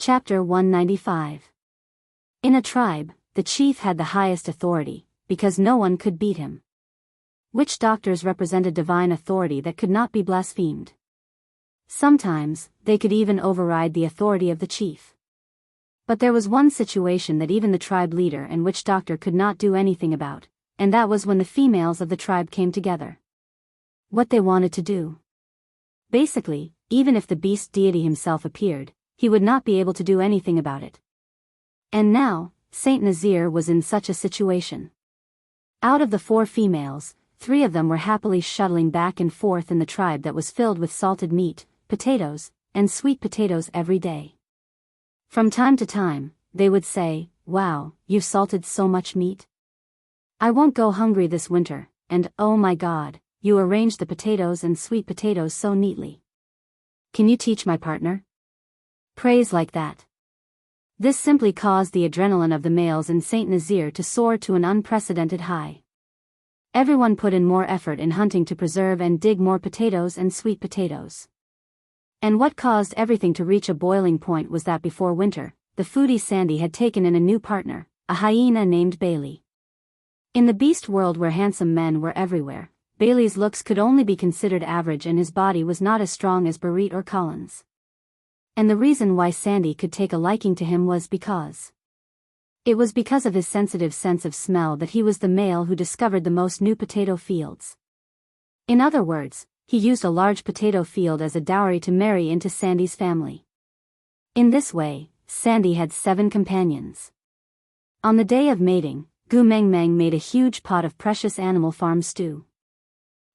Chapter 195. In a tribe, the chief had the highest authority, because no one could beat him. Witch doctors represented divine authority that could not be blasphemed. Sometimes, they could even override the authority of the chief. But there was one situation that even the tribe leader and witch doctor could not do anything about, and that was when the females of the tribe came together. What they wanted to do. Basically, even if the beast deity himself appeared, he would not be able to do anything about it. And now, Saint Nazir was in such a situation. Out of the 4 females, 3 of them were happily shuttling back and forth in the tribe that was filled with salted meat, potatoes, and sweet potatoes every day. From time to time, they would say, "Wow, you've salted so much meat. I won't go hungry this winter," and "Oh my God, you arranged the potatoes and sweet potatoes so neatly. Can you teach my partner?" Praise like that. This simply caused the adrenaline of the males in Saint Nazir to soar to an unprecedented high. Everyone put in more effort in hunting to preserve and dig more potatoes and sweet potatoes. And what caused everything to reach a boiling point was that before winter, the foodie Sandy had taken in a new partner, a hyena named Bailey. In the beast world where handsome men were everywhere, Bailey's looks could only be considered average and his body was not as strong as Barit or Collins. And the reason why Sandy could take a liking to him was because of his sensitive sense of smell that he was the male who discovered the most new potato fields. In other words, he used a large potato field as a dowry to marry into Sandy's family. In this way, Sandy had 7 companions. On the day of mating, Gu Meng Meng made a huge pot of precious animal farm stew.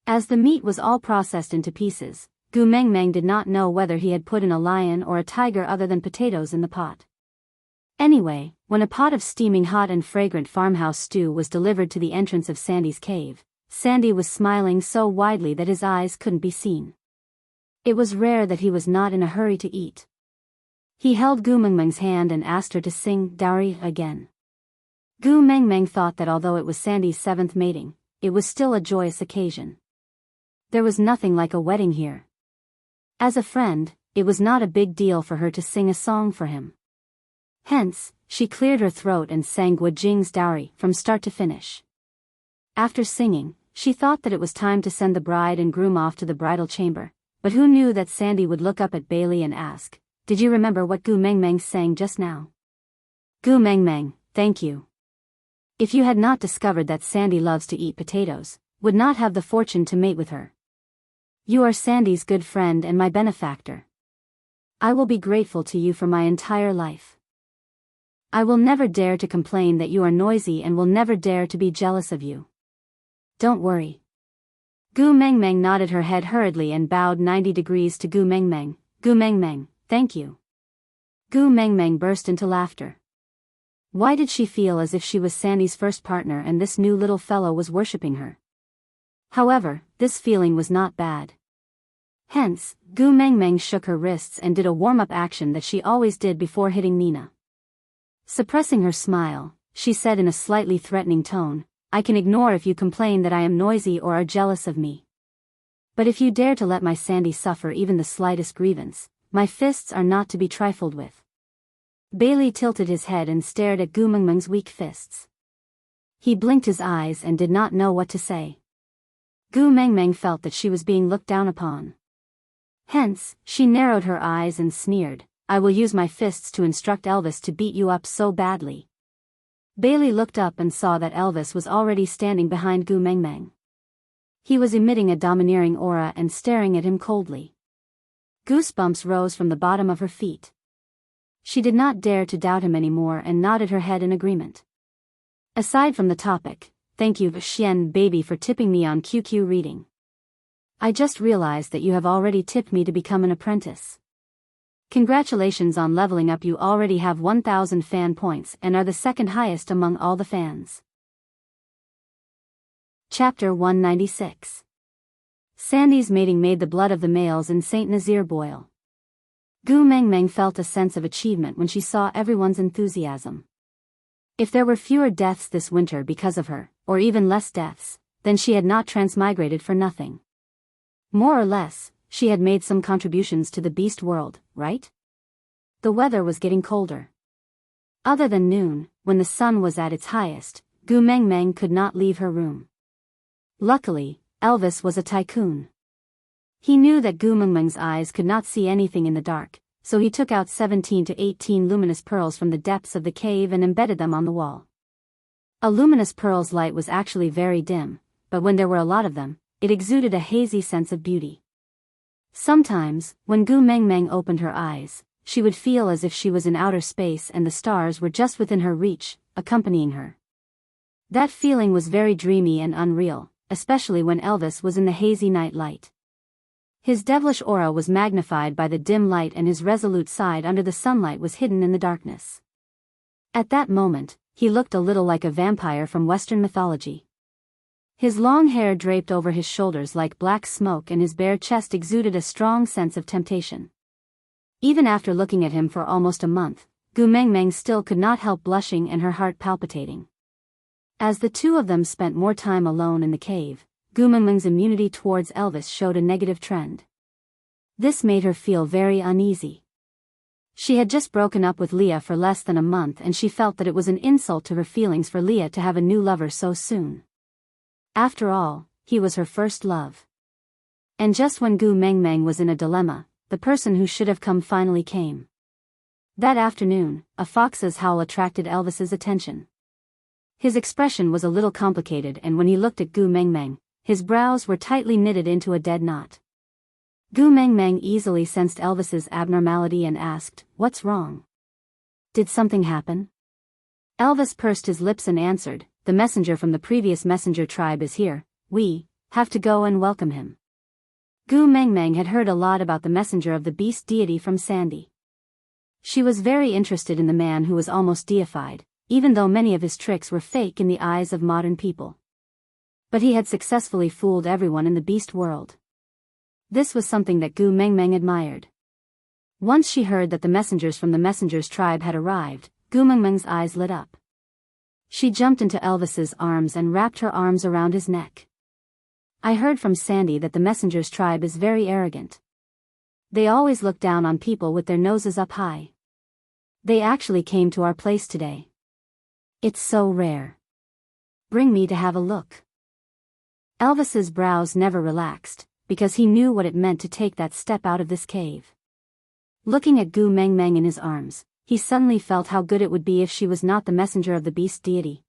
As the meat was all processed into pieces, Gu Meng Meng did not know whether he had put in a lion or a tiger other than potatoes in the pot. Anyway, when a pot of steaming hot and fragrant farmhouse stew was delivered to the entrance of Sandy's cave, Sandy was smiling so widely that his eyes couldn't be seen. It was rare that he was not in a hurry to eat. He held Gu Meng Meng's hand and asked her to sing Dowry again. Gu Meng Meng thought that although it was Sandy's 7th mating, it was still a joyous occasion. There was nothing like a wedding here. As a friend, it was not a big deal for her to sing a song for him. Hence, she cleared her throat and sang Gua Jing's Dowry from start to finish. After singing, she thought that it was time to send the bride and groom off to the bridal chamber, but who knew that Sandy would look up at Bailey and ask, "Did you remember what Gu Meng Meng sang just now?" Gu Meng Meng, thank you. If you had not discovered that Sandy loves to eat potatoes, would not have the fortune to mate with her. You are Sandy's good friend and my benefactor. I will be grateful to you for my entire life. I will never dare to complain that you are noisy and will never dare to be jealous of you. Don't worry. Gu Meng Meng nodded her head hurriedly and bowed 90 degrees to Gu Meng Meng. Gu Meng Meng, thank you. Gu Meng Meng burst into laughter. Why did she feel as if she was Sandy's first partner and this new little fellow was worshipping her? However, this feeling was not bad. Hence, Gu Meng Meng shook her wrists and did a warm-up action that she always did before hitting Nina. Suppressing her smile, she said in a slightly threatening tone, "I can ignore if you complain that I am noisy or are jealous of me. But if you dare to let my Sandy suffer even the slightest grievance, my fists are not to be trifled with." Bailey tilted his head and stared at Gu Meng Meng's weak fists. He blinked his eyes and did not know what to say. Gu Meng Meng felt that she was being looked down upon. Hence, she narrowed her eyes and sneered, "I will use my fists to instruct Elvis to beat you up so badly." Bailey looked up and saw that Elvis was already standing behind Gu Meng Meng. He was emitting a domineering aura and staring at him coldly. Goosebumps rose from the bottom of her feet. She did not dare to doubt him anymore and nodded her head in agreement. Aside from the topic, thank you Xian baby for tipping me on QQ reading. I just realized that you have already tipped me to become an apprentice. Congratulations on leveling up, you already have 1000 fan points and are the second highest among all the fans. Chapter 196. Sandy's mating made the blood of the males in Saint Nazir boil. Gu Meng Meng felt a sense of achievement when she saw everyone's enthusiasm. If there were fewer deaths this winter because of her, or even less deaths, then she had not transmigrated for nothing. More or less, she had made some contributions to the beast world, right? The weather was getting colder. Other than noon, when the sun was at its highest, Gu Mengmeng could not leave her room. Luckily, Elvis was a tycoon. He knew that Gu Mengmeng's eyes could not see anything in the dark, so he took out 17 to 18 luminous pearls from the depths of the cave and embedded them on the wall. A luminous pearl's light was actually very dim, but when there were a lot of them, it exuded a hazy sense of beauty. Sometimes, when Gu Mengmeng opened her eyes, she would feel as if she was in outer space and the stars were just within her reach, accompanying her. That feeling was very dreamy and unreal, especially when Elvis was in the hazy night light. His devilish aura was magnified by the dim light and his resolute side under the sunlight was hidden in the darkness. At that moment, he looked a little like a vampire from Western mythology. His long hair draped over his shoulders like black smoke and his bare chest exuded a strong sense of temptation. Even after looking at him for almost a month, Gu Mengmeng still could not help blushing and her heart palpitating. As the two of them spent more time alone in the cave, Gu Mengmeng's immunity towards Elvis showed a negative trend. This made her feel very uneasy. She had just broken up with Leah for less than a month and she felt that it was an insult to her feelings for Leah to have a new lover so soon. After all, he was her first love. And just when Gu Mengmeng was in a dilemma, the person who should have come finally came. That afternoon, a fox's howl attracted Elvis's attention. His expression was a little complicated and when he looked at Gu Mengmeng, his brows were tightly knitted into a dead knot. Gu Mengmeng easily sensed Elvis's abnormality and asked, "What's wrong? Did something happen?" Elvis pursed his lips and answered, "The messenger from the previous messenger tribe is here, we have to go and welcome him." Gu Mengmeng had heard a lot about the messenger of the beast deity from Sandy. She was very interested in the man who was almost deified, even though many of his tricks were fake in the eyes of modern people. But he had successfully fooled everyone in the beast world. This was something that Gu Mengmeng admired. Once she heard that the messengers from the messenger's tribe had arrived, Gu Mengmeng's eyes lit up. She jumped into Elvis's arms and wrapped her arms around his neck. "I heard from Sandy that the messenger's tribe is very arrogant. They always look down on people with their noses up high. They actually came to our place today. It's so rare. Bring me to have a look." Elvis's brows never relaxed, because he knew what it meant to take that step out of this cave. Looking at Gu Mengmeng in his arms, he suddenly felt how good it would be if she was not the messenger of the beast deity.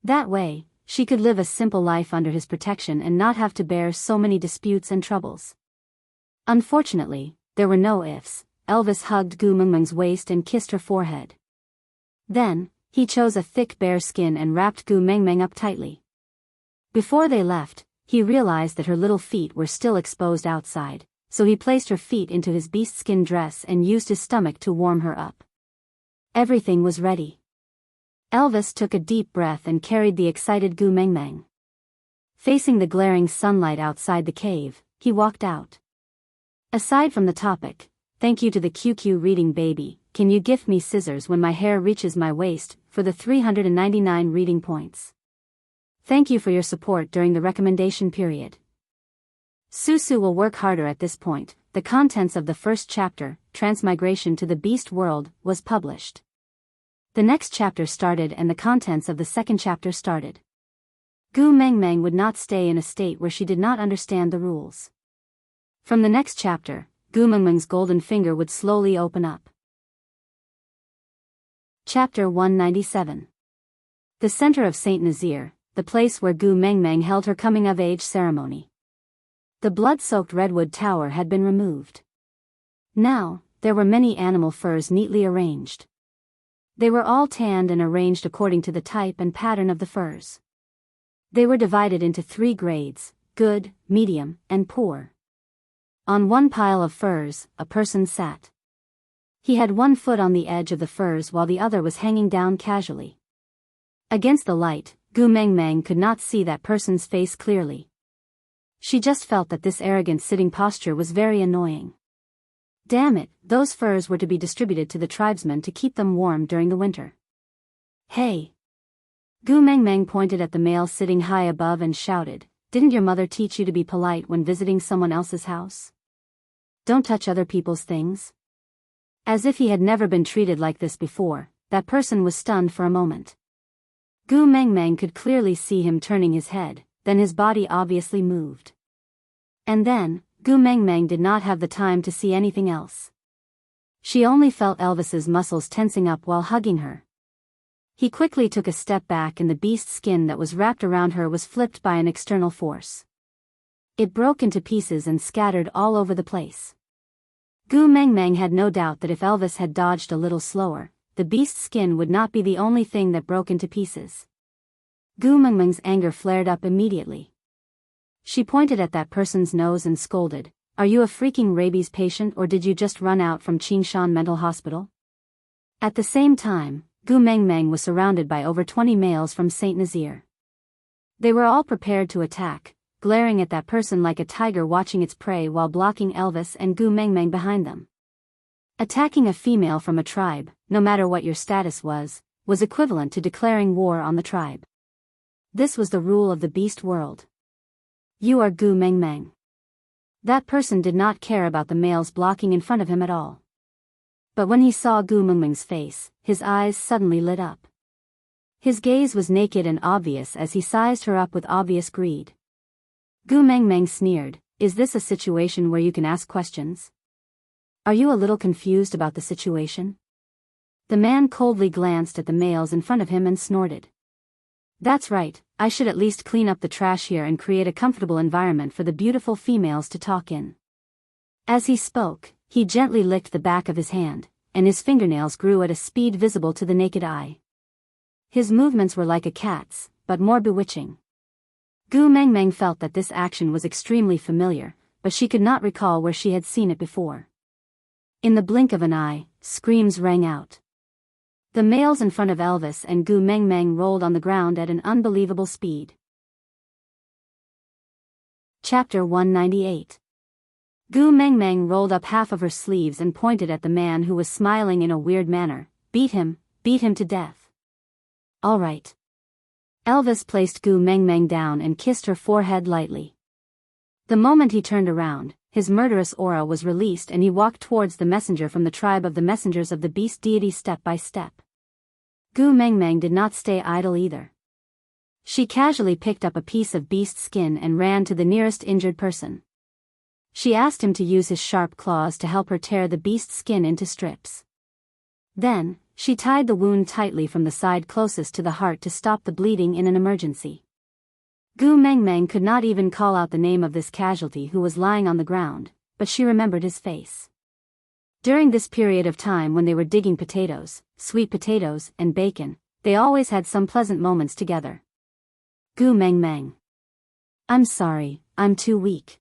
That way, she could live a simple life under his protection and not have to bear so many disputes and troubles. Unfortunately, there were no ifs. Elvis hugged Gu Mengmeng's waist and kissed her forehead. Then, he chose a thick bear skin and wrapped Gu Mengmeng up tightly. Before they left, he realized that her little feet were still exposed outside, so he placed her feet into his beast-skin dress and used his stomach to warm her up. Everything was ready. Elvis took a deep breath and carried the excited Gu Mengmeng. Facing the glaring sunlight outside the cave, he walked out. Aside from the topic, "Thank you to the QQ reading baby, can you gift me scissors when my hair reaches my waist," for the 399 reading points. Thank you for your support during the recommendation period. Susu will work harder at this point. The contents of the first chapter, Transmigration to the Beast World, was published. The next chapter started and the contents of the second chapter started. Gu Mengmeng would not stay in a state where she did not understand the rules. From the next chapter, Gu Mengmeng's golden finger would slowly open up. Chapter 197. The center of Saint Nazir, the place where Gu Mengmeng held her coming-of-age ceremony. The blood-soaked redwood tower had been removed. Now, there were many animal furs neatly arranged. They were all tanned and arranged according to the type and pattern of the furs. They were divided into 3 grades, good, medium, and poor. On one pile of furs, a person sat. He had one foot on the edge of the furs while the other was hanging down casually. Against the light, Gu Mengmeng could not see that person's face clearly. She just felt that this arrogant sitting posture was very annoying. Damn it, those furs were to be distributed to the tribesmen to keep them warm during the winter. "Hey!" Gu Mengmeng pointed at the male sitting high above and shouted, "Didn't your mother teach you to be polite when visiting someone else's house? Don't touch other people's things." As if he had never been treated like this before, that person was stunned for a moment. Gu Mengmeng could clearly see him turning his head, then his body obviously moved. And then, Gu Mengmeng did not have the time to see anything else. She only felt Elvis's muscles tensing up while hugging her. He quickly took a step back and the beast's skin that was wrapped around her was flipped by an external force. It broke into pieces and scattered all over the place. Gu Mengmeng had no doubt that if Elvis had dodged a little slower, the beast's skin would not be the only thing that broke into pieces. Gu Mengmeng's anger flared up immediately. She pointed at that person's nose and scolded, "Are you a freaking rabies patient or did you just run out from Qingshan Mental Hospital?" At the same time, Gu Mengmeng was surrounded by over 20 males from Saint Nazaire. They were all prepared to attack, glaring at that person like a tiger watching its prey while blocking Elvis and Gu Mengmeng behind them. Attacking a female from a tribe, no matter what your status was equivalent to declaring war on the tribe. This was the rule of the beast world. You are Gu Mengmeng. That person did not care about the males blocking in front of him at all. But when he saw Gu Mengmeng's face, his eyes suddenly lit up. His gaze was naked and obvious as he sized her up with obvious greed. Gu Mengmeng sneered, "Is this a situation where you can ask questions? Are you a little confused about the situation?" The man coldly glanced at the males in front of him and snorted. "That's right, I should at least clean up the trash here and create a comfortable environment for the beautiful females to talk in." As he spoke, he gently licked the back of his hand, and his fingernails grew at a speed visible to the naked eye. His movements were like a cat's, but more bewitching. Gu Mengmeng felt that this action was extremely familiar, but she could not recall where she had seen it before. In the blink of an eye, screams rang out. The males in front of Elvis and Gu Mengmeng rolled on the ground at an unbelievable speed. Chapter 198. Gu Mengmeng rolled up half of her sleeves and pointed at the man who was smiling in a weird manner. Beat him to death." "All right." Elvis placed Gu Mengmeng down and kissed her forehead lightly. The moment he turned around, his murderous aura was released and he walked towards the messenger from the tribe of the messengers of the beast deity step by step. Gu Mengmeng did not stay idle either. She casually picked up a piece of beast skin and ran to the nearest injured person. She asked him to use his sharp claws to help her tear the beast skin into strips. Then, she tied the wound tightly from the side closest to the heart to stop the bleeding in an emergency. Gu Mengmeng could not even call out the name of this casualty who was lying on the ground, but she remembered his face. During this period of time when they were digging potatoes, sweet potatoes, and bacon, they always had some pleasant moments together. "Gu Mengmeng. I'm sorry, I'm too weak."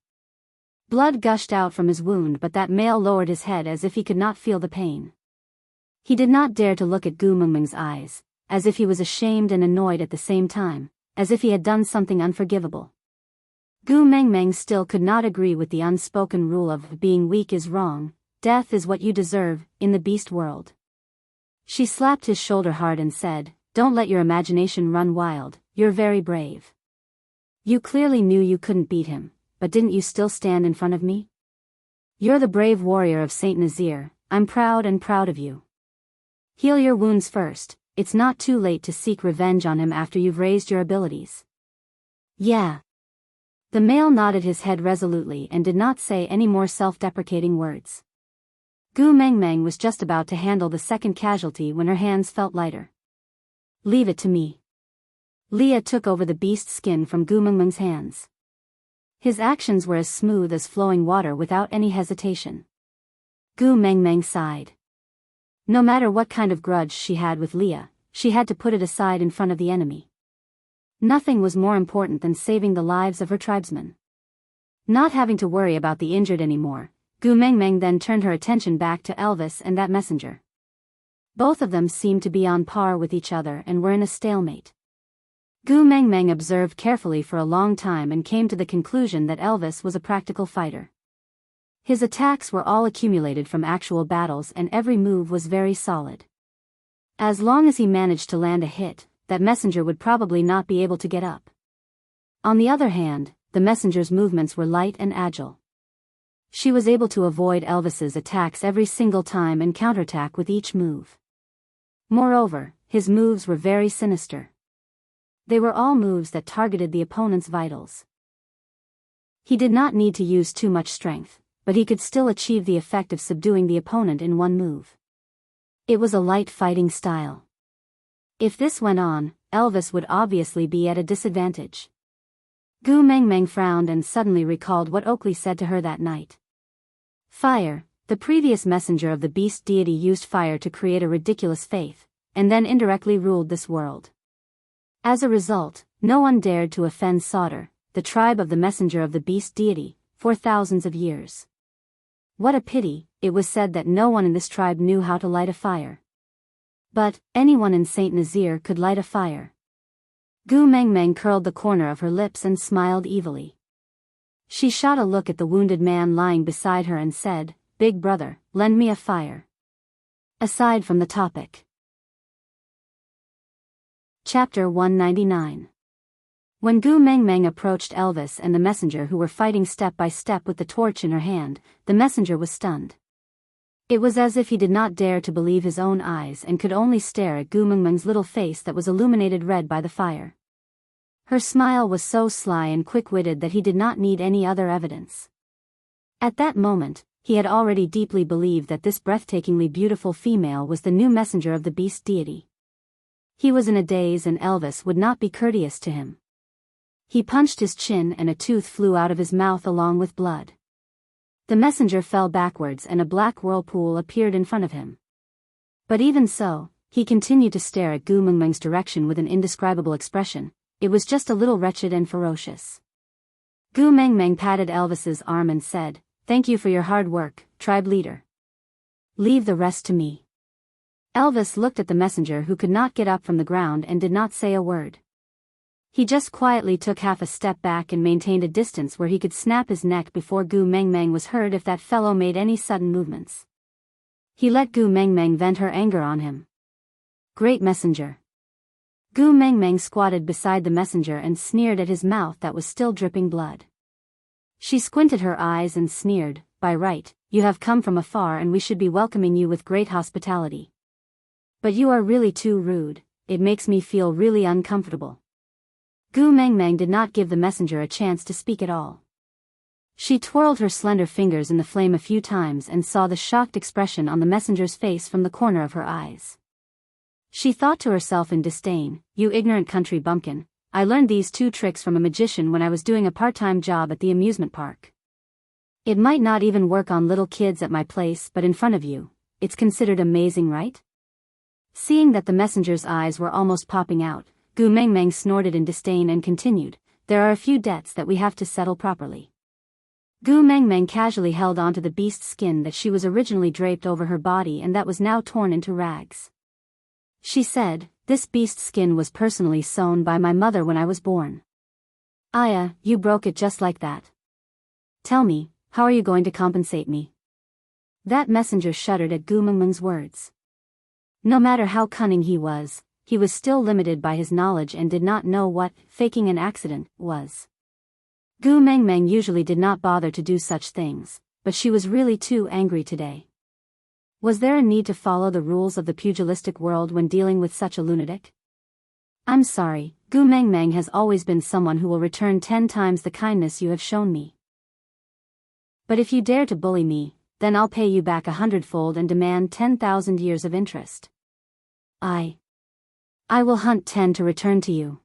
Blood gushed out from his wound, but that male lowered his head as if he could not feel the pain. He did not dare to look at Gu Mengmeng's eyes, as if he was ashamed and annoyed at the same time, as if he had done something unforgivable. Gu Mengmeng still could not agree with the unspoken rule of being weak is wrong, death is what you deserve, in the beast world. She slapped his shoulder hard and said, "Don't let your imagination run wild, you're very brave. You clearly knew you couldn't beat him, but didn't you still stand in front of me? You're the brave warrior of Saint Nazaire, I'm proud of you. Heal your wounds first, it's not too late to seek revenge on him after you've raised your abilities." "Yeah." The male nodded his head resolutely and did not say any more self-deprecating words. Gu Mengmeng was just about to handle the second casualty when her hands felt lighter. "Leave it to me." Leah took over the beast skin from Gu Mengmeng's hands. His actions were as smooth as flowing water without any hesitation. Gu Mengmeng sighed. No matter what kind of grudge she had with Leah, she had to put it aside in front of the enemy. Nothing was more important than saving the lives of her tribesmen. Not having to worry about the injured anymore, Gu Mengmeng then turned her attention back to Elvis and that messenger. Both of them seemed to be on par with each other and were in a stalemate. Gu Mengmeng observed carefully for a long time and came to the conclusion that Elvis was a practical fighter. His attacks were all accumulated from actual battles and every move was very solid. As long as he managed to land a hit, that messenger would probably not be able to get up. On the other hand, the messenger's movements were light and agile. She was able to avoid Elvis's attacks every single time and counterattack with each move. Moreover, his moves were very sinister. They were all moves that targeted the opponent's vitals. He did not need to use too much strength, but he could still achieve the effect of subduing the opponent in one move. It was a light fighting style. If this went on, Elvis would obviously be at a disadvantage. Gu Mengmeng frowned and suddenly recalled what Oakley said to her that night. Fire, the previous messenger of the beast deity, used fire to create a ridiculous faith, and then indirectly ruled this world. As a result, no one dared to offend Sauter, the tribe of the messenger of the beast deity, for thousands of years. What a pity, it was said that no one in this tribe knew how to light a fire. But, anyone in Saint Nazaire could light a fire. Gu Mengmeng curled the corner of her lips and smiled evilly. She shot a look at the wounded man lying beside her and said, "Big brother, lend me a fire." Aside from the topic. Chapter 199. When Gu Mengmeng approached Elvis and the messenger, who were fighting step by step with the torch in her hand, the messenger was stunned. It was as if he did not dare to believe his own eyes and could only stare at Gu Mengmeng's little face that was illuminated red by the fire. Her smile was so sly and quick-witted that he did not need any other evidence. At that moment, he had already deeply believed that this breathtakingly beautiful female was the new messenger of the beast deity. He was in a daze and Elvis would not be courteous to him. He punched his chin and a tooth flew out of his mouth along with blood. The messenger fell backwards and a black whirlpool appeared in front of him. But even so, he continued to stare at Gu Mengmeng's direction with an indescribable expression. It was just a little wretched and ferocious. Gu Mengmeng patted Elvis's arm and said, "Thank you for your hard work, tribe leader. Leave the rest to me." Elvis looked at the messenger, who could not get up from the ground, and did not say a word. He just quietly took half a step back and maintained a distance where he could snap his neck before Gu Mengmeng was hurt if that fellow made any sudden movements. He let Gu Mengmeng vent her anger on him. Great messenger. Gu Mengmeng squatted beside the messenger and sneered at his mouth that was still dripping blood. She squinted her eyes and sneered, "By right, you have come from afar and we should be welcoming you with great hospitality. But you are really too rude, it makes me feel really uncomfortable." Gu Mengmeng did not give the messenger a chance to speak at all. She twirled her slender fingers in the flame a few times and saw the shocked expression on the messenger's face from the corner of her eyes. She thought to herself in disdain, "You ignorant country bumpkin, I learned these two tricks from a magician when I was doing a part-time job at the amusement park. It might not even work on little kids at my place, but in front of you, it's considered amazing, right?" Seeing that the messenger's eyes were almost popping out, Gu Mengmeng snorted in disdain and continued, "There are a few debts that we have to settle properly." Gu Mengmeng casually held onto the beast's skin that she was originally draped over her body and that was now torn into rags. She said, "This beast's skin was personally sewn by my mother when I was born." "Aya, you broke it just like that. Tell me, how are you going to compensate me?" That messenger shuddered at Gu Mengmeng's words. No matter how cunning he was still limited by his knowledge and did not know what faking an accident was. Gu Mengmeng usually did not bother to do such things, but she was really too angry today. Was there a need to follow the rules of the pugilistic world when dealing with such a lunatic? "I'm sorry, Gu Mengmeng has always been someone who will return 10 times the kindness you have shown me. But if you dare to bully me, then I'll pay you back 100-fold and demand 10,000 years of interest. I will hunt 10 to return to you."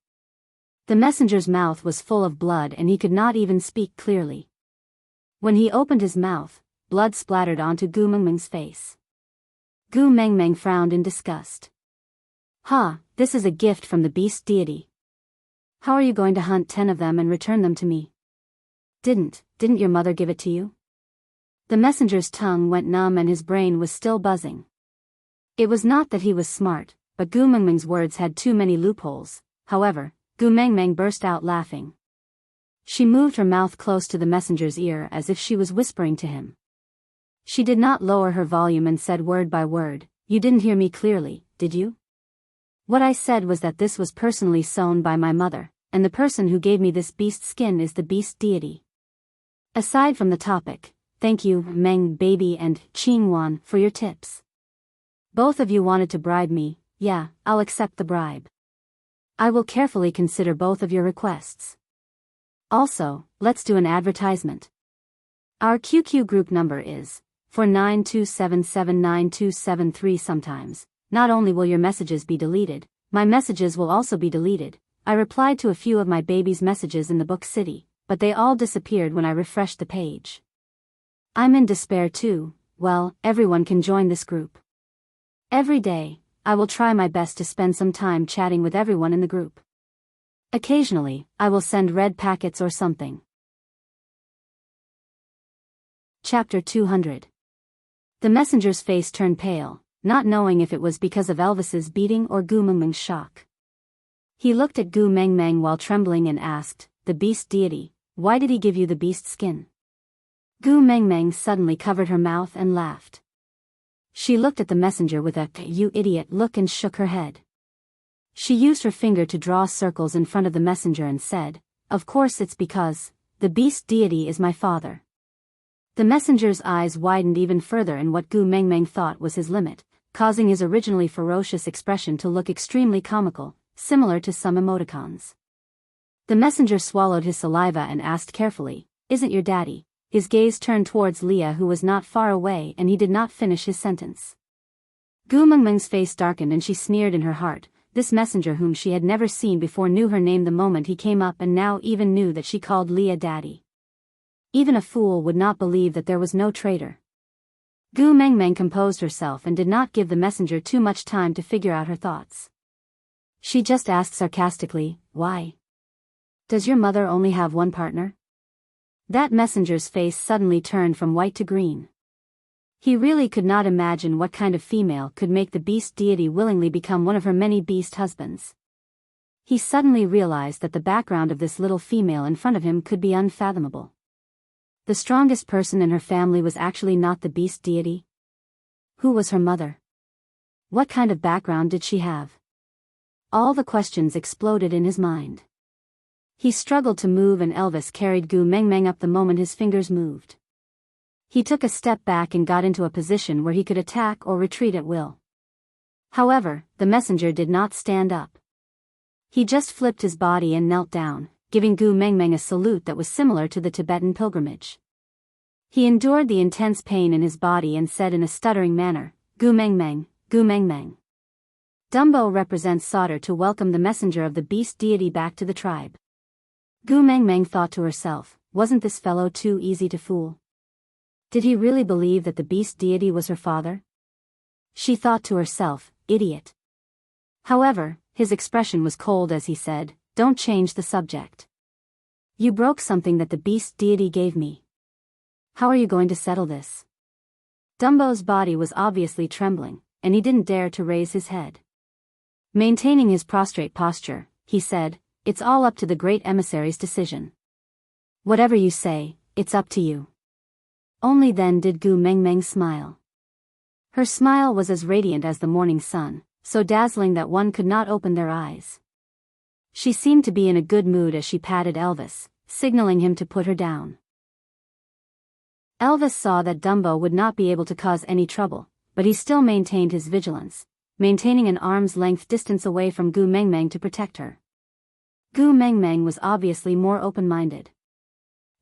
The messenger's mouth was full of blood and he could not even speak clearly. When he opened his mouth, blood splattered onto Gu Mengmeng's face. Gu Mengmeng frowned in disgust. "Ha, this is a gift from the beast deity. How are you going to hunt 10 of them and return them to me? Didn't your mother give it to you?" The messenger's tongue went numb and his brain was still buzzing. It was not that he was smart, but Gu Mengmeng's words had too many loopholes. However, Gu Mengmeng burst out laughing. She moved her mouth close to the messenger's ear as if she was whispering to him. She did not lower her volume and said word by word, "You didn't hear me clearly, did you? What I said was that this was personally sewn by my mother, and the person who gave me this beast skin is the beast deity." Aside from the topic, thank you, Meng Baby and Qingwan, for your tips. Both of you wanted to bribe me, yeah, I'll accept the bribe. I will carefully consider both of your requests. Also, let's do an advertisement. Our QQ group number is 4927792773. Sometimes, not only will your messages be deleted, my messages will also be deleted. I replied to a few of my baby's messages in the book city, but they all disappeared when I refreshed the page. I'm in despair too. Well, everyone can join this group. Every day, I will try my best to spend some time chatting with everyone in the group. Occasionally, I will send red packets or something. Chapter 200. The messenger's face turned pale, not knowing if it was because of Elvis's beating or Gu Mengmeng's shock. He looked at Gu Mengmeng while trembling and asked, "The beast deity, why did he give you the beast skin?" Gu Mengmeng suddenly covered her mouth and laughed. She looked at the messenger with a "you idiot" look and shook her head. She used her finger to draw circles in front of the messenger and said, "Of course it's because the beast deity is my father." The messenger's eyes widened even further in what Gu Mengmeng thought was his limit, causing his originally ferocious expression to look extremely comical, similar to some emoticons. The messenger swallowed his saliva and asked carefully, "Isn't your daddy?" His gaze turned towards Leah, who was not far away, and he did not finish his sentence. Gu Mengmeng's face darkened and she sneered in her heart. This messenger whom she had never seen before knew her name the moment he came up and now even knew that she called Leah daddy. Even a fool would not believe that there was no traitor. Gu Mengmeng composed herself and did not give the messenger too much time to figure out her thoughts. She just asked sarcastically, "Why? Does your mother only have one partner?" That messenger's face suddenly turned from white to green. He really could not imagine what kind of female could make the beast deity willingly become one of her many beast husbands. He suddenly realized that the background of this little female in front of him could be unfathomable. The strongest person in her family was actually not the beast deity. Who was her mother? What kind of background did she have? All the questions exploded in his mind. He struggled to move and Elvis carried Gu Mengmeng up the moment his fingers moved. He took a step back and got into a position where he could attack or retreat at will. However, the messenger did not stand up. He just flipped his body and knelt down, giving Gu Mengmeng a salute that was similar to the Tibetan pilgrimage. He endured the intense pain in his body and said in a stuttering manner, "Gu Mengmeng, Gu Mengmeng." Dumbo represents Sauter to welcome the messenger of the beast deity back to the tribe. Gu Mengmeng thought to herself, wasn't this fellow too easy to fool? Did he really believe that the beast deity was her father? She thought to herself, idiot. However, his expression was cold as he said, "Don't change the subject. You broke something that the beast deity gave me. How are you going to settle this?" Dumbo's body was obviously trembling, and he didn't dare to raise his head. Maintaining his prostrate posture, he said, "It's all up to the great emissary's decision. Whatever you say, it's up to you." Only then did Gu Mengmeng smile. Her smile was as radiant as the morning sun, so dazzling that one could not open their eyes. She seemed to be in a good mood as she patted Elvis, signaling him to put her down. Elvis saw that Dumbo would not be able to cause any trouble, but he still maintained his vigilance, maintaining an arm's length distance away from Gu Mengmeng to protect her. Gu Mengmeng was obviously more open-minded.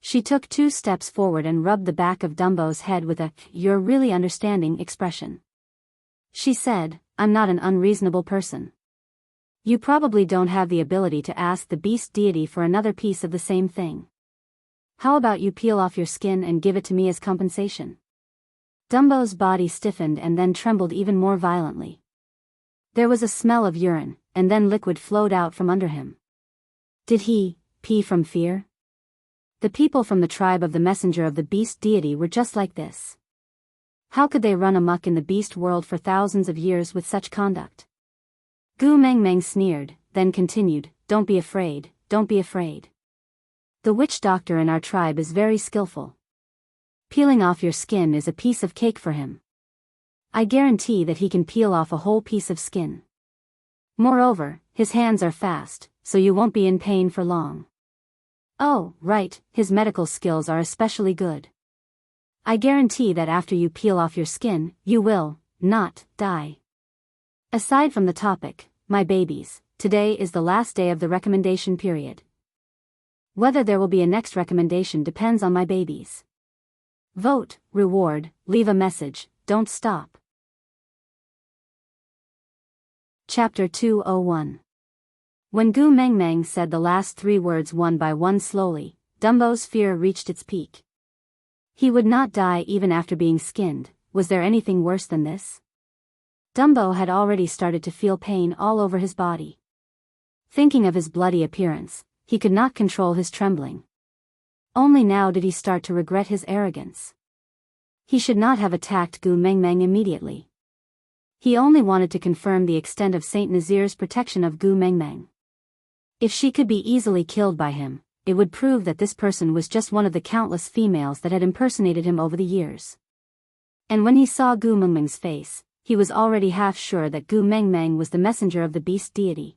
She took 2 steps forward and rubbed the back of Dumbo's head with a "you're really understanding" expression. She said, "I'm not an unreasonable person. You probably don't have the ability to ask the beast deity for another piece of the same thing. How about you peel off your skin and give it to me as compensation?" Dumbo's body stiffened and then trembled even more violently. There was a smell of urine, and then liquid flowed out from under him. Did he pee from fear? The people from the tribe of the messenger of the beast deity were just like this. How could they run amok in the beast world for thousands of years with such conduct? Gu Mengmeng sneered, then continued, "Don't be afraid, don't be afraid. The witch doctor in our tribe is very skillful. Peeling off your skin is a piece of cake for him. I guarantee that he can peel off a whole piece of skin. Moreover, his hands are fast, so you won't be in pain for long. Oh, right, his medical skills are especially good. I guarantee that after you peel off your skin, you will not die. Aside from the topic, my babies, today is the last day of the recommendation period. Whether there will be a next recommendation depends on my babies. Vote, reward, leave a message, don't stop. Chapter 201. When Gu Mengmeng said the last 3 words one by one slowly, Dumbo's fear reached its peak. He would not die even after being skinned. Was there anything worse than this? Dumbo had already started to feel pain all over his body. Thinking of his bloody appearance, he could not control his trembling. Only now did he start to regret his arrogance. He should not have attacked Gu Mengmeng immediately. He only wanted to confirm the extent of Saint Nazir's protection of Gu Mengmeng. If she could be easily killed by him, it would prove that this person was just one of the countless females that had impersonated him over the years. And when he saw Gu Mengmeng's face, he was already half sure that Gu Mengmeng was the messenger of the beast deity.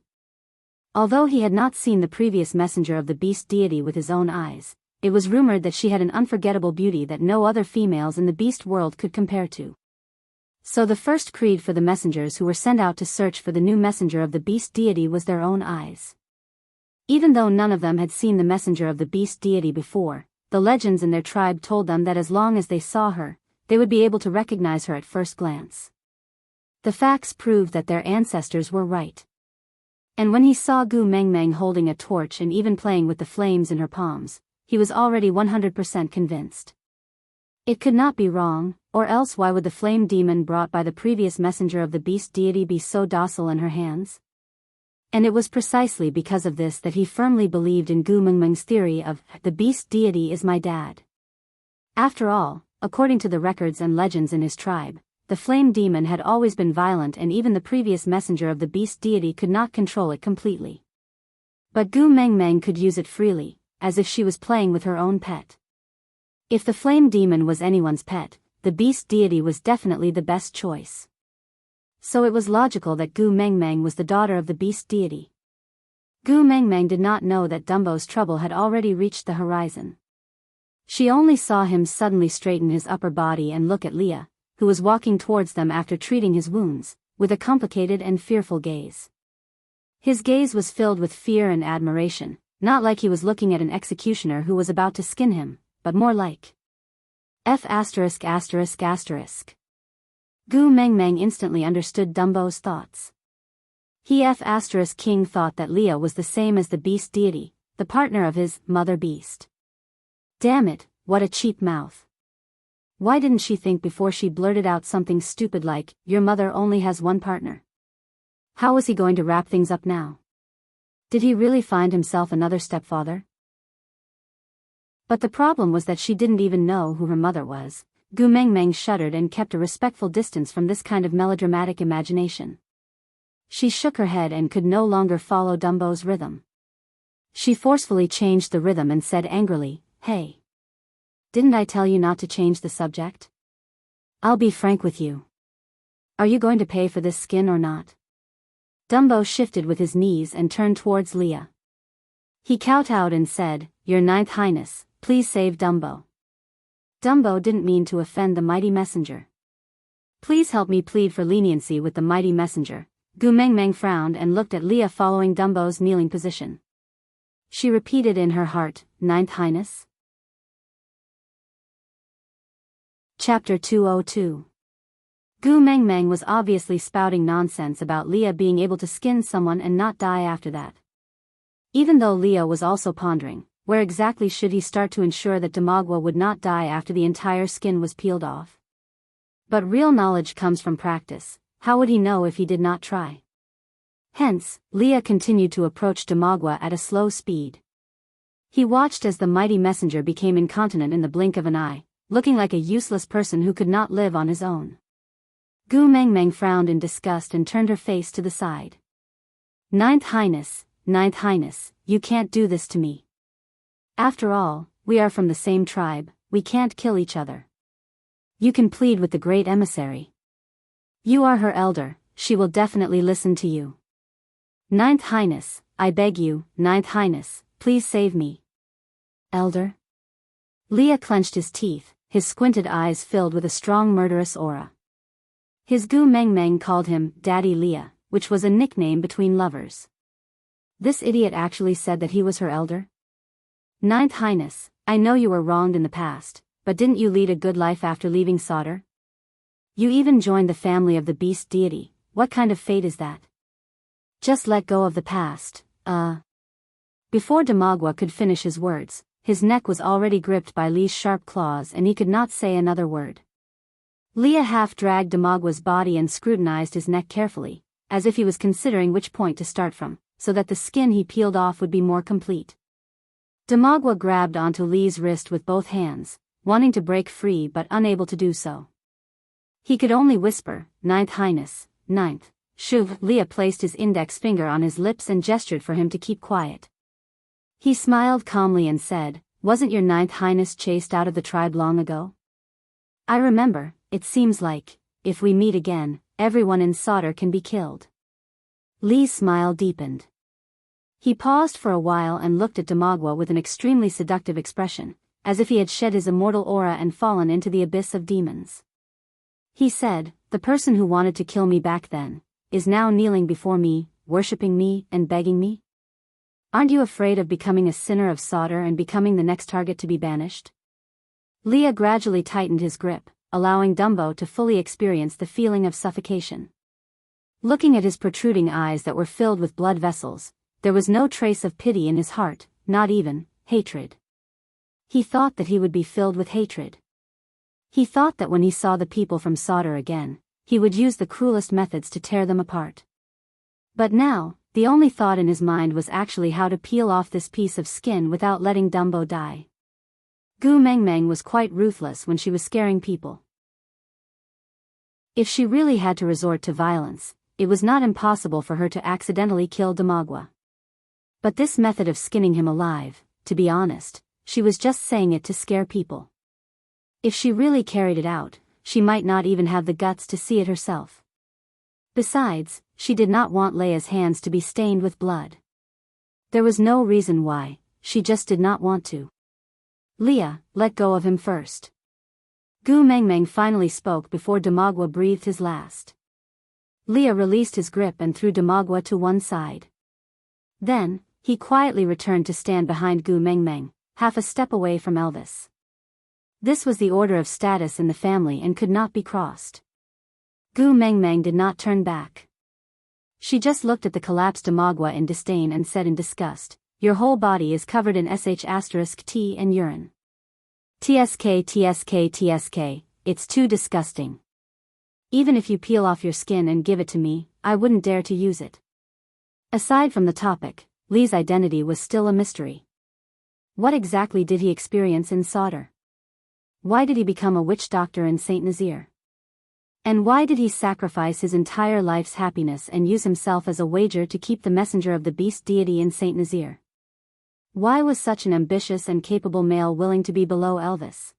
Although he had not seen the previous messenger of the beast deity with his own eyes, it was rumored that she had an unforgettable beauty that no other females in the beast world could compare to. So the first creed for the messengers who were sent out to search for the new messenger of the beast deity was their own eyes. Even though none of them had seen the messenger of the beast deity before, the legends in their tribe told them that as long as they saw her, they would be able to recognize her at first glance. The facts proved that their ancestors were right. And when he saw Gu Mengmeng holding a torch and even playing with the flames in her palms, he was already 100% convinced. It could not be wrong, or else why would the flame demon brought by the previous messenger of the beast deity be so docile in her hands? And it was precisely because of this that he firmly believed in Gu Mengmeng's theory of, the beast deity is my dad. After all, according to the records and legends in his tribe, the flame demon had always been violent and even the previous messenger of the beast deity could not control it completely. But Gu Mengmeng could use it freely, as if she was playing with her own pet. If the flame demon was anyone's pet, the beast deity was definitely the best choice. So it was logical that Gu Mengmeng was the daughter of the beast deity. Gu Mengmeng did not know that Dumbo's trouble had already reached the horizon. She only saw him suddenly straighten his upper body and look at Leah, who was walking towards them after treating his wounds, with a complicated and fearful gaze. His gaze was filled with fear and admiration, not like he was looking at an executioner who was about to skin him, but more like Gu Mengmeng instantly understood Dumbo's thoughts. King thought that Leah was the same as the beast deity, the partner of his mother beast. Damn it, what a cheap mouth. Why didn't she think before she blurted out something stupid like, your mother only has one partner? How was he going to wrap things up now? Did he really find himself another stepfather? But the problem was that she didn't even know who her mother was. Gu Mengmeng shuddered and kept a respectful distance from this kind of melodramatic imagination. She shook her head and could no longer follow Dumbo's rhythm. She forcefully changed the rhythm and said angrily, hey. Didn't I tell you not to change the subject? I'll be frank with you. Are you going to pay for this skin or not? Dumbo shifted with his knees and turned towards Leah. He kowtowed and said, Your Ninth Highness, please save Dumbo. Dumbo didn't mean to offend the mighty messenger. Please help me plead for leniency with the mighty messenger. Gu Mengmeng frowned and looked at Leah following Dumbo's kneeling position. She repeated in her heart, Ninth Highness? Chapter 202. Gu Mengmeng was obviously spouting nonsense about Leah being able to skin someone and not die after that. Even though Leah was also pondering, where exactly should he start to ensure that Damagwa would not die after the entire skin was peeled off? But real knowledge comes from practice. How would he know if he did not try? Hence, Leah continued to approach Damagwa at a slow speed. He watched as the mighty messenger became incontinent in the blink of an eye, looking like a useless person who could not live on his own. Gu Mengmeng frowned in disgust and turned her face to the side. Ninth Highness, you can't do this to me. After all, we are from the same tribe, we can't kill each other. You can plead with the great emissary. You are her elder, she will definitely listen to you. Ninth Highness, I beg you, Ninth Highness, please save me. Elder? Leah clenched his teeth his squinted eyes filled with a strong murderous aura. His Gu Meng Meng called him Daddy Leah, which was a nickname between lovers. This idiot actually said that he was her elder? Ninth Highness, I know you were wronged in the past, but didn't you lead a good life after leaving Sauter? You even joined the family of the beast deity. What kind of fate is that? Just let go of the past, Before Damagwa could finish his words, his neck was already gripped by Li's sharp claws and he could not say another word. Leah half-dragged Damagwa's body and scrutinized his neck carefully, as if he was considering which point to start from, so that the skin he peeled off would be more complete. Damagwa grabbed onto Li's wrist with both hands, wanting to break free but unable to do so. He could only whisper, Ninth Highness, Ninth. Shuv. Leah placed his index finger on his lips and gestured for him to keep quiet. He smiled calmly and said, Wasn't your Ninth Highness chased out of the tribe long ago? I remember. It seems like, if we meet again, everyone in Sauter can be killed. Li's smile deepened. He paused for a while and looked at Damagwa with an extremely seductive expression, as if he had shed his immortal aura and fallen into the abyss of demons. He said, The person who wanted to kill me back then, is now kneeling before me, worshipping me and begging me? Aren't you afraid of becoming a sinner of Sauter and becoming the next target to be banished? Leah gradually tightened his grip, allowing Dumbo to fully experience the feeling of suffocation. Looking at his protruding eyes that were filled with blood vessels, there was no trace of pity in his heart, not even hatred. He thought that he would be filled with hatred. He thought that when he saw the people from Sauter again, he would use the cruelest methods to tear them apart. But now, the only thought in his mind was actually how to peel off this piece of skin without letting Dumbo die. Gu Meng Meng was quite ruthless when she was scaring people. If she really had to resort to violence, it was not impossible for her to accidentally kill Damagwa. But this method of skinning him alive, to be honest, she was just saying it to scare people. If she really carried it out, she might not even have the guts to see it herself. Besides, she did not want Leia's hands to be stained with blood. There was no reason why, she just did not want to. Leah, let go of him first. Gu Meng Meng finally spoke before Damagwa breathed his last. Leah released his grip and threw Damagwa to one side. Then, he quietly returned to stand behind Gu Meng Meng, half a step away from Elvis. This was the order of status in the family and could not be crossed. Gu Meng Meng did not turn back. She just looked at the collapsed Damagwa in disdain and said in disgust, Your whole body is covered in sh*t and urine. Tsk, it's too disgusting. Even if you peel off your skin and give it to me, I wouldn't dare to use it. Aside from the topic, Li's identity was still a mystery. What exactly did he experience in Sauter? Why did he become a witch doctor in Saint Nazaire? And why did he sacrifice his entire life's happiness and use himself as a wager to keep the messenger of the beast deity in Saint Nazaire? Why was such an ambitious and capable male willing to be below Elvis?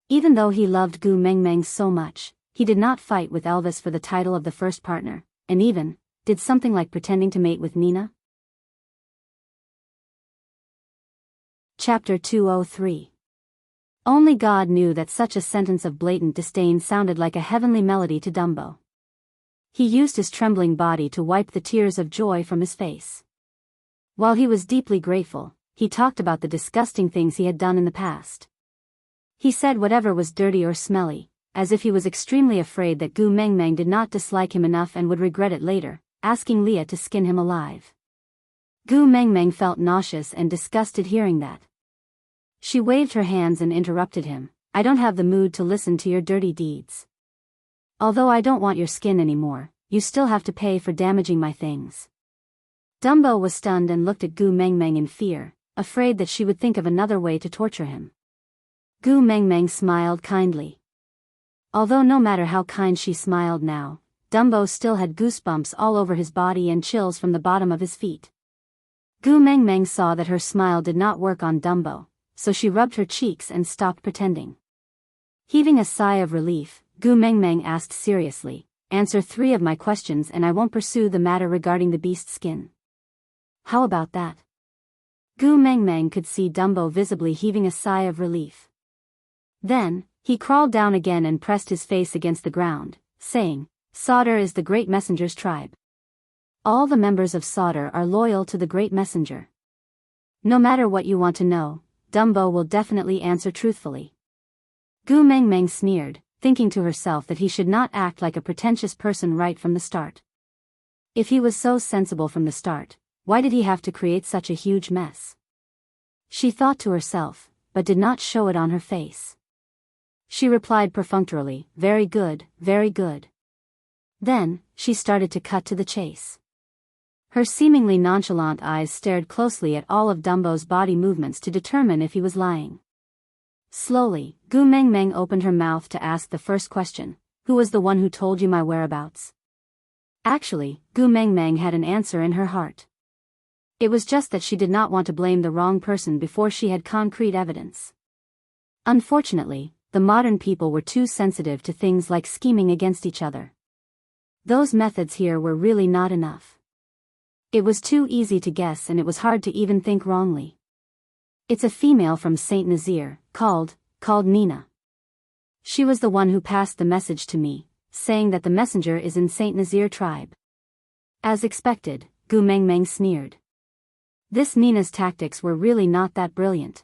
Even though he loved Gu Meng Meng so much, he did not fight with Elvis for the title of the first partner, and even, did something like pretending to mate with Nina? Chapter 203. Only God knew that such a sentence of blatant disdain sounded like a heavenly melody to Dumbo. He used his trembling body to wipe the tears of joy from his face. While he was deeply grateful, he talked about the disgusting things he had done in the past. He said whatever was dirty or smelly, as if he was extremely afraid that Gu Meng Meng did not dislike him enough and would regret it later, asking Leah to skin him alive. Gu Meng Meng felt nauseous and disgusted hearing that. She waved her hands and interrupted him, I don't have the mood to listen to your dirty deeds. Although I don't want your skin anymore, you still have to pay for damaging my things. Dumbo was stunned and looked at Gu Meng Meng in fear, afraid that she would think of another way to torture him. Gu Meng Meng smiled kindly. Although no matter how kind she smiled now, Dumbo still had goosebumps all over his body and chills from the bottom of his feet. Gu Meng Meng saw that her smile did not work on Dumbo, so she rubbed her cheeks and stopped pretending. Heaving a sigh of relief, Gu Meng Meng asked seriously, Answer 3 of my questions and I won't pursue the matter regarding the beast skin. How about that? Gu Meng Meng could see Dumbo visibly heaving a sigh of relief. Then, He crawled down again and pressed his face against the ground, saying, Sauter is the Great Messenger's tribe. All the members of Sauter are loyal to the Great Messenger. No matter what you want to know, Dumbo will definitely answer truthfully. Gu Mengmeng sneered, thinking to herself that he should not act like a pretentious person right from the start. If he was so sensible from the start, why did he have to create such a huge mess? She thought to herself, but did not show it on her face. She replied perfunctorily, very good, very good. Then, she started to cut to the chase. Her seemingly nonchalant eyes stared closely at all of Dumbo's body movements to determine if he was lying. Slowly, Gu Mengmeng opened her mouth to ask the first question, who was the one who told you my whereabouts? Actually, Gu Mengmeng had an answer in her heart. It was just that she did not want to blame the wrong person before she had concrete evidence. Unfortunately, the modern people were too sensitive to things like scheming against each other. Those methods here were really not enough. It was too easy to guess and it was hard to even think wrongly. It's a female from Saint Nazaire, called Nina. She was the one who passed the message to me, saying that the messenger is in Saint Nazaire tribe. As expected, Gu Mengmeng sneered. This Nina's tactics were really not that brilliant.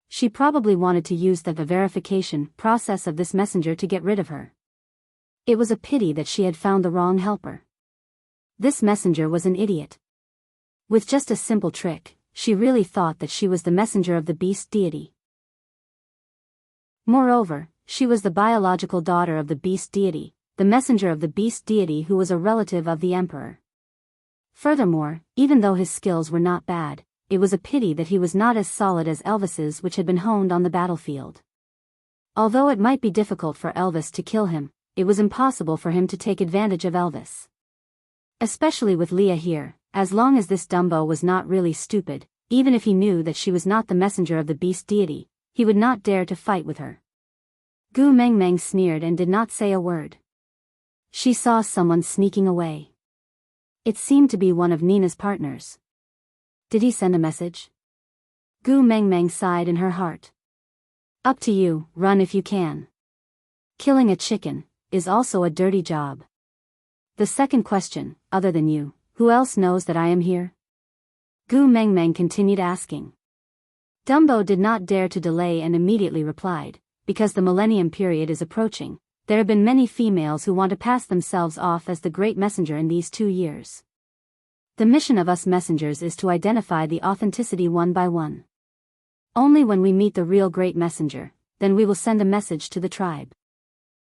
She probably wanted to use the verification process of this messenger to get rid of her. It was a pity that she had found the wrong helper. This messenger was an idiot. With just a simple trick, she really thought that she was the messenger of the beast deity. Moreover, she was the biological daughter of the beast deity, the messenger of the beast deity who was a relative of the emperor. Furthermore, even though his skills were not bad, it was a pity that he was not as solid as Elvis's, which had been honed on the battlefield. Although it might be difficult for Elvis to kill him, it was impossible for him to take advantage of Elvis. Especially with Leah here, as long as this Dumbo was not really stupid, even if he knew that she was not the messenger of the beast deity, he would not dare to fight with her. Gu Mengmeng sneered and did not say a word. She saw someone sneaking away. It seemed to be one of Nina's partners. Did he send a message? Gu Mengmeng sighed in her heart. Up to you, run if you can. Killing a chicken is also a dirty job. The second question, other than you, who else knows that I am here? Gu Mengmeng continued asking. Dumbo did not dare to delay and immediately replied, because the millennium period is approaching, there have been many females who want to pass themselves off as the great messenger in these 2 years. The mission of us messengers is to identify the authenticity one by one. Only when we meet the real great messenger, then we will send a message to the tribe.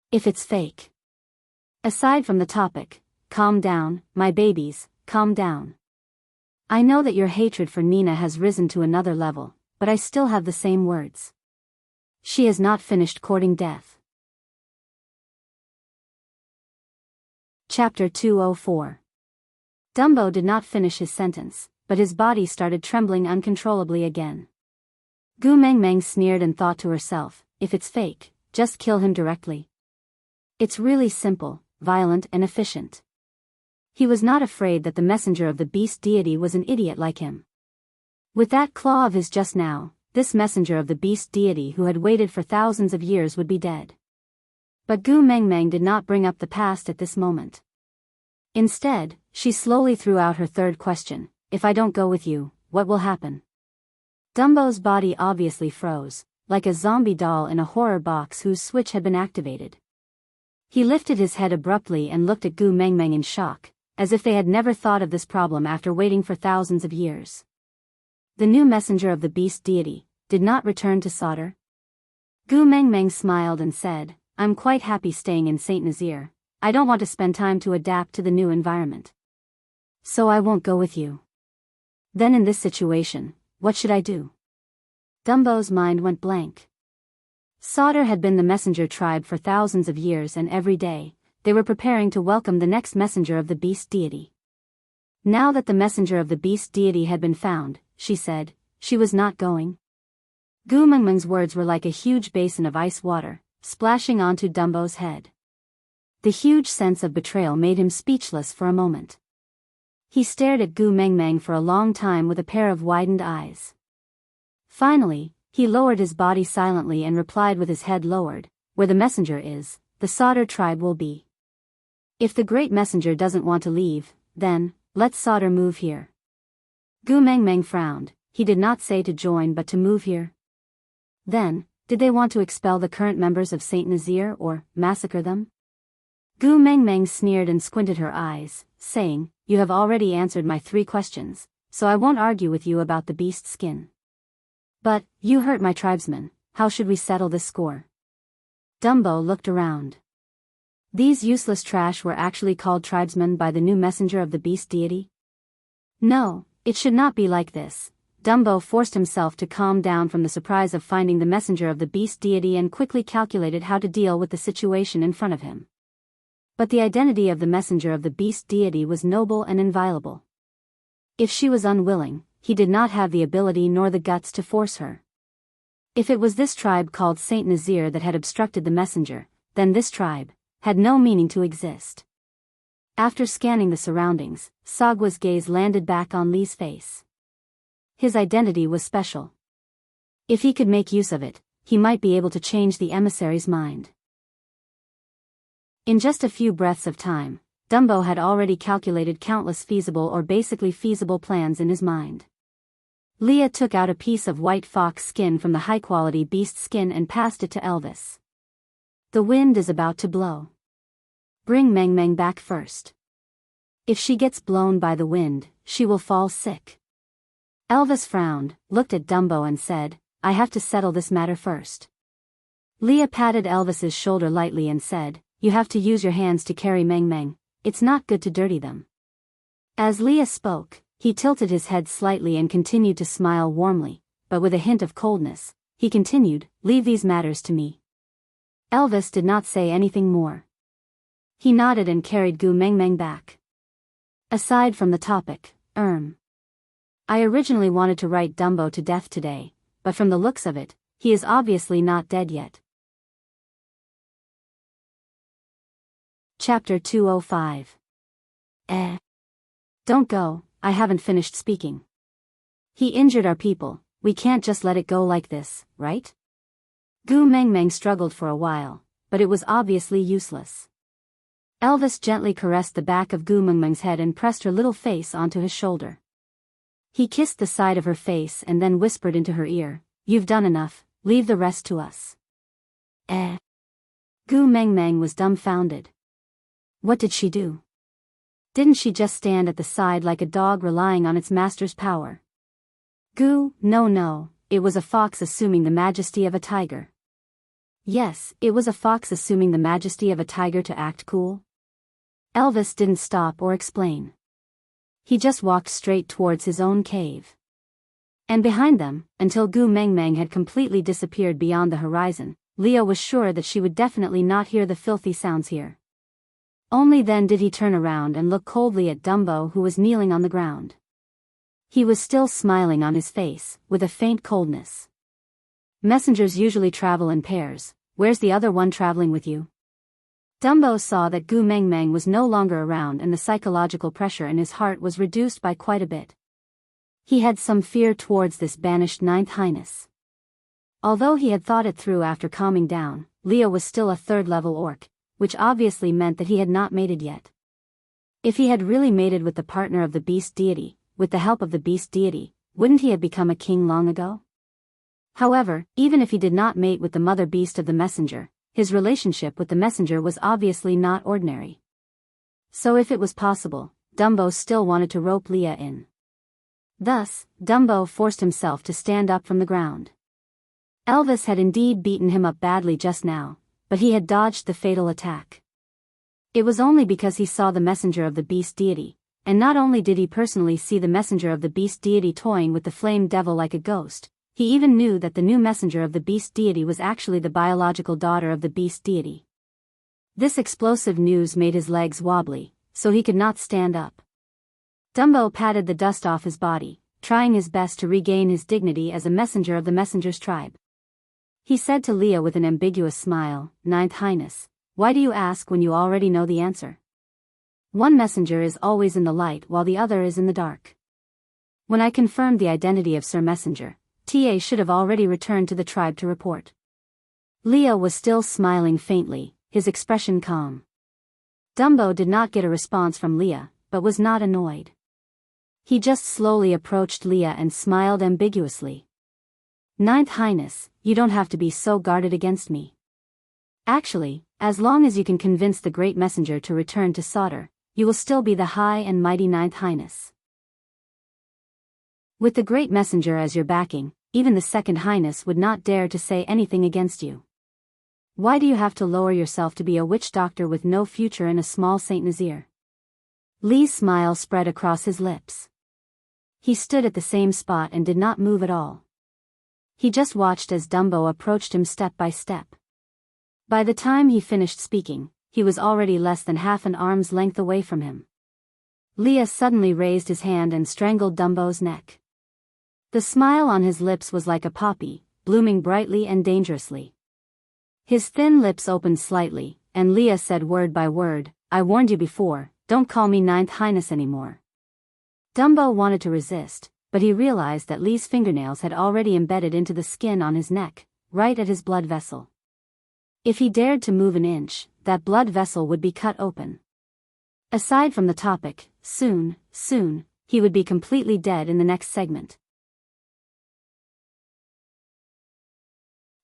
If it's fake. Aside from the topic, calm down, my babies, calm down. I know that your hatred for Nina has risen to another level, but I still have the same words. She has not finished courting death. Chapter 204. Dumbo did not finish his sentence, but his body started trembling uncontrollably again. Gu Mengmeng sneered and thought to herself, if it's fake, just kill him directly. It's really simple, violent and efficient. He was not afraid that the messenger of the beast deity was an idiot like him. With that claw of his just now, this messenger of the beast deity who had waited for thousands of years would be dead. But Gu Mengmeng did not bring up the past at this moment. Instead, she slowly threw out her third question, if I don't go with you, what will happen? Dumbo's body obviously froze, like a zombie doll in a horror box whose switch had been activated. He lifted his head abruptly and looked at Gu Mengmeng in shock, as if they had never thought of this problem after waiting for thousands of years. The new messenger of the beast deity did not return to Sauter. Gu Mengmeng smiled and said, I'm quite happy staying in Saint Nazaire. I don't want to spend time to adapt to the new environment. So I won't go with you. Then in this situation, what should I do? Dumbo's mind went blank. Sauter had been the messenger tribe for thousands of years and every day, they were preparing to welcome the next messenger of the beast deity. Now that the messenger of the beast deity had been found, she said, she was not going. Gu Mengmeng's words were like a huge basin of ice water, splashing onto Dumbo's head. The huge sense of betrayal made him speechless for a moment. He stared at Gu Mengmeng for a long time with a pair of widened eyes. Finally, He lowered his body silently and replied with his head lowered, "Where the messenger is, the Sauter tribe will be. If the great messenger doesn't want to leave, then, let Sauter move here." Gu Mengmeng frowned. He did not say to join but to move here. Then, did they want to expel the current members of Saint Nazir or massacre them? Gu Mengmeng sneered and squinted her eyes, saying, "You have already answered my 3 questions, so I won't argue with you about the beast skin. But, you hurt my tribesmen, how should we settle this score?" Dumbo looked around. These useless trash were actually called tribesmen by the new messenger of the beast deity? No, it should not be like this. Dumbo forced himself to calm down from the surprise of finding the messenger of the beast deity and quickly calculated how to deal with the situation in front of him. But the identity of the messenger of the beast deity was noble and inviolable. If she was unwilling, he did not have the ability nor the guts to force her. If it was this tribe called Saint Nazir that had obstructed the messenger, then this tribe had no meaning to exist. After scanning the surroundings, Sagwa's gaze landed back on Li's face. His identity was special. If he could make use of it, he might be able to change the emissary's mind. In just a few breaths of time, Dumbo had already calculated countless feasible or basically feasible plans in his mind. Leah took out a piece of white fox skin from the high-quality beast skin and passed it to Elvis. "The wind is about to blow. Bring Meng Meng back first. If she gets blown by the wind, she will fall sick." Elvis frowned, looked at Dumbo and said, "I have to settle this matter first." Leah patted Elvis's shoulder lightly and said, "You have to use your hands to carry Meng Meng, it's not good to dirty them." As Leah spoke, he tilted his head slightly and continued to smile warmly, but with a hint of coldness. He continued, "Leave these matters to me." Elvis did not say anything more. He nodded and carried Gu Mengmeng back. Aside from the topic, I originally wanted to write Dumbo to death today, but from the looks of it, he is obviously not dead yet. Chapter 205. Don't go, I haven't finished speaking. He injured our people, we can't just let it go like this, right? Gu Mengmeng struggled for a while, but it was obviously useless. Elvis gently caressed the back of Gu Mengmeng's head and pressed her little face onto his shoulder. He kissed the side of her face and then whispered into her ear, "You've done enough, leave the rest to us." Gu Mengmeng was dumbfounded. What did she do? Didn't she just stand at the side like a dog relying on its master's power? No, it was a fox assuming the majesty of a tiger. Yes, it was a fox assuming the majesty of a tiger to act cool. Elvis didn't stop or explain. He just walked straight towards his own cave. And behind them, until Gu Mengmeng had completely disappeared beyond the horizon, Leo was sure that she would definitely not hear the filthy sounds here. Only then did he turn around and look coldly at Dumbo, who was kneeling on the ground. He was still smiling on his face, with a faint coldness. "Messengers usually travel in pairs, where's the other one traveling with you?" Dumbo saw that Gu Mengmeng was no longer around and the psychological pressure in his heart was reduced by quite a bit. He had some fear towards this banished Ninth Highness. Although he had thought it through after calming down, Leo was still a 3rd-level orc, which obviously meant that he had not mated yet. If he had really mated with the partner of the beast deity, with the help of the beast deity, wouldn't he have become a king long ago? However, even if he did not mate with the mother beast of the messenger, his relationship with the messenger was obviously not ordinary. So if it was possible, Dumbo still wanted to rope Leah in. Thus, Dumbo forced himself to stand up from the ground. Elvis had indeed beaten him up badly just now, but he had dodged the fatal attack. It was only because he saw the messenger of the beast deity, and not only did he personally see the messenger of the beast deity toying with the flame devil like a ghost, he even knew that the new messenger of the beast deity was actually the biological daughter of the beast deity. This explosive news made his legs wobbly, so he could not stand up. Dumbo patted the dust off his body, trying his best to regain his dignity as a messenger of the messenger's tribe. He said to Leah with an ambiguous smile, "Ninth Highness, why do you ask when you already know the answer? One messenger is always in the light while the other is in the dark. When I confirmed the identity of Sir Messenger, TA should have already returned to the tribe to report. Leah was still smiling faintly, his expression calm. Dumbo did not get a response from Leah, but was not annoyed. He just slowly approached Leah and smiled ambiguously. Ninth Highness, you don't have to be so guarded against me. Actually, as long as you can convince the Great Messenger to return to Sauter, you will still be the High and Mighty Ninth Highness. With the Great Messenger as your backing, even the Second Highness would not dare to say anything against you. Why do you have to lower yourself to be a witch doctor with no future in a small Saint Nazir? Li's smile spread across his lips. He stood at the same spot and did not move at all. He just watched as Dumbo approached him step by step. By the time he finished speaking, he was already less than half an arm's length away from him. Leah suddenly raised his hand and strangled Dumbo's neck. The smile on his lips was like a poppy, blooming brightly and dangerously. His thin lips opened slightly, and Leah said word by word, "I warned you before, don't call me Ninth Highness anymore." Dumbo wanted to resist, but he realized that Li's fingernails had already embedded into the skin on his neck, right at his blood vessel. If he dared to move an inch, that blood vessel would be cut open. Aside from the topic, soon, he would be completely dead in the next segment.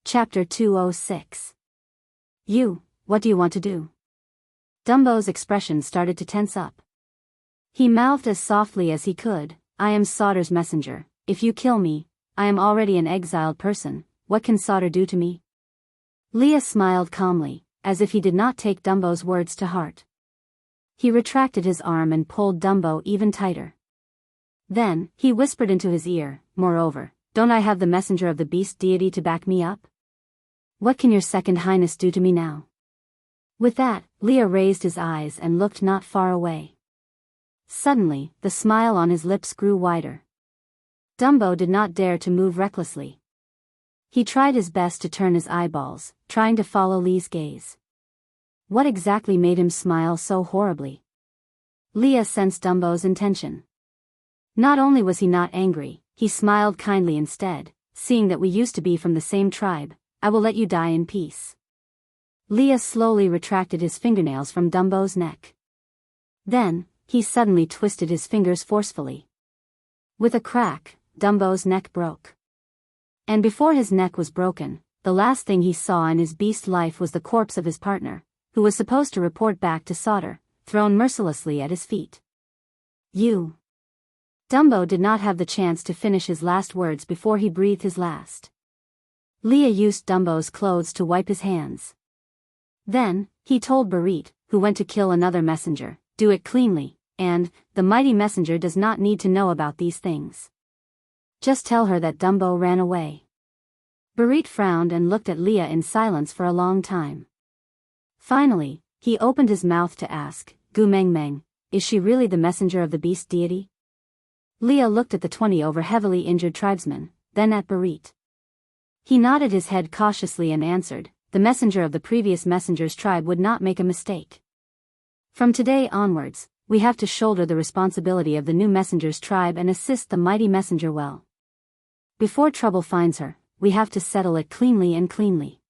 Chapter 206. What do you want to do? Dumbo's expression started to tense up. He mouthed as softly as he could, "I am Sauter's messenger. If you kill me, I am already an exiled person. What can Sauter do to me?" Leah smiled calmly, as if he did not take Dumbo's words to heart. He retracted his arm and pulled Dumbo even tighter. Then, he whispered into his ear, "Moreover, don't I have the messenger of the beast deity to back me up? What can your Second Highness do to me now?" With that, Leah raised his eyes and looked not far away. Suddenly, the smile on his lips grew wider. Dumbo did not dare to move recklessly. He tried his best to turn his eyeballs, trying to follow Li's gaze. What exactly made him smile so horribly? Leah sensed Dumbo's intention. Not only was he not angry, he smiled kindly instead, "Seeing that we used to be from the same tribe, I will let you die in peace." Leah slowly retracted his fingernails from Dumbo's neck. Then, he suddenly twisted his fingers forcefully. With a crack, Dumbo's neck broke. And before his neck was broken, the last thing he saw in his beast life was the corpse of his partner, who was supposed to report back to Sauter, thrown mercilessly at his feet. Dumbo did not have the chance to finish his last words before he breathed his last. Leah used Dumbo's clothes to wipe his hands. Then, he told Barit, who went to kill another messenger, "Do it cleanly, and, the mighty messenger does not need to know about these things. Just tell her that Dumbo ran away." Barit frowned and looked at Leah in silence for a long time. Finally, he opened his mouth to ask, "Gu Meng, is she really the messenger of the beast deity?" Leah looked at the 20 over heavily injured tribesmen, then at Barit. He nodded his head cautiously and answered, "The messenger of the previous messenger's tribe would not make a mistake. From today onwards, we have to shoulder the responsibility of the new messenger's tribe and assist the mighty messenger well. Before trouble finds her, we have to settle it cleanly and cleanly."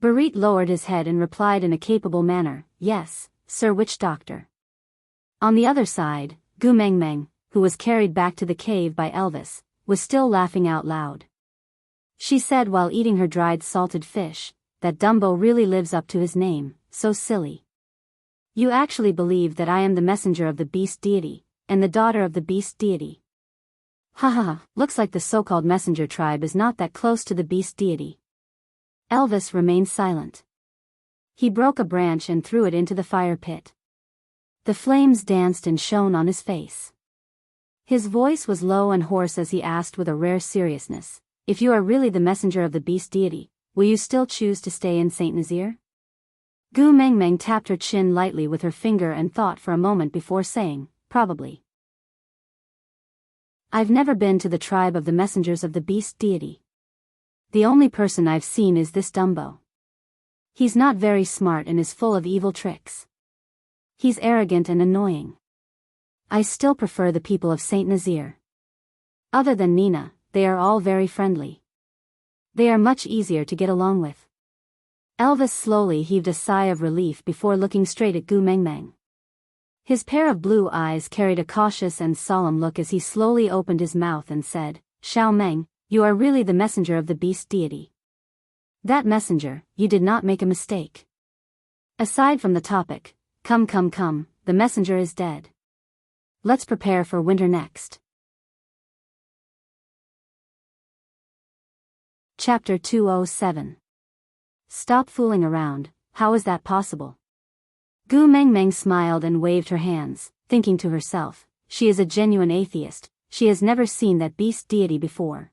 Barit lowered his head and replied in a capable manner, "Yes, Sir Witch Doctor." On the other side, Gu Meng, who was carried back to the cave by Elvis, was still laughing out loud. She said while eating her dried salted fish, that Dumbo really lives up to his name, so silly. "You actually believe that I am the messenger of the beast deity, and the daughter of the beast deity. Looks like the so-called messenger tribe is not that close to the beast deity." Elvis remained silent. He broke a branch and threw it into the fire pit. The flames danced and shone on his face. His voice was low and hoarse as he asked with a rare seriousness, "If you are really the messenger of the beast deity, will you still choose to stay in Saint Nazir?" Gu Meng tapped her chin lightly with her finger and thought for a moment before saying, "Probably. I've never been to the tribe of the messengers of the beast deity. The only person I've seen is this Dumbo. He's not very smart and is full of evil tricks. He's arrogant and annoying. I still prefer the people of Saint Nazir. Other than Nina, they are all very friendly. They are much easier to get along with. Elvis slowly heaved a sigh of relief before looking straight at Gu Mengmeng. His pair of blue eyes carried a cautious and solemn look as he slowly opened his mouth and said, "Xiao Meng, you are really the messenger of the beast deity. That messenger, you did not make a mistake. Aside from the topic, come, the messenger is dead. Let's prepare for winter next." Chapter 207. Stop fooling around, how is that possible? Gu Mengmeng smiled and waved her hands, thinking to herself, she is a genuine atheist, she has never seen that beast deity before.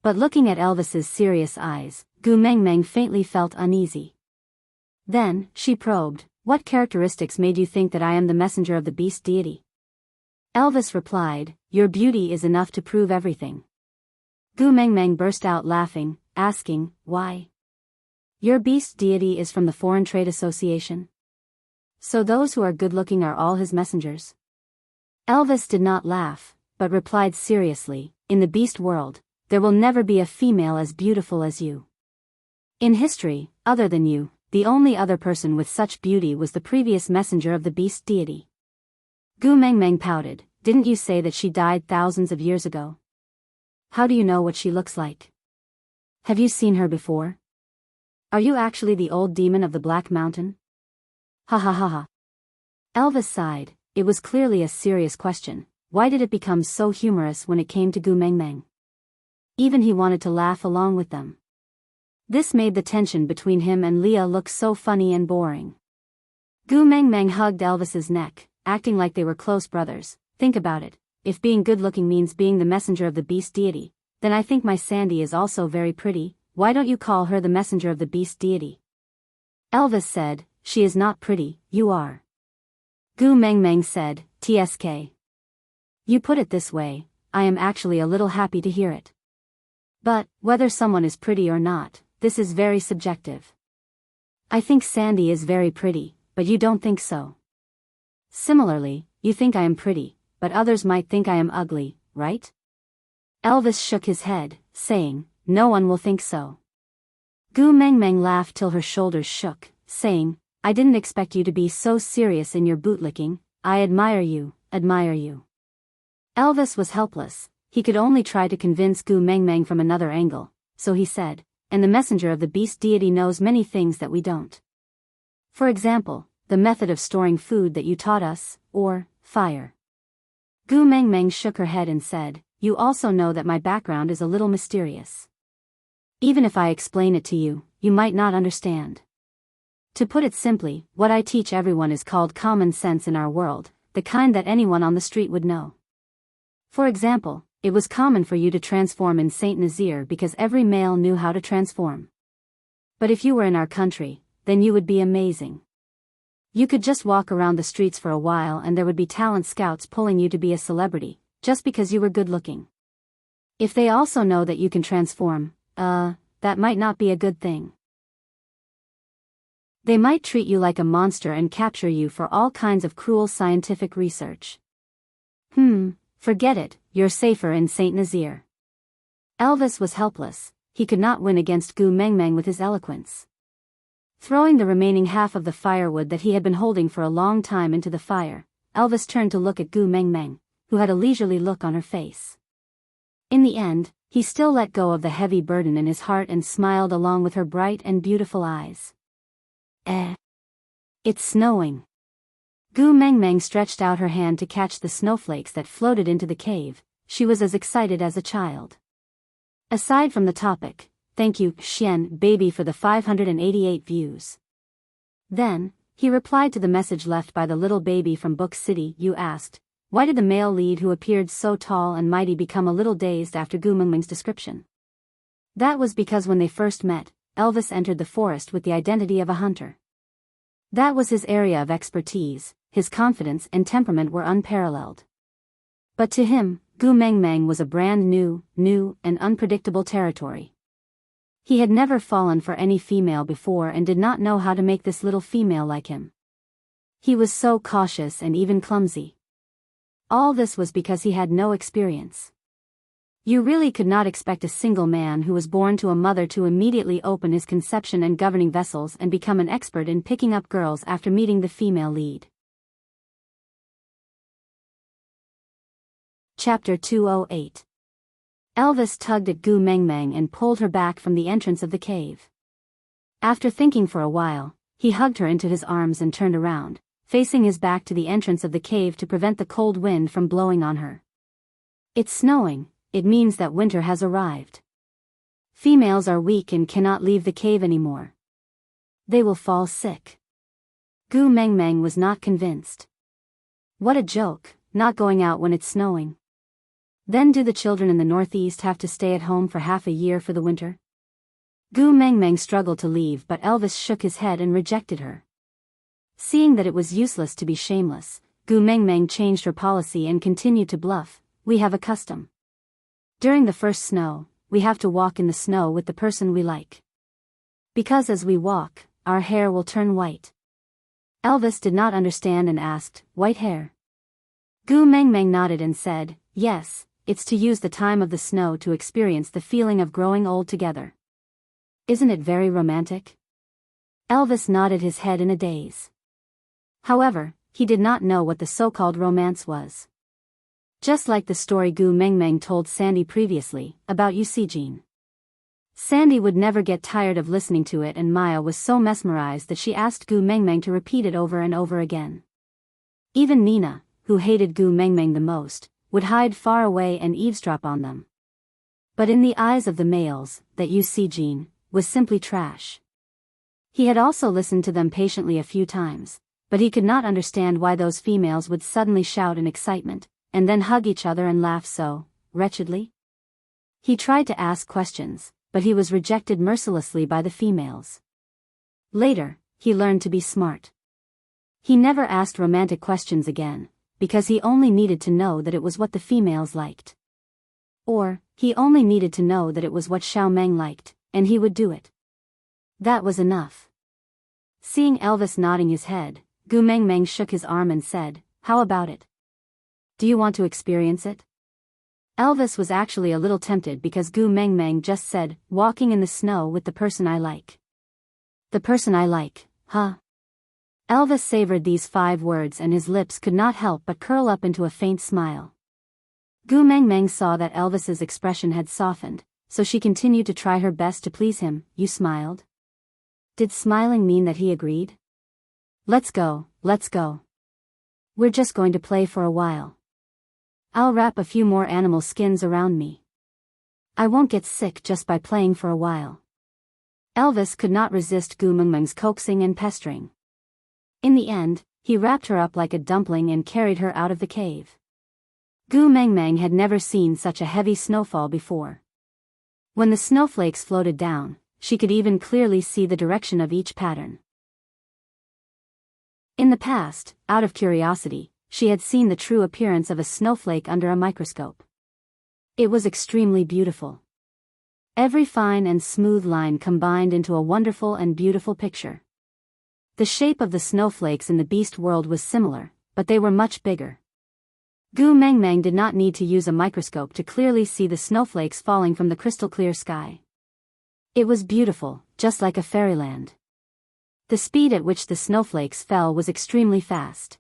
But looking at Elvis's serious eyes, Gu Mengmeng faintly felt uneasy. Then, she probed, "What characteristics made you think that I am the messenger of the beast deity?" Elvis replied, "Your beauty is enough to prove everything." Gu Mengmeng burst out laughing, asking, "Why? Your beast deity is from the Foreign Trade Association? So those who are good-looking are all his messengers?" Elvis did not laugh, but replied seriously, "In the beast world, there will never be a female as beautiful as you. In history, other than you, the only other person with such beauty was the previous messenger of the beast deity." Gu Mengmeng pouted, "Didn't you say that she died thousands of years ago? How do you know what she looks like? Have you seen her before? Are you actually the old demon of the Black Mountain?" Ha ha ha ha. Elvis sighed. It was clearly a serious question. Why did it become so humorous when it came to Gu Mengmeng? Even he wanted to laugh along with them. This made the tension between him and Leah look so funny and boring. Gu Mengmeng hugged Elvis's neck, acting like they were close brothers. "Think about it, if being good-looking means being the messenger of the beast deity, then I think my Sandy is also very pretty. Why don't you call her the messenger of the beast deity?" Elvis said, "She is not pretty, you are." Gu Mengmeng said, "TSK. You put it this way, I am actually a little happy to hear it. But, whether someone is pretty or not, this is very subjective. I think Sandy is very pretty, but you don't think so. Similarly, you think I am pretty, but others might think I am ugly, right?" Elvis shook his head, saying, "No one will think so." Gu Mengmeng laughed till her shoulders shook, saying, "I didn't expect you to be so serious in your bootlicking. I admire you, admire you." Elvis was helpless. He could only try to convince Gu Mengmeng from another angle, so he said, "And the messenger of the beast deity knows many things that we don't. For example, the method of storing food that you taught us, or fire." Gu Mengmeng shook her head and said, "You also know that my background is a little mysterious. Even if I explain it to you, you might not understand. To put it simply, what I teach everyone is called common sense in our world, the kind that anyone on the street would know. For example, it was common for you to transform in Saint Nazir because every male knew how to transform. But if you were in our country, then you would be amazing. You could just walk around the streets for a while and there would be talent scouts pulling you to be a celebrity, just because you were good looking. If they also know that you can transform, that might not be a good thing. They might treat you like a monster and capture you for all kinds of cruel scientific research. Forget it, you're safer in Saint Nazir." Elvis was helpless. He could not win against Gu Mengmeng with his eloquence. Throwing the remaining half of the firewood that he had been holding for a long time into the fire, Elvis turned to look at Gu Mengmeng, who had a leisurely look on her face. In the end, he still let go of the heavy burden in his heart and smiled along with her bright and beautiful eyes. It's snowing." Gu Mengmeng stretched out her hand to catch the snowflakes that floated into the cave. She was as excited as a child. Aside from the topic, "Thank you, Xian baby, for the 588 views." Then, he replied to the message left by the little baby from Book City. "You asked, why did the male lead who appeared so tall and mighty become a little dazed after Gu Mengmeng's description? That was because when they first met, Elvis entered the forest with the identity of a hunter. That was his area of expertise, his confidence and temperament were unparalleled. But to him, Gu Mengmeng was a brand new and unpredictable territory. He had never fallen for any female before and did not know how to make this little female like him. He was so cautious and even clumsy. All this was because he had no experience. You really could not expect a single man who was born to a mother to immediately open his conception and governing vessels and become an expert in picking up girls after meeting the female lead. Chapter 208. Elvis tugged at Gu Mengmeng and pulled her back from the entrance of the cave. After thinking for a while, he hugged her into his arms and turned around, facing his back to the entrance of the cave to prevent the cold wind from blowing on her. It's snowing. It means that winter has arrived. Females are weak and cannot leave the cave anymore. They will fall sick. Gu Mengmeng was not convinced. What a joke, not going out when it's snowing. Then do the children in the northeast have to stay at home for half a year for the winter? Gu Mengmeng struggled to leave, but Elvis shook his head and rejected her. Seeing that it was useless to be shameless, Gu Mengmeng changed her policy and continued to bluff. We have a custom. During the first snow, we have to walk in the snow with the person we like. Because as we walk, our hair will turn white. Elvis did not understand and asked, white hair? Gu Mengmeng nodded and said, yes, it's to use the time of the snow to experience the feeling of growing old together. Isn't it very romantic? Elvis nodded his head in a daze. However, he did not know what the so-called romance was. Just like the story Gu Mengmeng told Sandy previously, about Jean. Sandy would never get tired of listening to it, and Maya was so mesmerized that she asked Gu Mengmeng to repeat it over and over again. Even Nina, who hated Gu Mengmeng the most, would hide far away and eavesdrop on them. But in the eyes of the males, that Jean was simply trash. He had also listened to them patiently a few times, but he could not understand why those females would suddenly shout in excitement, and then hug each other and laugh so wretchedly. He tried to ask questions, but he was rejected mercilessly by the females. Later, he learned to be smart. He never asked romantic questions again, because he only needed to know that it was what the females liked. Or, he only needed to know that it was what Xiao Meng liked, and he would do it. That was enough. Seeing Elvis nodding his head, Gu Mengmeng shook his arm and said, how about it? Do you want to experience it? Elvis was actually a little tempted because Gu Mengmeng just said, walking in the snow with the person I like. The person I like, huh? Elvis savored these 5 words and his lips could not help but curl up into a faint smile. Gu Mengmeng saw that Elvis's expression had softened, so she continued to try her best to please him. You smiled? Did smiling mean that he agreed? Let's go, let's go. We're just going to play for a while. I'll wrap a few more animal skins around me. I won't get sick just by playing for a while. Elvis could not resist Gu Mengmeng's coaxing and pestering. In the end, he wrapped her up like a dumpling and carried her out of the cave. Gu Mengmeng had never seen such a heavy snowfall before. When the snowflakes floated down, she could even clearly see the direction of each pattern. In the past, out of curiosity, she had seen the true appearance of a snowflake under a microscope. It was extremely beautiful. Every fine and smooth line combined into a wonderful and beautiful picture. The shape of the snowflakes in the beast world was similar, but they were much bigger. Gu Mengmeng did not need to use a microscope to clearly see the snowflakes falling from the crystal clear sky. It was beautiful, just like a fairyland. The speed at which the snowflakes fell was extremely fast.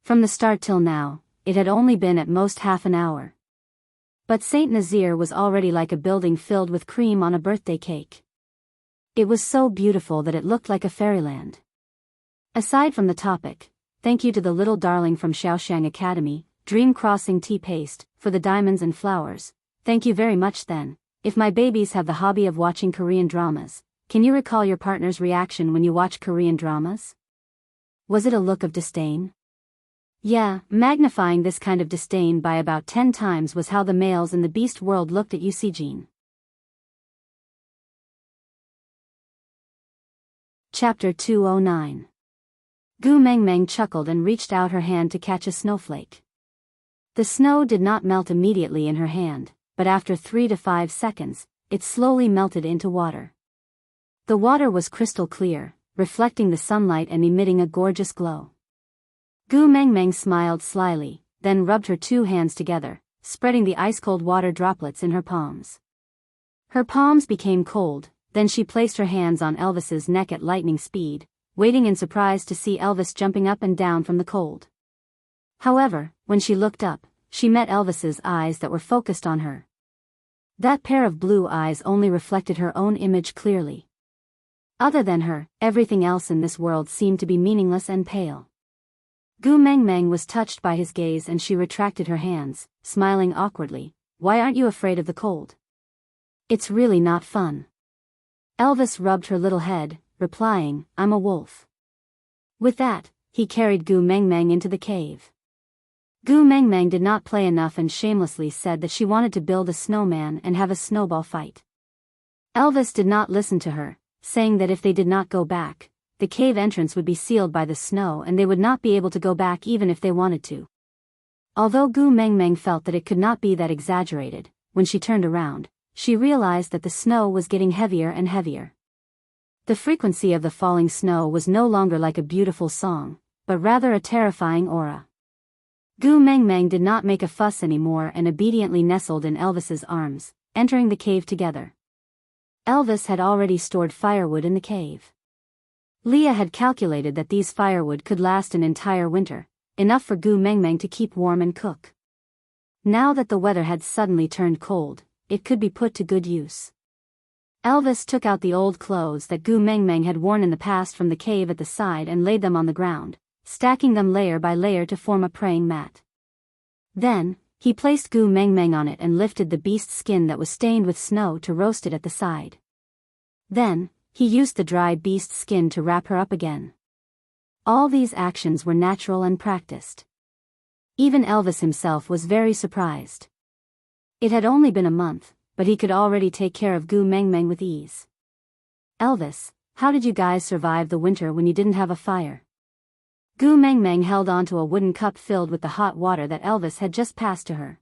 From the start till now, it had only been at most half an hour. But Saint Nazir was already like a building filled with cream on a birthday cake. It was so beautiful that it looked like a fairyland. Aside from the topic, thank you to the little darling from Shaoxiang Academy, Dream Crossing Tea Paste, for the diamonds and flowers. Thank you very much then. If my babies have the hobby of watching Korean dramas, can you recall your partner's reaction when you watch Korean dramas? Was it a look of disdain? Yeah, magnifying this kind of disdain by about 10 times was how the males in the beast world looked at Jean. Chapter 209. Gu Mengmeng chuckled and reached out her hand to catch a snowflake. The snow did not melt immediately in her hand, but after 3 to 5 seconds, it slowly melted into water. The water was crystal clear, reflecting the sunlight and emitting a gorgeous glow. Gu Mengmeng smiled slyly, then rubbed her 2 hands together, spreading the ice-cold water droplets in her palms. Her palms became cold, then she placed her hands on Elvis's neck at lightning speed, waiting in surprise to see Elvis jumping up and down from the cold. However, when she looked up, she met Elvis's eyes that were focused on her. That pair of blue eyes only reflected her own image clearly. Other than her, everything else in this world seemed to be meaningless and pale. Gu Mengmeng was touched by his gaze and she retracted her hands, smiling awkwardly. "Why aren't you afraid of the cold? It's really not fun." Elvis rubbed her little head, replying, "I'm a wolf." With that, he carried Gu Mengmeng into the cave. Gu Mengmeng did not play enough and shamelessly said that she wanted to build a snowman and have a snowball fight. Elvis did not listen to her, saying that if they did not go back, the cave entrance would be sealed by the snow and they would not be able to go back even if they wanted to. Although Gu Mengmeng felt that it could not be that exaggerated, when she turned around, she realized that the snow was getting heavier and heavier. The frequency of the falling snow was no longer like a beautiful song, but rather a terrifying aura. Gu Mengmeng did not make a fuss anymore and obediently nestled in Elvis's arms, entering the cave together. Elvis had already stored firewood in the cave. Leah had calculated that these firewood could last an entire winter, enough for Gu Mengmeng to keep warm and cook. Now that the weather had suddenly turned cold, it could be put to good use. Elvis took out the old clothes that Gu Mengmeng had worn in the past from the cave at the side and laid them on the ground, stacking them layer by layer to form a praying mat. Then, he placed Gu Mengmeng on it and lifted the beast's skin that was stained with snow to roast it at the side. Then, he used the dried beast's skin to wrap her up again. All these actions were natural and practiced. Even Elvis himself was very surprised. It had only been a month, but he could already take care of Gu Mengmeng with ease. "Elvis, how did you guys survive the winter when you didn't have a fire?" Gu Mengmeng held onto a wooden cup filled with the hot water that Elvis had just passed to her.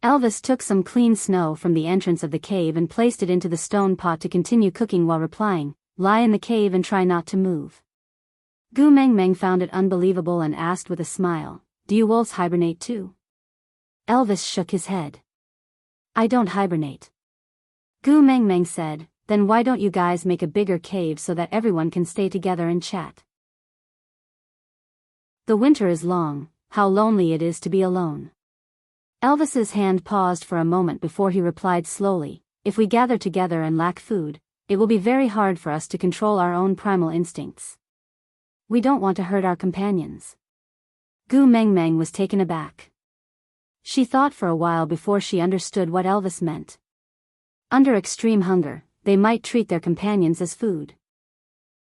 Elvis took some clean snow from the entrance of the cave and placed it into the stone pot to continue cooking while replying, "Lie in the cave and try not to move." Gu Mengmeng found it unbelievable and asked with a smile, "Do you wolves hibernate too?" Elvis shook his head. "I don't hibernate." Gu Mengmeng said, "Then why don't you guys make a bigger cave so that everyone can stay together and chat? The winter is long, how lonely it is to be alone." Elvis's hand paused for a moment before he replied slowly, "If we gather together and lack food, it will be very hard for us to control our own primal instincts. We don't want to hurt our companions." Gu Mengmeng was taken aback. She thought for a while before she understood what Elvis meant. Under extreme hunger, they might treat their companions as food.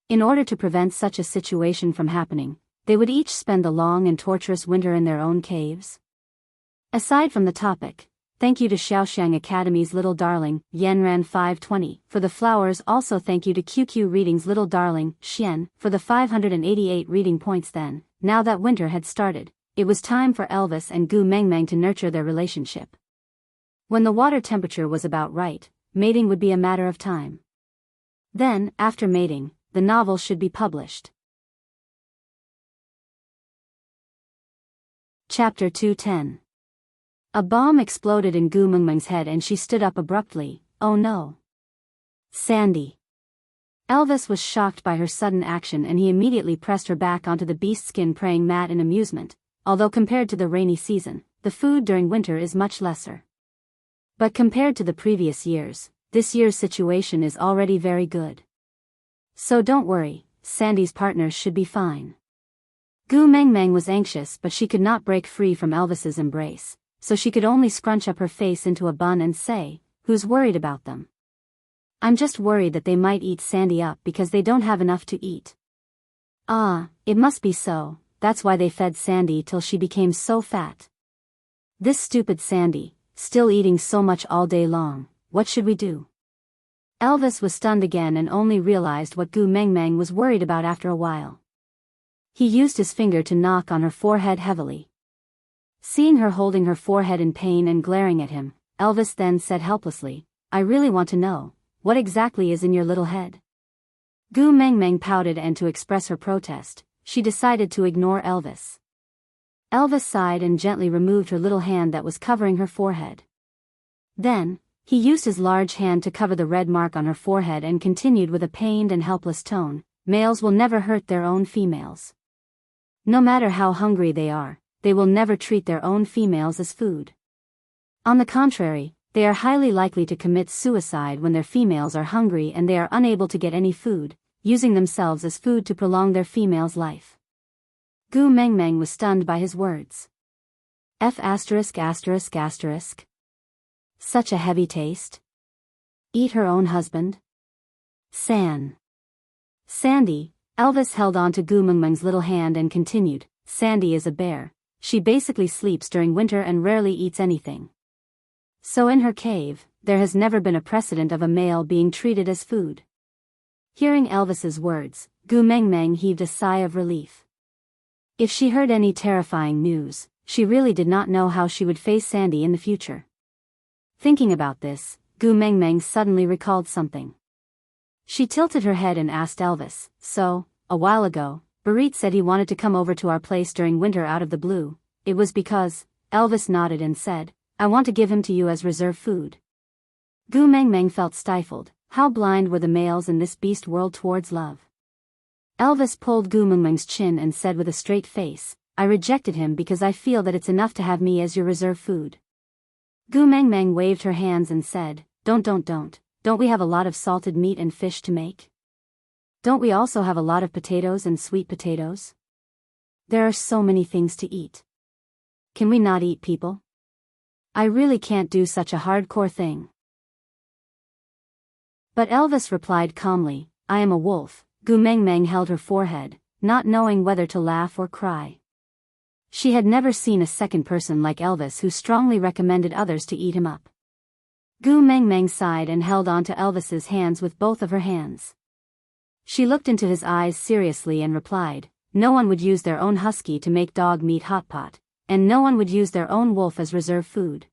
In order to prevent such a situation from happening, they would each spend the long and torturous winter in their own caves. Aside from the topic, thank you to Xiaoxiang Academy's Little Darling, Yenran 520, for the flowers. Also thank you to QQ Reading's Little Darling, Xian, for the 588 reading points. Then, now that winter had started, it was time for Elvis and Gu Mengmeng to nurture their relationship. When the water temperature was about right, mating would be a matter of time. Then, after mating, the novel should be published. Chapter 210. A bomb exploded in Gu Mengmeng's head and she stood up abruptly. "Oh no. Sandy." Elvis was shocked by her sudden action and he immediately pressed her back onto the beastskin praying mat in amusement. Although compared to the rainy season, the food during winter is much lesser. But compared to the previous years, this year's situation is already very good. So don't worry, Sandy's partners should be fine. Gu Mengmeng was anxious but she could not break free from Elvis's embrace, so she could only scrunch up her face into a bun and say, "Who's worried about them? I'm just worried that they might eat Sandy up because they don't have enough to eat." "Ah, it must be so, that's why they fed Sandy till she became so fat. This stupid Sandy, still eating so much all day long, what should we do?" Elvis was stunned again and only realized what Gu Mengmeng was worried about after a while. He used his finger to knock on her forehead heavily. Seeing her holding her forehead in pain and glaring at him, Elvis then said helplessly, "I really want to know, what exactly is in your little head?" Gu Mengmeng pouted and to express her protest, she decided to ignore Elvis. Elvis sighed and gently removed her little hand that was covering her forehead. Then, he used his large hand to cover the red mark on her forehead and continued with a pained and helpless tone, "Males will never hurt their own females. No matter how hungry they will never treat their own females as food. On the contrary, they are highly likely to commit suicide when their females are hungry and they are unable to get any food, using themselves as food to prolong their female's life." Gu Mengmeng was stunned by his words. Such a heavy taste. Eat her own husband? Sandy, Elvis held on to Gu Mengmeng's little hand and continued, "Sandy is a bear. She basically sleeps during winter and rarely eats anything. So in her cave, there has never been a precedent of a male being treated as food." Hearing Elvis's words, Gu Mengmeng heaved a sigh of relief. If she heard any terrifying news, she really did not know how she would face Sandy in the future. Thinking about this, Gu Mengmeng suddenly recalled something. She tilted her head and asked Elvis, "So, a while ago, Barit said he wanted to come over to our place during winter out of the blue. It was because..." Elvis nodded and said, "I want to give him to you as reserve food." Gu Mengmeng felt stifled. How blind were the males in this beast world towards love? Elvis pulled Gu Mengmeng's chin and said with a straight face, "I rejected him because I feel that it's enough to have me as your reserve food." Gu Mengmeng waved her hands and said, Don't we have a lot of salted meat and fish to make? Don't we also have a lot of potatoes and sweet potatoes? There are so many things to eat. Can we not eat people? I really can't do such a hardcore thing." But Elvis replied calmly, "I am a wolf." Gu Mengmeng held her forehead, not knowing whether to laugh or cry. She had never seen a second person like Elvis who strongly recommended others to eat him up. Gu Mengmeng sighed and held on to Elvis's hands with both of her hands. She looked into his eyes seriously and replied, "No one would use their own husky to make dog meat hot pot, and no one would use their own wolf as reserve food.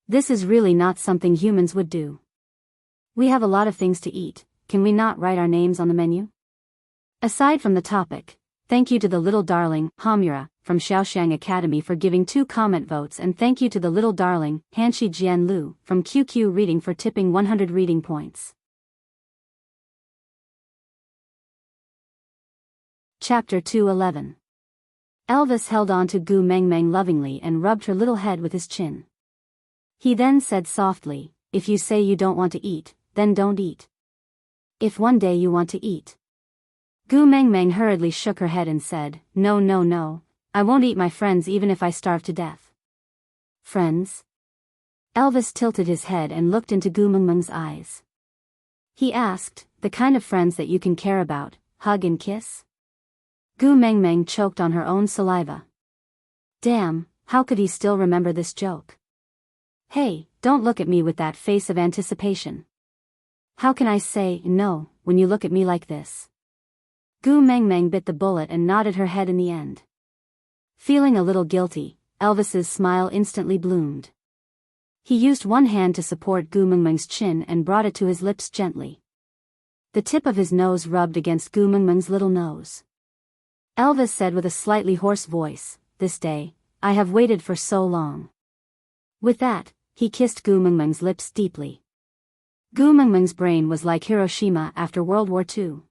This is really not something humans would do. We have a lot of things to eat. Can we not write our names on the menu?" Aside from the topic, thank you to the little darling, Hamura, from Xiaoxiang Academy for giving 2 comment votes, and thank you to the little darling, Hanshi Jianlu, from QQ Reading for tipping 100 reading points. Chapter 211. Elvis held on to Gu Mengmeng lovingly and rubbed her little head with his chin. He then said softly, "If you say you don't want to eat, then don't eat. If one day you want to eat." Gu Mengmeng hurriedly shook her head and said, No, I won't eat my friends even if I starve to death." "Friends?" Elvis tilted his head and looked into Gu Mengmeng's eyes. He asked, "The kind of friends that you can care about, hug and kiss?" Gu Mengmeng choked on her own saliva. Damn, how could he still remember this joke? "Hey, don't look at me with that face of anticipation. How can I say no when you look at me like this?" Gu Mengmeng bit the bullet and nodded her head in the end. Feeling a little guilty, Elvis's smile instantly bloomed. He used one hand to support Gu Mengmeng's chin and brought it to his lips gently. The tip of his nose rubbed against Gu Mengmeng's little nose. Elvis said with a slightly hoarse voice, "This day, I have waited for so long." With that, he kissed Gu Mengmeng's lips deeply. Gu Mengmeng's brain was like Hiroshima after World War II.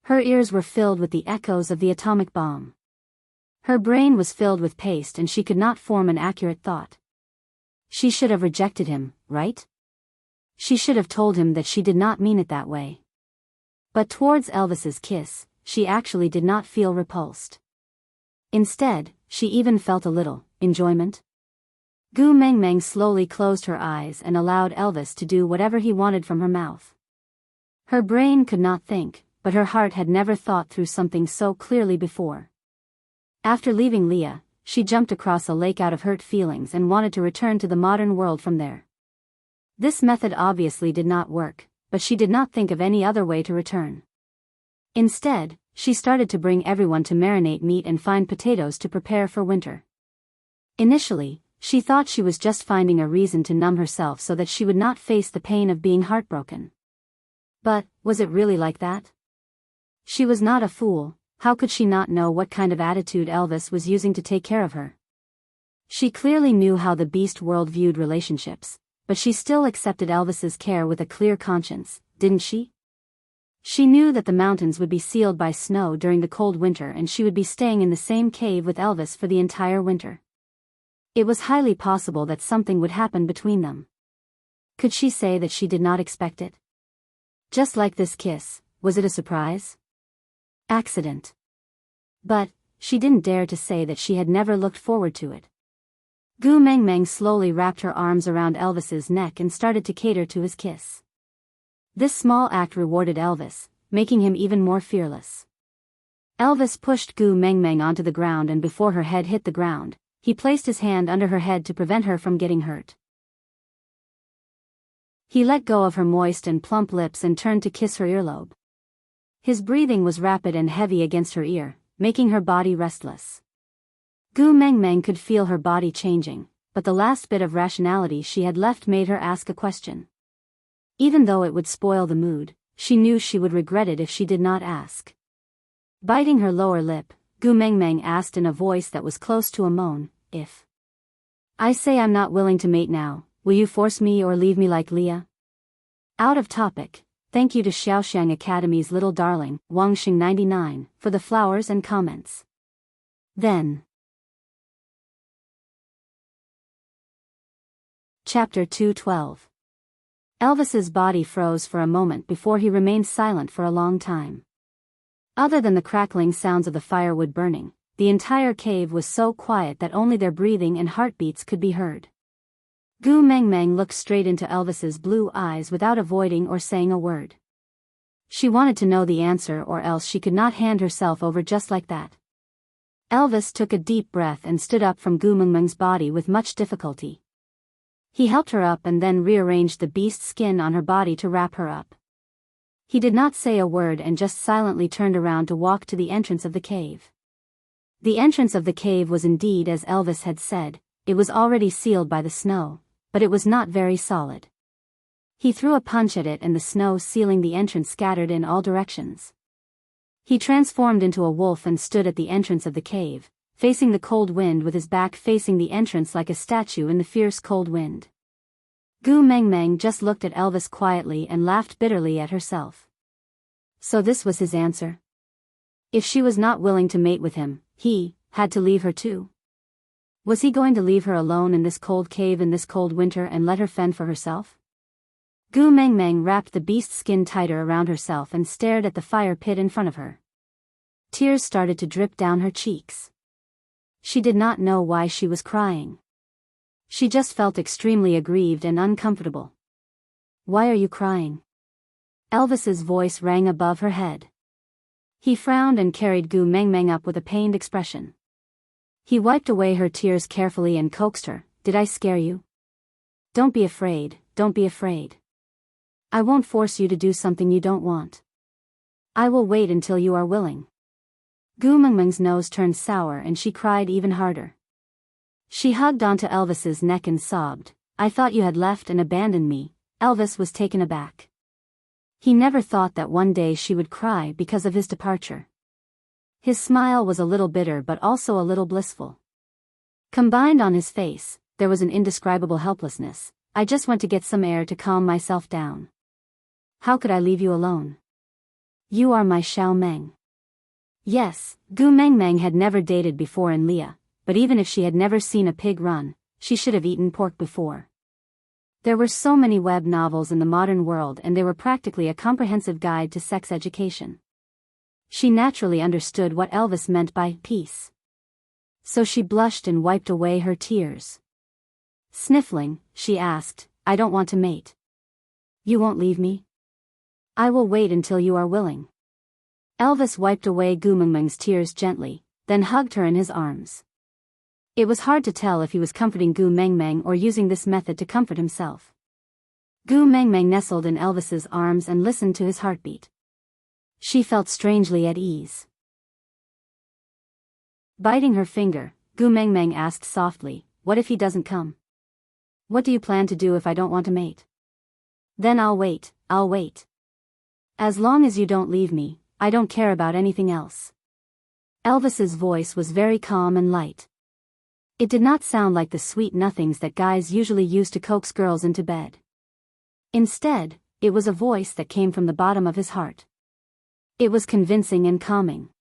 Her ears were filled with the echoes of the atomic bomb. Her brain was filled with paste and she could not form an accurate thought. She should have rejected him, right? She should have told him that she did not mean it that way. But towards Elvis's kiss, she actually did not feel repulsed. Instead, she even felt a little enjoyment. Gu Mengmeng slowly closed her eyes and allowed Elvis to do whatever he wanted from her mouth. Her brain could not think, but her heart had never thought through something so clearly before. After leaving Leah, she jumped across a lake out of hurt feelings and wanted to return to the modern world from there. This method obviously did not work, but she did not think of any other way to return. Instead, she started to bring everyone to marinate meat and find potatoes to prepare for winter. Initially, she thought she was just finding a reason to numb herself so that she would not face the pain of being heartbroken. But, was it really like that? She was not a fool. How could she not know what kind of attitude Elvis was using to take care of her? She clearly knew how the beast world viewed relationships, but she still accepted Elvis's care with a clear conscience, didn't she? She knew that the mountains would be sealed by snow during the cold winter and she would be staying in the same cave with Elvis for the entire winter. It was highly possible that something would happen between them. Could she say that she did not expect it? Just like this kiss, was it a surprise? Accident. But she didn't dare to say that she had never looked forward to it. Gu Mengmeng slowly wrapped her arms around Elvis's neck and started to cater to his kiss. This small act rewarded Elvis, making him even more fearless. Elvis pushed Gu Mengmeng onto the ground and before her head hit the ground, he placed his hand under her head to prevent her from getting hurt. He let go of her moist and plump lips and turned to kiss her earlobe. His breathing was rapid and heavy against her ear, making her body restless. Gu Mengmeng could feel her body changing, but the last bit of rationality she had left made her ask a question. Even though it would spoil the mood, she knew she would regret it if she did not ask. Biting her lower lip, Gu Mengmeng asked in a voice that was close to a moan, "If I say I'm not willing to mate now, will you force me or leave me like Leah?" Out of topic, thank you to Xiaoxiang Academy's little darling, Wangxing 99, for the flowers and comments. Then. Chapter 212. Elvis's body froze for a moment before he remained silent for a long time. Other than the crackling sounds of the firewood burning, the entire cave was so quiet that only their breathing and heartbeats could be heard. Gu Mengmeng looked straight into Elvis's blue eyes without avoiding or saying a word. She wanted to know the answer or else she could not hand herself over just like that. Elvis took a deep breath and stood up from Gu Mengmeng's body with much difficulty. He helped her up and then rearranged the beast's skin on her body to wrap her up. He did not say a word and just silently turned around to walk to the entrance of the cave. The entrance of the cave was indeed as Elvis had said, it was already sealed by the snow, but it was not very solid. He threw a punch at it and the snow sealing the entrance scattered in all directions. He transformed into a wolf and stood at the entrance of the cave, facing the cold wind with his back facing the entrance like a statue in the fierce cold wind. Gu Mengmeng just looked at Elvis quietly and laughed bitterly at herself. So this was his answer? If she was not willing to mate with him, he had to leave her too. Was he going to leave her alone in this cold cave in this cold winter and let her fend for herself? Gu Mengmeng wrapped the beast's skin tighter around herself and stared at the fire pit in front of her. Tears started to drip down her cheeks. She did not know why she was crying. She just felt extremely aggrieved and uncomfortable. "Why are you crying?" Elvis's voice rang above her head. He frowned and carried Gu Mengmeng up with a pained expression. He wiped away her tears carefully and coaxed her, "Did I scare you? Don't be afraid, don't be afraid. I won't force you to do something you don't want. I will wait until you are willing." Gu Mengmeng's nose turned sour and she cried even harder. She hugged onto Elvis's neck and sobbed, "I thought you had left and abandoned me." Elvis was taken aback. He never thought that one day she would cry because of his departure. His smile was a little bitter but also a little blissful. Combined on his face, there was an indescribable helplessness. "I just went to get some air to calm myself down. How could I leave you alone? You are my Xiao Meng." Yes, Gu Mengmeng had never dated before in Leah, but even if she had never seen a pig run, she should have eaten pork before. There were so many web novels in the modern world and they were practically a comprehensive guide to sex education. She naturally understood what Elvis meant by peace. So she blushed and wiped away her tears. Sniffling, she asked, "I don't want to mate. You won't leave me?" "I will wait until you are willing." Elvis wiped away Gu Mengmeng's tears gently, then hugged her in his arms. It was hard to tell if he was comforting Gu Mengmeng or using this method to comfort himself. Gu Mengmeng nestled in Elvis's arms and listened to his heartbeat. She felt strangely at ease. Biting her finger, Gu Mengmeng asked softly, "What if he doesn't come? What do you plan to do if I don't want to mate?" "Then I'll wait, I'll wait. As long as you don't leave me, I don't care about anything else." Elvis's voice was very calm and light. It did not sound like the sweet nothings that guys usually use to coax girls into bed. Instead, it was a voice that came from the bottom of his heart. It was convincing and calming.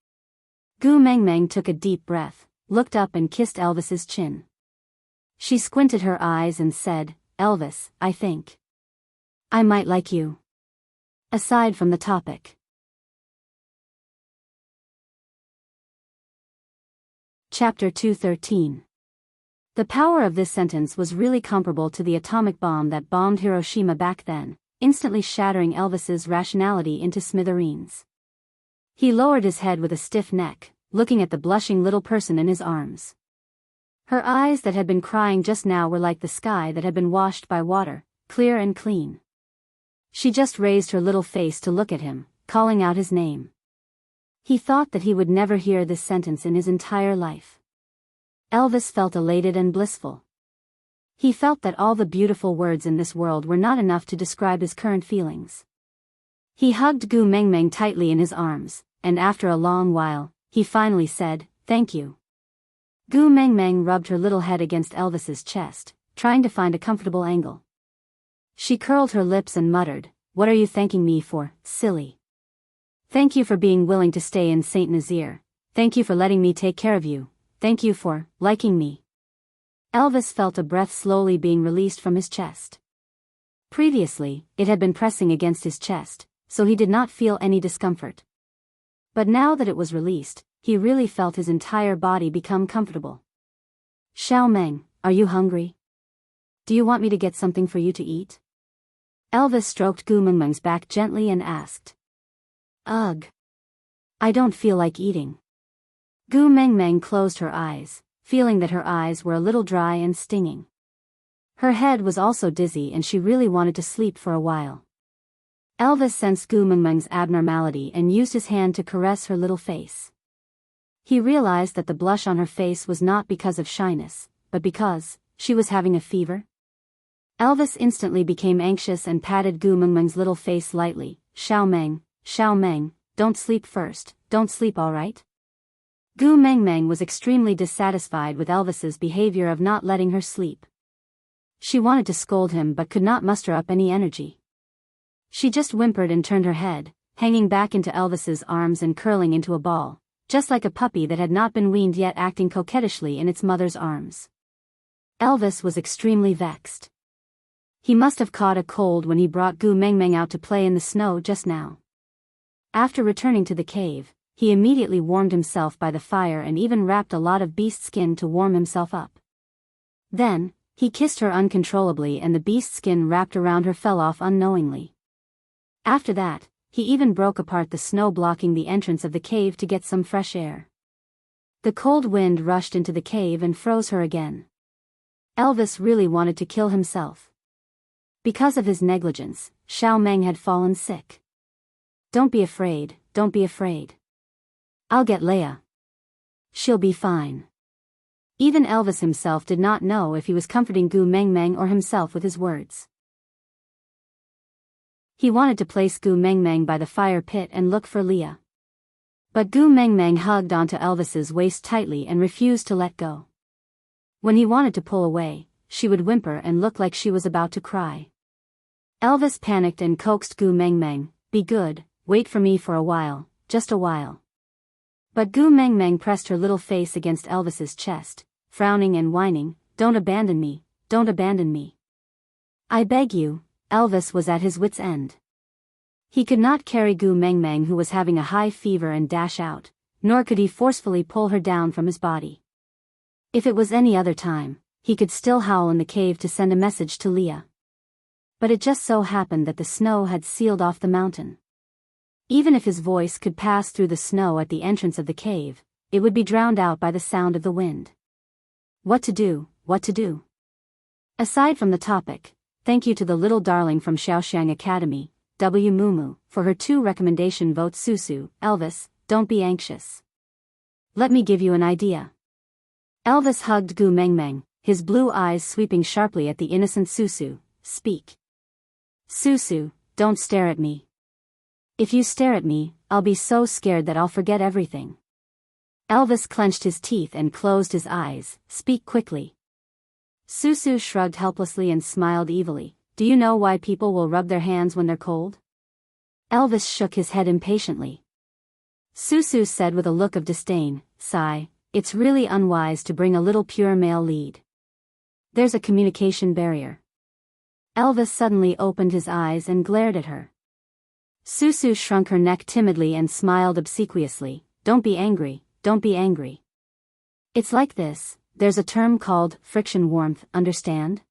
Gu Mengmeng took a deep breath, looked up and kissed Elvis's chin. She squinted her eyes and said, "Elvis, I think I might like you. Aside from the topic." Chapter 213. The power of this sentence was really comparable to the atomic bomb that bombed Hiroshima back then, instantly shattering Elvis's rationality into smithereens. He lowered his head with a stiff neck, looking at the blushing little person in his arms. Her eyes that had been crying just now were like the sky that had been washed by water, clear and clean. She just raised her little face to look at him, calling out his name. He thought that he would never hear this sentence in his entire life. Elvis felt elated and blissful. He felt that all the beautiful words in this world were not enough to describe his current feelings. He hugged Gu Mengmeng tightly in his arms, and after a long while, he finally said, "Thank you." Gu Mengmeng rubbed her little head against Elvis's chest, trying to find a comfortable angle. She curled her lips and muttered, "What are you thanking me for, silly? Thank you for being willing to stay in Saint Nazaire. Thank you for letting me take care of you. Thank you for liking me." Elvis felt a breath slowly being released from his chest. Previously, it had been pressing against his chest, so he did not feel any discomfort. But now that it was released, he really felt his entire body become comfortable. "Xiao Meng, are you hungry? Do you want me to get something for you to eat?" Elvis stroked Gu Mengmeng's back gently and asked. "Ugh. I don't feel like eating." Gu Mengmeng closed her eyes, feeling that her eyes were a little dry and stinging. Her head was also dizzy and she really wanted to sleep for a while. Elvis sensed Gu Mengmeng's abnormality and used his hand to caress her little face. He realized that the blush on her face was not because of shyness, but because she was having a fever. Elvis instantly became anxious and patted Gu Mengmeng's little face lightly. Xiao Meng, don't sleep first, don't sleep all right?" Gu Mengmeng was extremely dissatisfied with Elvis's behavior of not letting her sleep. She wanted to scold him but could not muster up any energy. She just whimpered and turned her head, hanging back into Elvis's arms and curling into a ball, just like a puppy that had not been weaned yet acting coquettishly in its mother's arms. Elvis was extremely vexed. He must have caught a cold when he brought Gu Mengmeng out to play in the snow just now. After returning to the cave, he immediately warmed himself by the fire and even wrapped a lot of beast skin to warm himself up. Then, he kissed her uncontrollably and the beast skin wrapped around her fell off unknowingly. After that, he even broke apart the snow blocking the entrance of the cave to get some fresh air. The cold wind rushed into the cave and froze her again. Elvis really wanted to kill himself. Because of his negligence, Xiao Meng had fallen sick. "Don't be afraid, don't be afraid. I'll get Leia. She'll be fine." Even Elvis himself did not know if he was comforting Gu Mengmeng or himself with his words. He wanted to place Gu Mengmeng by the fire pit and look for Leia. But Gu Mengmeng hugged onto Elvis's waist tightly and refused to let go. When he wanted to pull away, she would whimper and look like she was about to cry. Elvis panicked and coaxed Gu Mengmeng, "Be good, wait for me for a while, just a while." But Gu Mengmeng pressed her little face against Elvis's chest, frowning and whining, "Don't abandon me, don't abandon me. I beg you." Elvis was at his wit's end. He could not carry Gu Mengmeng who was having a high fever and dash out, nor could he forcefully pull her down from his body. If it was any other time, he could still howl in the cave to send a message to Leia. But it just so happened that the snow had sealed off the mountain. Even if his voice could pass through the snow at the entrance of the cave, it would be drowned out by the sound of the wind. What to do, what to do? Aside from the topic, thank you to the little darling from Shaoxiang Academy, W. Mumu, for her 2 recommendation votes. Susu, Elvis, don't be anxious. Let me give you an idea. Elvis hugged Gu Mengmeng, his blue eyes sweeping sharply at the innocent Susu. Speak. Susu, don't stare at me. If you stare at me, I'll be so scared that I'll forget everything. Elvis clenched his teeth and closed his eyes. Speak quickly. Susu shrugged helplessly and smiled evilly. Do you know why people will rub their hands when they're cold? Elvis shook his head impatiently. Susu said with a look of disdain, sigh, it's really unwise to bring a little pure male lead. There's a communication barrier. Elvis suddenly opened his eyes and glared at her. Susu shrunk her neck timidly and smiled obsequiously. Don't be angry, don't be angry. It's like this, there's a term called friction warmth, understand?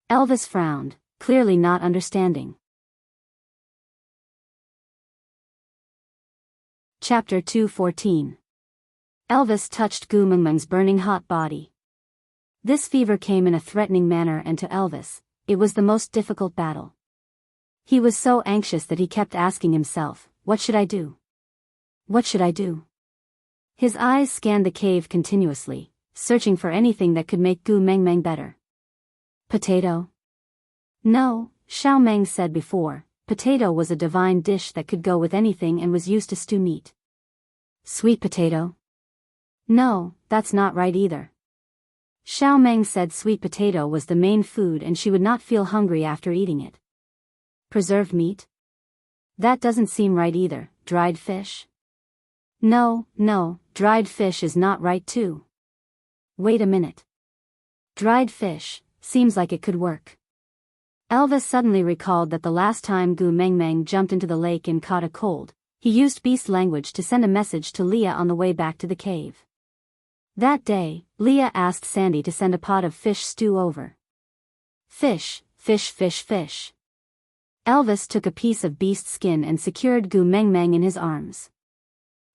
Elvis frowned, clearly not understanding. Chapter 2:14. Elvis touched Gu Mengmeng's burning hot body. This fever came in a threatening manner, and to Elvis, it was the most difficult battle. He was so anxious that he kept asking himself, what should I do? What should I do? His eyes scanned the cave continuously, searching for anything that could make Gu Mengmeng better. Potato? No, Xiao Meng said before, potato was a divine dish that could go with anything and was used to stew meat. Sweet potato? No, that's not right either. Xiao Meng said sweet potato was the main food and she would not feel hungry after eating it. Preserved meat? That doesn't seem right either. Dried fish? No, dried fish is not right too. Wait a minute. Dried fish, seems like it could work. Elvis suddenly recalled that the last time Gu Mengmeng jumped into the lake and caught a cold, he used beast language to send a message to Leah on the way back to the cave. That day, Leah asked Sandy to send a pot of fish stew over. Fish. Elvis took a piece of beast skin and secured Gu Mengmeng in his arms.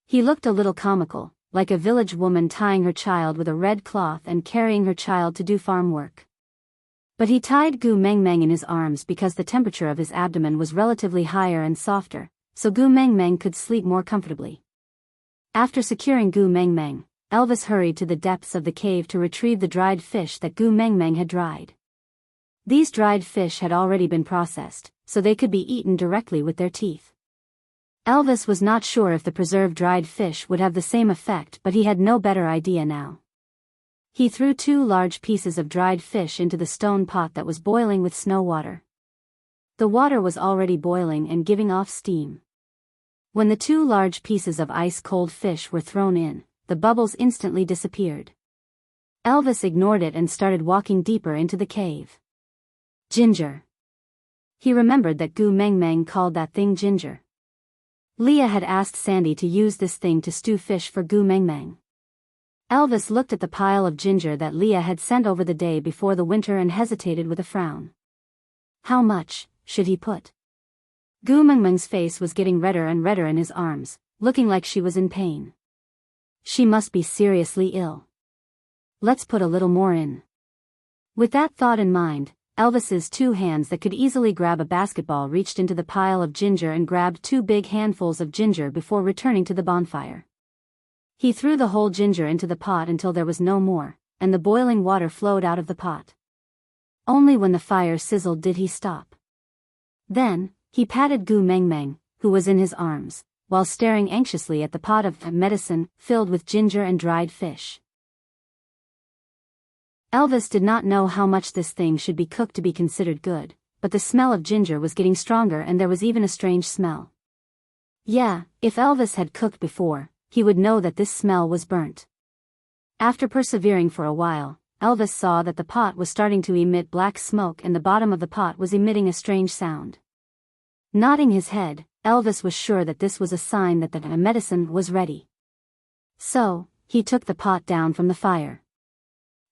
He looked a little comical, like a village woman tying her child with a red cloth and carrying her child to do farm work. But he tied Gu Mengmeng in his arms because the temperature of his abdomen was relatively higher and softer, so Gu Mengmeng could sleep more comfortably. After securing Gu Mengmeng, Elvis hurried to the depths of the cave to retrieve the dried fish that Gu Mengmeng had dried. These dried fish had already been processed, so they could be eaten directly with their teeth. Elvis was not sure if the preserved dried fish would have the same effect, but he had no better idea now. He threw 2 large pieces of dried fish into the stone pot that was boiling with snow water. The water was already boiling and giving off steam. When the 2 large pieces of ice-cold fish were thrown in, the bubbles instantly disappeared. Elvis ignored it and started walking deeper into the cave. Ginger. He remembered that Gu Mengmeng called that thing ginger. Leah had asked Sandy to use this thing to stew fish for Gu Mengmeng. Elvis looked at the pile of ginger that Leah had sent over the day before the winter and hesitated with a frown. How much should he put? Gu Mengmeng's face was getting redder and redder in his arms, looking like she was in pain. She must be seriously ill. Let's put a little more in. With that thought in mind, Elvis's 2 hands that could easily grab a basketball reached into the pile of ginger and grabbed 2 big handfuls of ginger before returning to the bonfire. He threw the whole ginger into the pot until there was no more, and the boiling water flowed out of the pot. Only when the fire sizzled did he stop. Then, he patted Gu Mengmeng, who was in his arms, while staring anxiously at the pot of medicine filled with ginger and dried fish. Elvis did not know how much this thing should be cooked to be considered good, but the smell of ginger was getting stronger and there was even a strange smell. Yeah, if Elvis had cooked before, he would know that this smell was burnt. After persevering for a while, Elvis saw that the pot was starting to emit black smoke and the bottom of the pot was emitting a strange sound. Nodding his head, Elvis was sure that this was a sign that the medicine was ready. So, he took the pot down from the fire.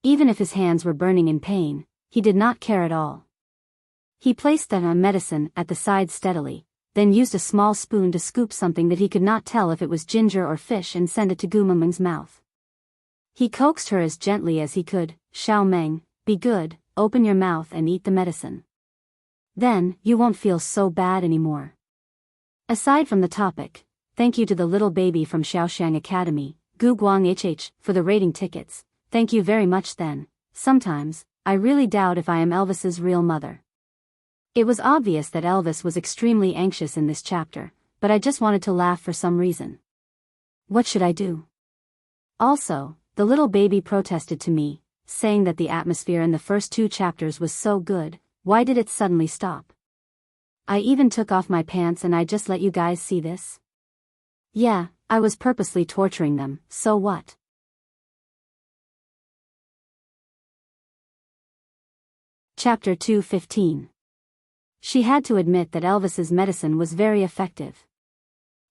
Even if his hands were burning in pain, he did not care at all. He placed the medicine at the side steadily, then used a small spoon to scoop something that he could not tell if it was ginger or fish and send it to Gu Mengmeng's mouth. He coaxed her as gently as he could, Xiao Meng, be good, open your mouth and eat the medicine. Then, you won't feel so bad anymore. Aside from the topic, thank you to the little baby from Shaoxiang Academy, Gu Guang HH, for the rating tickets. Thank you very much then. Sometimes, I really doubt if I am Elvis's real mother. It was obvious that Elvis was extremely anxious in this chapter, but I just wanted to laugh for some reason. What should I do? Also, the little baby protested to me, saying that the atmosphere in the first 2 chapters was so good, why did it suddenly stop? I even took off my pants and I just let you guys see this? Yeah, I was purposely torturing them, so what? Chapter 2:15. She had to admit that Elvis's medicine was very effective.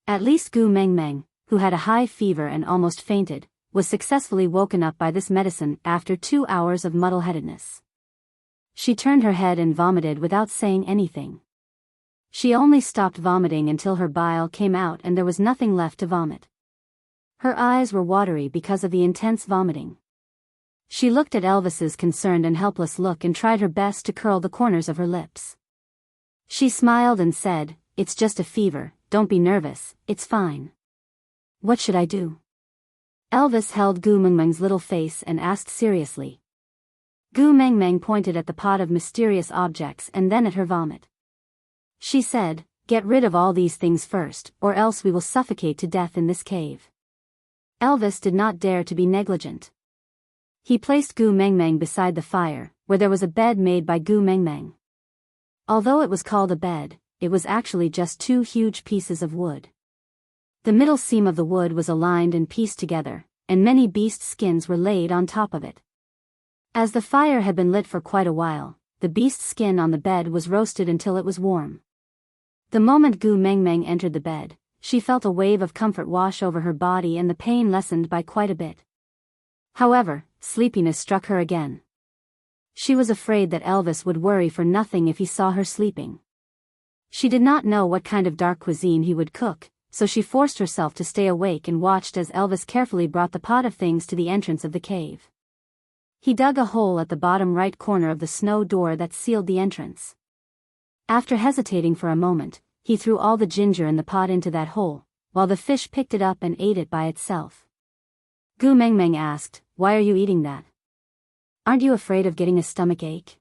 At least Gu Mengmeng, who had a high fever and almost fainted, was successfully woken up by this medicine after 2 hours of muddle-headedness. She turned her head and vomited without saying anything. She only stopped vomiting until her bile came out and there was nothing left to vomit. Her eyes were watery because of the intense vomiting. She looked at Elvis's concerned and helpless look and tried her best to curl the corners of her lips. She smiled and said, "It's just a fever, don't be nervous, it's fine." "What should I do?" Elvis held Gu Mengmeng's little face and asked seriously. Gu Mengmeng pointed at the pot of mysterious objects and then at her vomit. She said, "Get rid of all these things first, or else we will suffocate to death in this cave." Elvis did not dare to be negligent. He placed Gu Mengmeng beside the fire, where there was a bed made by Gu Mengmeng. Although it was called a bed, it was actually just 2 huge pieces of wood. The middle seam of the wood was aligned and pieced together, and many beast skins were laid on top of it. As the fire had been lit for quite a while, the beast skin on the bed was roasted until it was warm. The moment Gu Mengmeng entered the bed, she felt a wave of comfort wash over her body and the pain lessened by quite a bit. However, sleepiness struck her again. She was afraid that Elvis would worry for nothing if he saw her sleeping. She did not know what kind of dark cuisine he would cook, so she forced herself to stay awake and watched as Elvis carefully brought the pot of things to the entrance of the cave. He dug a hole at the bottom right corner of the snow door that sealed the entrance. After hesitating for a moment, he threw all the ginger in the pot into that hole, while the fish picked it up and ate it by itself. Gu Mengmeng asked, "Why are you eating that? Aren't you afraid of getting a stomach ache?"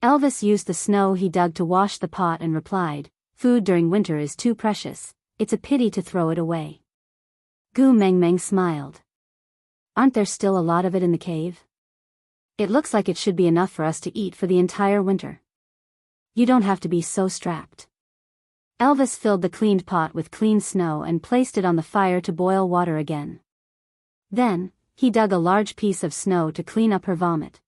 Elvis used the snow he dug to wash the pot and replied, "Food during winter is too precious, it's a pity to throw it away." Gu Mengmeng smiled. "Aren't there still a lot of it in the cave? It looks like it should be enough for us to eat for the entire winter. You don't have to be so strapped." Elvis filled the cleaned pot with clean snow and placed it on the fire to boil water again. Then, he dug a large piece of snow to clean up her vomit.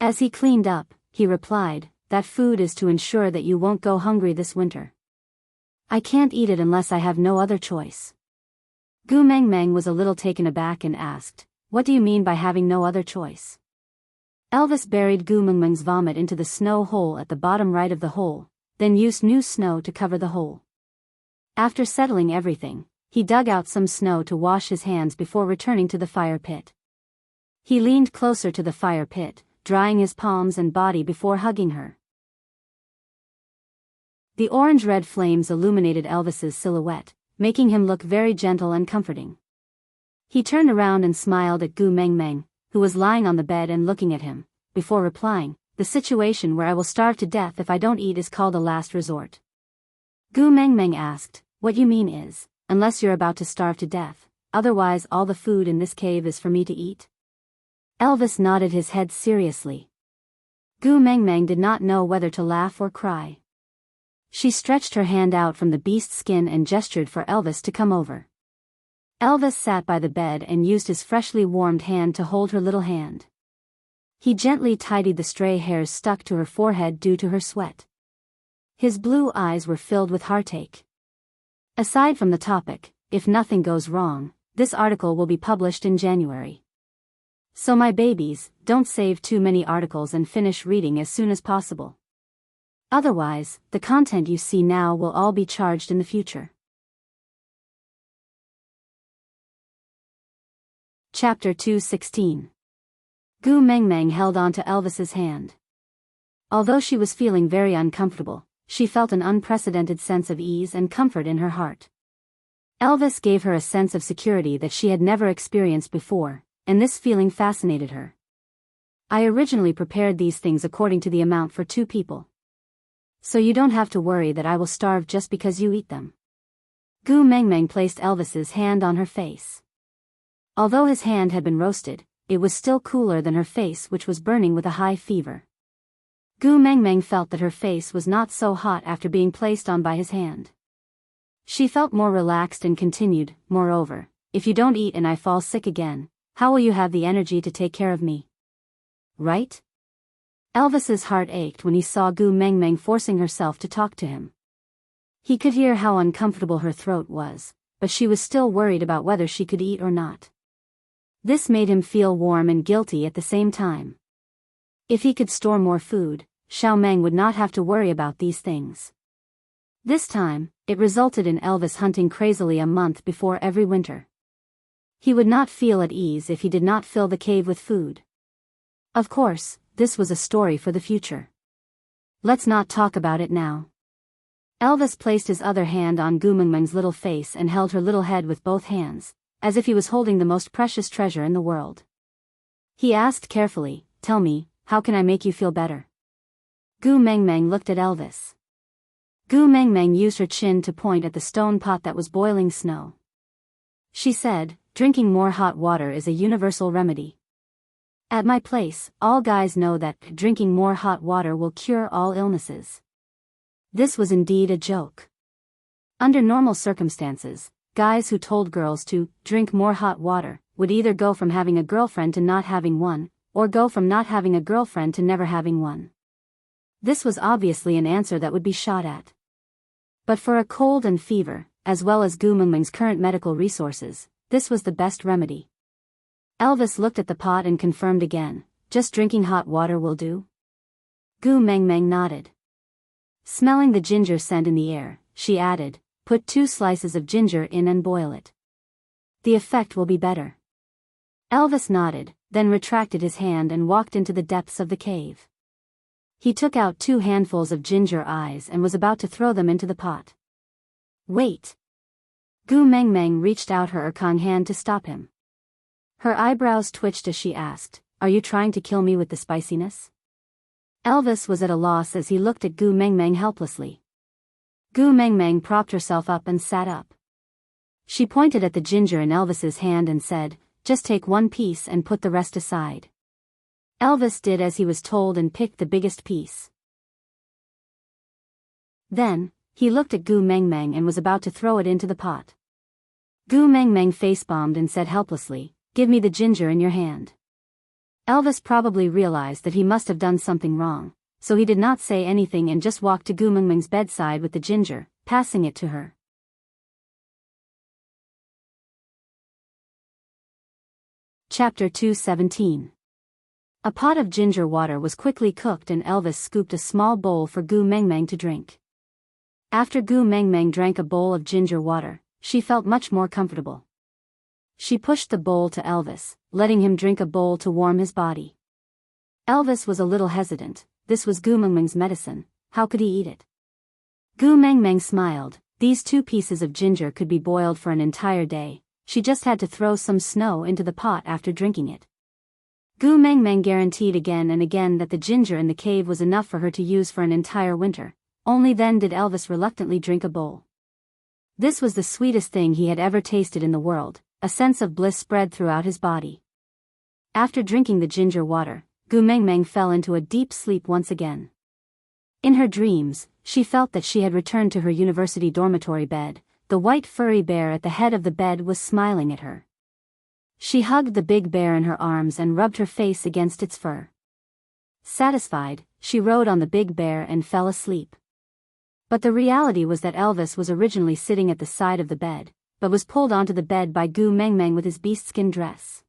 As he cleaned up, he replied, "That food is to ensure that you won't go hungry this winter. I can't eat it unless I have no other choice." Gu Mengmeng was a little taken aback and asked, "What do you mean by having no other choice?" Elvis buried Gu Mengmeng's vomit into the snow hole at the bottom right of the hole, then used new snow to cover the hole. After settling everything, he dug out some snow to wash his hands before returning to the fire pit. He leaned closer to the fire pit, drying his palms and body before hugging her. The orange-red flames illuminated Elvis's silhouette, making him look very gentle and comforting. He turned around and smiled at Gu Mengmeng, who was lying on the bed and looking at him, before replying, "The situation where I will starve to death if I don't eat is called a last resort." Gu Mengmeng asked, "What you mean is, unless you're about to starve to death, otherwise all the food in this cave is for me to eat?" Elvis nodded his head seriously. Gu Mengmeng did not know whether to laugh or cry. She stretched her hand out from the beast skin and gestured for Elvis to come over. Elvis sat by the bed and used his freshly warmed hand to hold her little hand. He gently tidied the stray hairs stuck to her forehead due to her sweat. His blue eyes were filled with heartache. Aside from the topic, if nothing goes wrong, this article will be published in January. So my babies, don't save too many articles and finish reading as soon as possible. Otherwise, the content you see now will all be charged in the future. Chapter 2:16. Gu Mengmeng held on to Elvis's hand. Although she was feeling very uncomfortable, she felt an unprecedented sense of ease and comfort in her heart. Elvis gave her a sense of security that she had never experienced before, and this feeling fascinated her. "I originally prepared these things according to the amount for 2 people. So you don't have to worry that I will starve just because you eat them." Gu Mengmeng placed Elvis's hand on her face. Although his hand had been roasted, it was still cooler than her face, which was burning with a high fever. Gu Mengmeng felt that her face was not so hot after being placed on by his hand. She felt more relaxed and continued, "Moreover, if you don't eat and I fall sick again, how will you have the energy to take care of me? Right?" Elvis's heart ached when he saw Gu Mengmeng forcing herself to talk to him. He could hear how uncomfortable her throat was, but she was still worried about whether she could eat or not. This made him feel warm and guilty at the same time. If he could store more food, Xiao Meng would not have to worry about these things. This time, it resulted in Elvis hunting crazily a month before every winter. He would not feel at ease if he did not fill the cave with food. Of course, this was a story for the future. Let's not talk about it now. Elvis placed his other hand on Gu Mengmeng's little face and held her little head with both hands, as if he was holding the most precious treasure in the world. He asked carefully, "Tell me, how can I make you feel better?" Gu Mengmeng looked at Elvis. Gu Mengmeng used her chin to point at the stone pot that was boiling snow. She said, "Drinking more hot water is a universal remedy. At my place, all guys know that drinking more hot water will cure all illnesses." This was indeed a joke. Under normal circumstances, guys who told girls to drink more hot water would either go from having a girlfriend to not having one, or go from not having a girlfriend to never having one. This was obviously an answer that would be shot at. But for a cold and fever, as well as Gu Mengmeng's current medical resources, this was the best remedy. Elvis looked at the pot and confirmed again, "Just drinking hot water will do?" Gu Mengmeng nodded. Smelling the ginger scent in the air, she added, "Put 2 slices of ginger in and boil it. The effect will be better." Elvis nodded, then retracted his hand and walked into the depths of the cave. He took out 2 handfuls of ginger eyes and was about to throw them into the pot. "Wait!" Gu Mengmeng reached out her Erkang hand to stop him. Her eyebrows twitched as she asked, "Are you trying to kill me with the spiciness?" Elvis was at a loss as he looked at Gu Mengmeng helplessly. Gu Mengmeng propped herself up and sat up. She pointed at the ginger in Elvis's hand and said, "Just take 1 piece and put the rest aside." Elvis did as he was told and picked the biggest piece. Then, he looked at Gu Mengmeng and was about to throw it into the pot. Gu Mengmeng face-bombed and said helplessly, "Give me the ginger in your hand." Elvis probably realized that he must have done something wrong, so he did not say anything and just walked to Gu Mengmeng's bedside with the ginger, passing it to her. Chapter 217. A pot of ginger water was quickly cooked and Elvis scooped a small bowl for Gu Mengmeng to drink. After Gu Mengmeng drank a bowl of ginger water, she felt much more comfortable. She pushed the bowl to Elvis, letting him drink a bowl to warm his body. Elvis was a little hesitant. This was Gu Mengmeng's medicine, how could he eat it? Gu Mengmeng smiled. These 2 pieces of ginger could be boiled for an entire day. She just had to throw some snow into the pot after drinking it. Gu Mengmeng guaranteed again and again that the ginger in the cave was enough for her to use for an entire winter. Only then did Elvis reluctantly drink a bowl. This was the sweetest thing he had ever tasted in the world. A sense of bliss spread throughout his body. After drinking the ginger water, Gu Mengmeng fell into a deep sleep once again. In her dreams, she felt that she had returned to her university dormitory bed. The white furry bear at the head of the bed was smiling at her. She hugged the big bear in her arms and rubbed her face against its fur. Satisfied, she rode on the big bear and fell asleep. But the reality was that Elvis was originally sitting at the side of the bed, but was pulled onto the bed by Gu Mengmeng with his beastskin dress.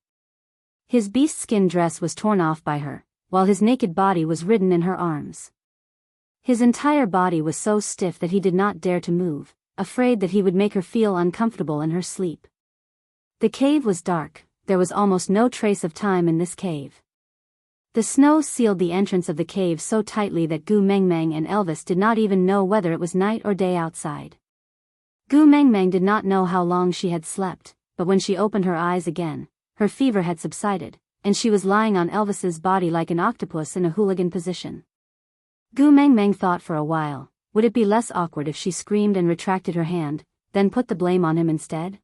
His beastskin dress was torn off by her, while his naked body was ridden in her arms. His entire body was so stiff that he did not dare to move, afraid that he would make her feel uncomfortable in her sleep. The cave was dark. There was almost no trace of time in this cave. The snow sealed the entrance of the cave so tightly that Gu Mengmeng and Elvis did not even know whether it was night or day outside. Gu Mengmeng did not know how long she had slept, but when she opened her eyes again, her fever had subsided, and she was lying on Elvis's body like an octopus in a hooligan position. Gu Mengmeng thought for a while, would it be less awkward if she screamed and retracted her hand, then put the blame on him instead?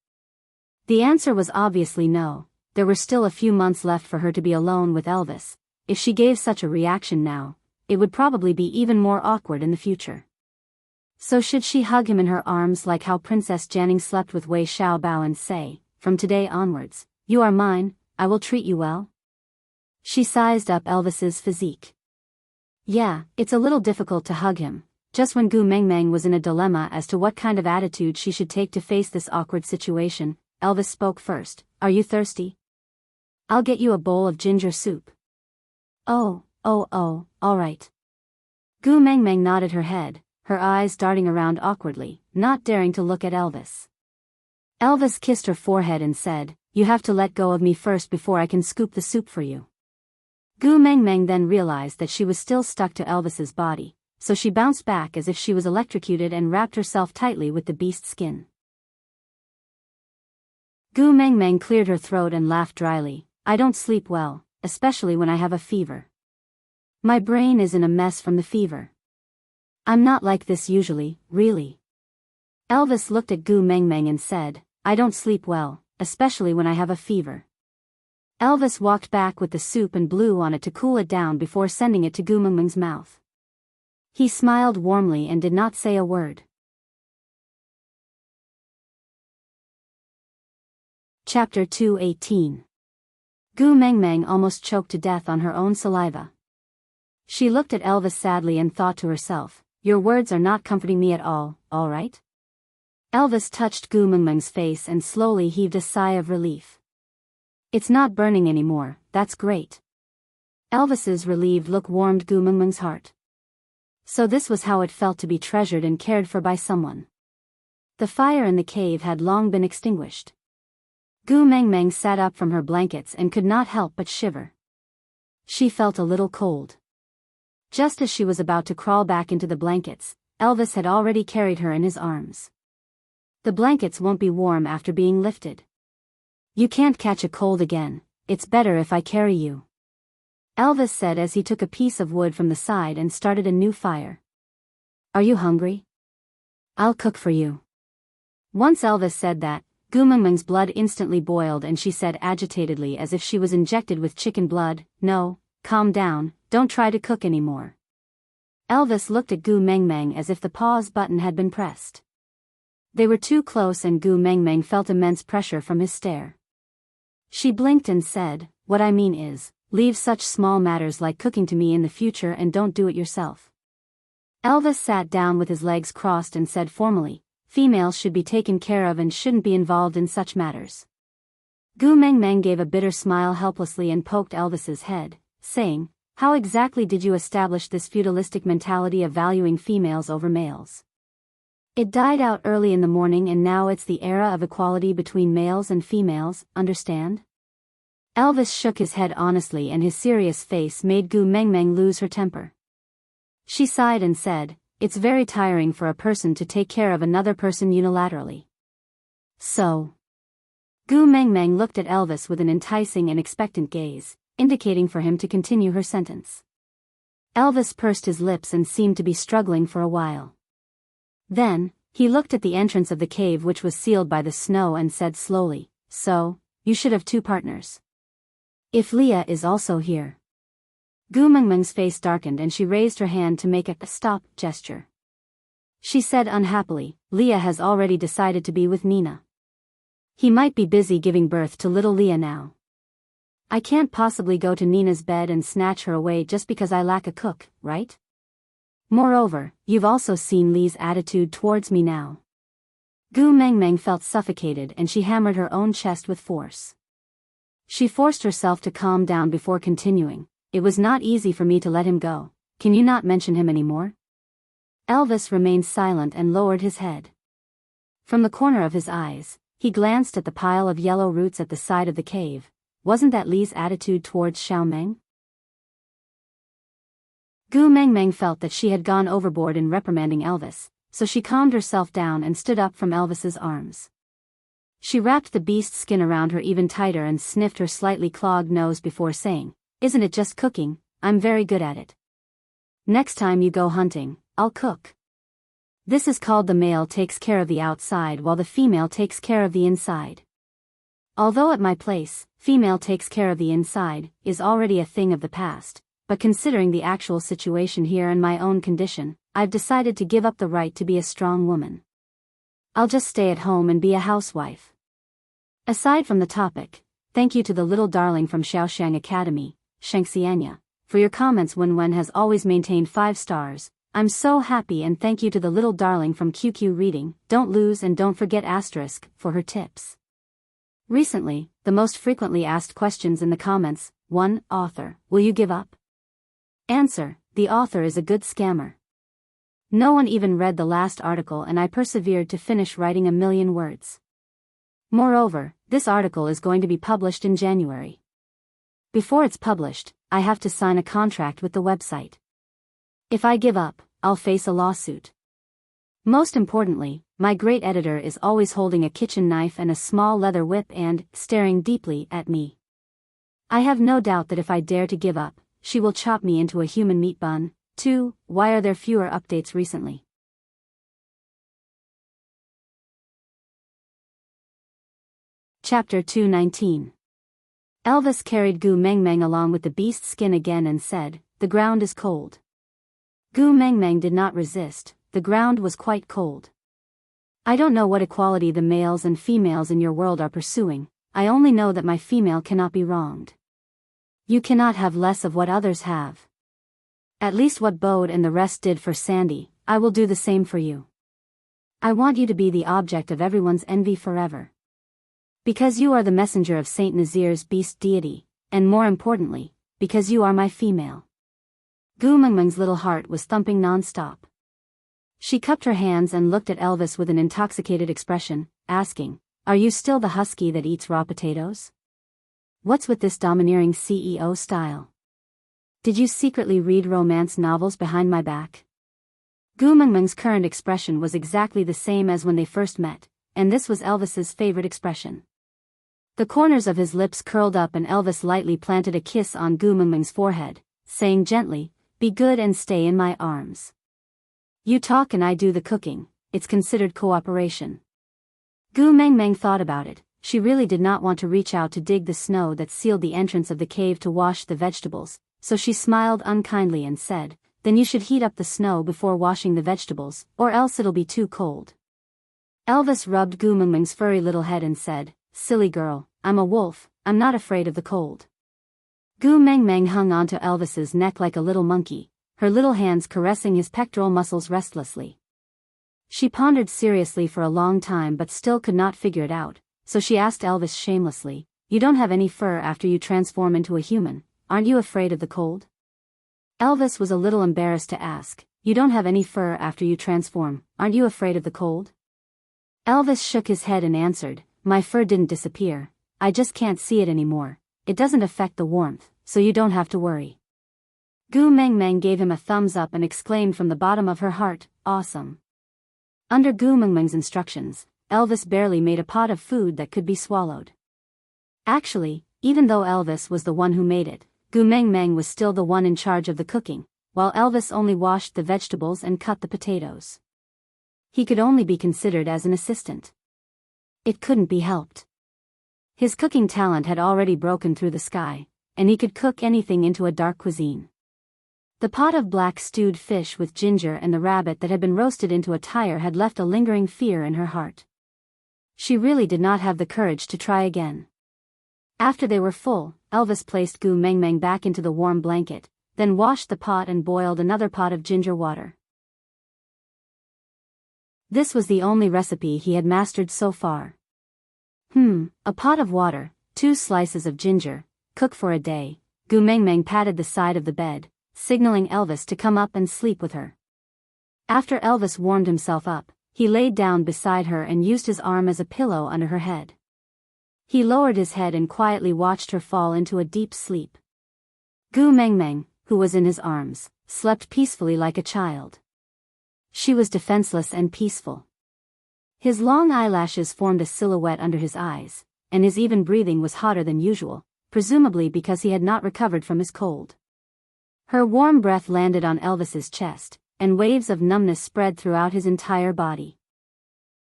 The answer was obviously no. there were still a few months left for her to be alone with Elvis. If she gave such a reaction now, it would probably be even more awkward in the future. So should she hug him in her arms like how Princess Janning slept with Wei Xiaobao and say, "From today onwards, you are mine, I will treat you well"? She sized up Elvis's physique. Yeah, it's a little difficult to hug him. Just when Gu Mengmeng was in a dilemma as to what kind of attitude she should take to face this awkward situation, Elvis spoke first. "Are you thirsty? I'll get you a bowl of ginger soup." Oh, all right. Gu Mengmeng nodded her head, her eyes darting around awkwardly, not daring to look at Elvis. Elvis kissed her forehead and said, "You have to let go of me first before I can scoop the soup for you." Gu Mengmeng then realized that she was still stuck to Elvis's body, so she bounced back as if she was electrocuted and wrapped herself tightly with the beast's skin. Gu Mengmeng cleared her throat and laughed dryly. "I don't sleep well, especially when I have a fever. My brain is in a mess from the fever. I'm not like this usually, really." Elvis looked at Gu Mengmeng and said, "I don't sleep well, especially when I have a fever." Elvis walked back with the soup and blew on it to cool it down before sending it to Gu Mengmeng's mouth. He smiled warmly and did not say a word. Chapter 218. Gu Mengmeng almost choked to death on her own saliva. She looked at Elvis sadly and thought to herself, "Your words are not comforting me at all right?" Elvis touched Gu Mengmeng's face and slowly heaved a sigh of relief. "It's not burning anymore, that's great." Elvis's relieved look warmed Gu Mengmeng's heart. So this was how it felt to be treasured and cared for by someone. The fire in the cave had long been extinguished. Gu Mengmeng sat up from her blankets and could not help but shiver. She felt a little cold. Just as she was about to crawl back into the blankets, Elvis had already carried her in his arms. "The blankets won't be warm after being lifted. You can't catch a cold again, it's better if I carry you," Elvis said as he took a piece of wood from the side and started a new fire. "Are you hungry? I'll cook for you." Once Elvis said that, Gu Mengmeng's blood instantly boiled and she said agitatedly as if she was injected with chicken blood, "No, calm down, don't try to cook anymore." Elvis looked at Gu Mengmeng as if the pause button had been pressed. They were too close and Gu Mengmeng felt immense pressure from his stare. She blinked and said, "What I mean is, leave such small matters like cooking to me in the future and don't do it yourself." Elvis sat down with his legs crossed and said formally, "Females should be taken care of and shouldn't be involved in such matters." Gu Mengmeng gave a bitter smile helplessly and poked Elvis's head, saying, "How exactly did you establish this feudalistic mentality of valuing females over males? It died out early in the morning and now it's the era of equality between males and females, understand?" Elvis shook his head honestly and his serious face made Gu Mengmeng lose her temper. She sighed and said, "It's very tiring for a person to take care of another person unilaterally." "So?" Gu Mengmeng looked at Elvis with an enticing and expectant gaze, indicating for him to continue her sentence. Elvis pursed his lips and seemed to be struggling for a while. Then, he looked at the entrance of the cave which was sealed by the snow and said slowly, "So, you should have two partners. If Leah is also here." Gu Mengmeng's face darkened and she raised her hand to make a stop gesture. She said unhappily, "Leah has already decided to be with Nina. He might be busy giving birth to little Leah now. I can't possibly go to Nina's bed and snatch her away just because I lack a cook, right? Moreover, you've also seen Lee's attitude towards me now." Gu Mengmeng felt suffocated and she hammered her own chest with force. She forced herself to calm down before continuing, "It was not easy for me to let him go. Can you not mention him anymore?" Elvis remained silent and lowered his head. From the corner of his eyes, he glanced at the pile of yellow roots at the side of the cave. Wasn't that Lee's attitude towards Xiao Meng? Gu Mengmeng felt that she had gone overboard in reprimanding Elvis, so she calmed herself down and stood up from Elvis's arms. She wrapped the beast's skin around her even tighter and sniffed her slightly clogged nose before saying, "Isn't it just cooking? I'm very good at it. Next time you go hunting, I'll cook. This is called the male takes care of the outside while the female takes care of the inside. Although at my place, female takes care of the inside, is already a thing of the past, but considering the actual situation here and my own condition, I've decided to give up the right to be a strong woman. I'll just stay at home and be a housewife. Aside from the topic, thank you to the little darling from Xiaoxiang Academy, Shengxianya, for your comments. Wen has always maintained 5 stars. I'm so happy, and thank you to the little darling from QQ Reading, don't lose and don't forget asterisk, for her tips. Recently, the most frequently asked questions in the comments: 1. Author, will you give up? Answer, the author is a good scammer. No one even read the last article and I persevered to finish writing 1,000,000 words. Moreover, this article is going to be published in January. Before it's published, I have to sign a contract with the website. If I give up, I'll face a lawsuit. Most importantly, my great editor is always holding a kitchen knife and a small leather whip and staring deeply at me. I have no doubt that if I dare to give up, she will chop me into a human meat bun. 2. Why are there fewer updates recently? Chapter 219. Elvis carried Gu Mengmeng along with the beast's skin again and said, "The ground is cold." Gu Mengmeng did not resist. The ground was quite cold. I don't know what equality the males and females in your world are pursuing, I only know that my female cannot be wronged. You cannot have less of what others have. At least what Bode and the rest did for Sandy, I will do the same for you. I want you to be the object of everyone's envy forever. Because you are the messenger of Saint Nazir's beast deity, and more importantly, because you are my female. Gu Mengmeng's little heart was thumping non-stop. She cupped her hands and looked at Elvis with an intoxicated expression, asking, "Are you still the husky that eats raw potatoes? What's with this domineering CEO style? Did you secretly read romance novels behind my back?" Gu Mengmeng's current expression was exactly the same as when they first met, and this was Elvis's favorite expression. The corners of his lips curled up and Elvis lightly planted a kiss on Gu Mengmeng's forehead, saying gently, "Be good and stay in my arms. You talk and I do the cooking, it's considered cooperation." Gu Mengmeng thought about it. She really did not want to reach out to dig the snow that sealed the entrance of the cave to wash the vegetables, so she smiled unkindly and said, "Then you should heat up the snow before washing the vegetables, or else it'll be too cold." Elvis rubbed Gu Mengmeng's furry little head and said, "Silly girl, I'm a wolf, I'm not afraid of the cold." Gu Mengmeng hung onto Elvis's neck like a little monkey, her little hands caressing his pectoral muscles restlessly. She pondered seriously for a long time but still could not figure it out, so she asked Elvis shamelessly, "You don't have any fur after you transform into a human, aren't you afraid of the cold?" Elvis was a little embarrassed to ask, "You don't have any fur after you transform, aren't you afraid of the cold?" Elvis shook his head and answered, "My fur didn't disappear, I just can't see it anymore, it doesn't affect the warmth, so you don't have to worry." Gu Mengmeng gave him a thumbs up and exclaimed from the bottom of her heart, "Awesome." Under Gu Mengmeng's instructions, Elvis barely made a pot of food that could be swallowed. Actually, even though Elvis was the one who made it, Gu Mengmeng was still the one in charge of the cooking, while Elvis only washed the vegetables and cut the potatoes. He could only be considered as an assistant. It couldn't be helped. His cooking talent had already broken through the sky, and he could cook anything into a dark cuisine. The pot of black stewed fish with ginger and the rabbit that had been roasted into a tire had left a lingering fear in her heart. She really did not have the courage to try again. After they were full, Elvis placed Gu Mengmeng back into the warm blanket, then washed the pot and boiled another pot of ginger water. This was the only recipe he had mastered so far. A pot of water, 2 slices of ginger, cook for a day. Gu Mengmeng patted the side of the bed, signaling Elvis to come up and sleep with her. After Elvis warmed himself up, he laid down beside her and used his arm as a pillow under her head. He lowered his head and quietly watched her fall into a deep sleep. Gu Mengmeng, who was in his arms, slept peacefully like a child. She was defenseless and peaceful. His long eyelashes formed a silhouette under his eyes, and his even breathing was hotter than usual, presumably because he had not recovered from his cold. Her warm breath landed on Elvis's chest, and waves of numbness spread throughout his entire body.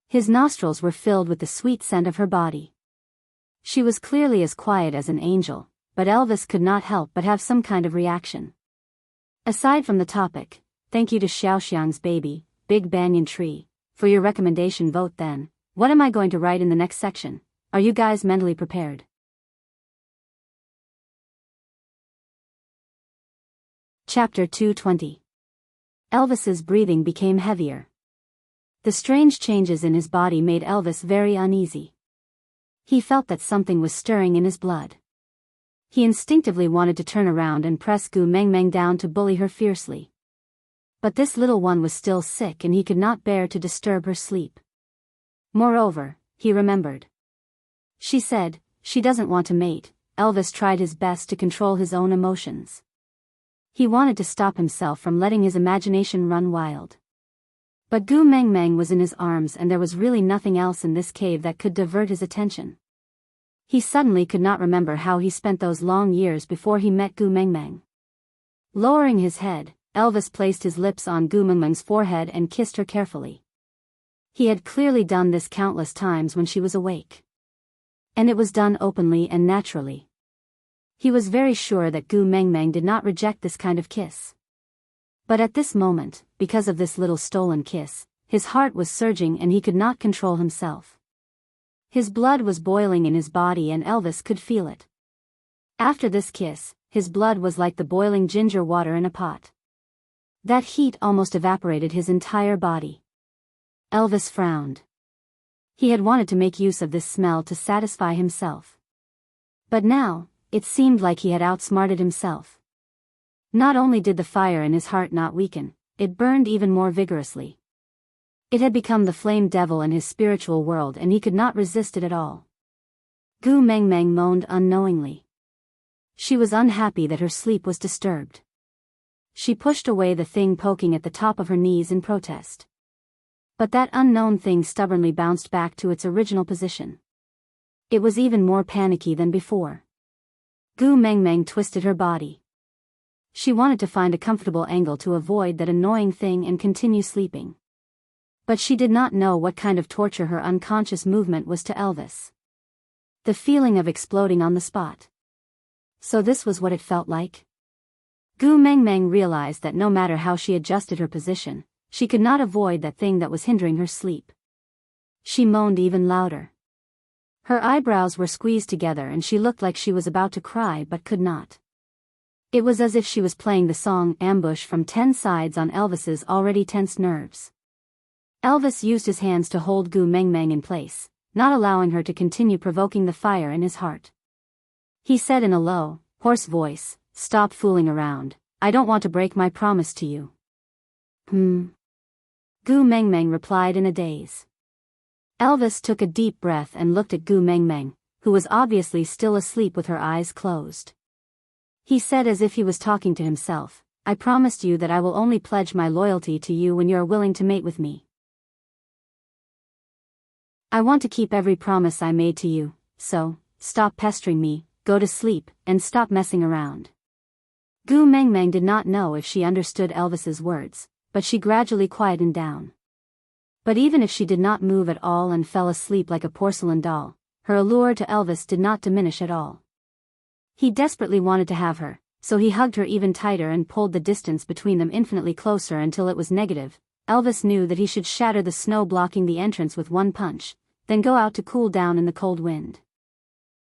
His nostrils were filled with the sweet scent of her body. She was clearly as quiet as an angel, but Elvis could not help but have some kind of reaction. Aside from the topic, thank you to Xiaoxiang's baby, Big Banyan Tree, for your recommendation vote then. What am I going to write in the next section? Are you guys mentally prepared? Chapter 220. Elvis's breathing became heavier. The strange changes in his body made Elvis very uneasy. He felt that something was stirring in his blood. He instinctively wanted to turn around and press Gu Mengmeng down to bully her fiercely. But this little one was still sick and he could not bear to disturb her sleep. Moreover, he remembered. She said, she doesn't want to mate. Elvis tried his best to control his own emotions. He wanted to stop himself from letting his imagination run wild. But Gu Mengmeng was in his arms and there was really nothing else in this cave that could divert his attention. He suddenly could not remember how he spent those long years before he met Gu Mengmeng. Lowering his head, Elvis placed his lips on Gu Mengmeng's forehead and kissed her carefully. He had clearly done this countless times when she was awake. And it was done openly and naturally. He was very sure that Gu Mengmeng did not reject this kind of kiss. But at this moment, because of this little stolen kiss, his heart was surging and he could not control himself. His blood was boiling in his body and Elvis could feel it. After this kiss, his blood was like the boiling ginger water in a pot. That heat almost evaporated his entire body. Elvis frowned. He had wanted to make use of this smell to satisfy himself. But now, it seemed like he had outsmarted himself. Not only did the fire in his heart not weaken, it burned even more vigorously. It had become the flame devil in his spiritual world and he could not resist it at all. Gu Mengmeng moaned unknowingly. She was unhappy that her sleep was disturbed. She pushed away the thing poking at the top of her knees in protest. But that unknown thing stubbornly bounced back to its original position. It was even more panicky than before. Gu Mengmeng twisted her body. She wanted to find a comfortable angle to avoid that annoying thing and continue sleeping. But she did not know what kind of torture her unconscious movement was to Elvis. The feeling of exploding on the spot. So this was what it felt like? Gu Mengmeng realized that no matter how she adjusted her position, she could not avoid that thing that was hindering her sleep. She moaned even louder. Her eyebrows were squeezed together and she looked like she was about to cry but could not. It was as if she was playing the song Ambush from 10 Sides on Elvis's already tense nerves. Elvis used his hands to hold Gu Mengmeng in place, not allowing her to continue provoking the fire in his heart. He said in a low, hoarse voice, "Stop fooling around, I don't want to break my promise to you." Gu Mengmeng replied in a daze. Elvis took a deep breath and looked at Gu Mengmeng, who was obviously still asleep with her eyes closed. He said as if he was talking to himself, "I promised you that I will only pledge my loyalty to you when you are willing to mate with me. I want to keep every promise I made to you, so, stop pestering me, go to sleep, and stop messing around." Gu Mengmeng did not know if she understood Elvis's words, but she gradually quietened down. But even if she did not move at all and fell asleep like a porcelain doll, her allure to Elvis did not diminish at all. He desperately wanted to have her, so he hugged her even tighter and pulled the distance between them infinitely closer until it was negative. Elvis knew that he should shatter the snow blocking the entrance with one punch, then go out to cool down in the cold wind.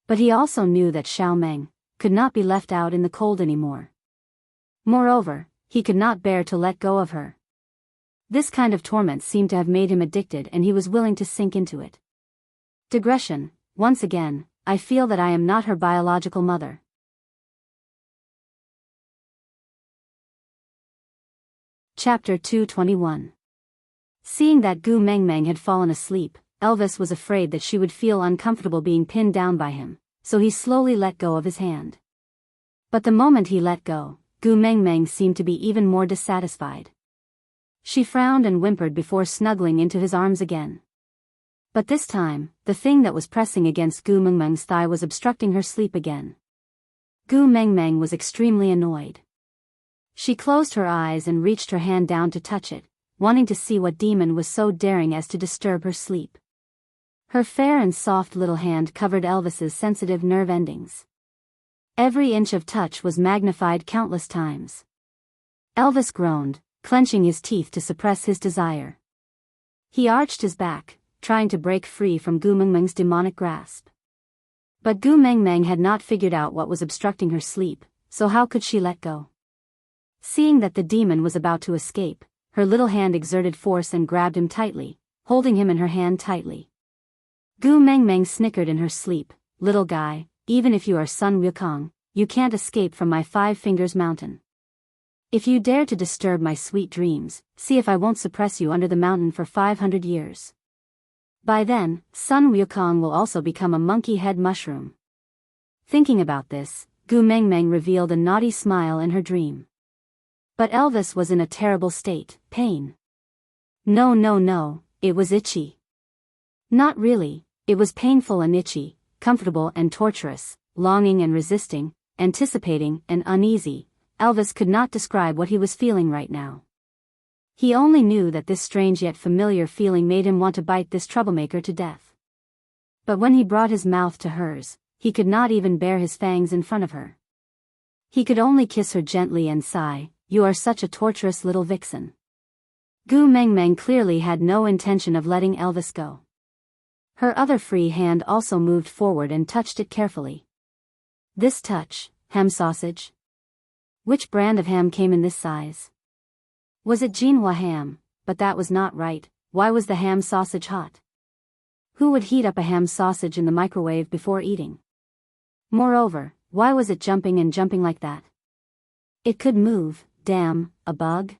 But he also knew that Xiao Meng could not be left out in the cold anymore. Moreover, he could not bear to let go of her. This kind of torment seemed to have made him addicted and he was willing to sink into it. Digression, once again, I feel that I am not her biological mother. Chapter 221. Seeing that Gu Mengmeng had fallen asleep, Elvis was afraid that she would feel uncomfortable being pinned down by him, so he slowly let go of his hand. But the moment he let go, Gu Mengmeng seemed to be even more dissatisfied. She frowned and whimpered before snuggling into his arms again. But this time, the thing that was pressing against Gu Mengmeng's thigh was obstructing her sleep again. Gu Mengmeng was extremely annoyed. She closed her eyes and reached her hand down to touch it, wanting to see what demon was so daring as to disturb her sleep. Her fair and soft little hand covered Elvis's sensitive nerve endings. Every inch of touch was magnified countless times. Elvis groaned, clenching his teeth to suppress his desire. He arched his back, trying to break free from Gu Mengmeng's demonic grasp. But Gu Mengmeng had not figured out what was obstructing her sleep, so how could she let go? Seeing that the demon was about to escape, her little hand exerted force and grabbed him tightly, holding him in her hand tightly. Gu Mengmeng snickered in her sleep, "Little guy, even if you are Sun Wukong, you can't escape from my 5 Fingers Mountain. If you dare to disturb my sweet dreams, see if I won't suppress you under the mountain for 500 years. By then, Sun Wukong will also become a monkey head mushroom." Thinking about this, Gu Mengmeng revealed a naughty smile in her dream. But Elvis was in a terrible state, pain. No, it was itchy. Not really, it was painful and itchy, comfortable and torturous, longing and resisting, anticipating and uneasy. Elvis could not describe what he was feeling right now. He only knew that this strange yet familiar feeling made him want to bite this troublemaker to death. But when he brought his mouth to hers, he could not even bare his fangs in front of her. He could only kiss her gently and sigh, "You are such a torturous little vixen." Gu Mengmeng clearly had no intention of letting Elvis go. Her other free hand also moved forward and touched it carefully. This touch, ham sausage? Which brand of ham came in this size? Was it Jinhua ham? But that was not right. Why was the ham sausage hot? Who would heat up a ham sausage in the microwave before eating? Moreover, why was it jumping and jumping like that? It could move, damn, a bug?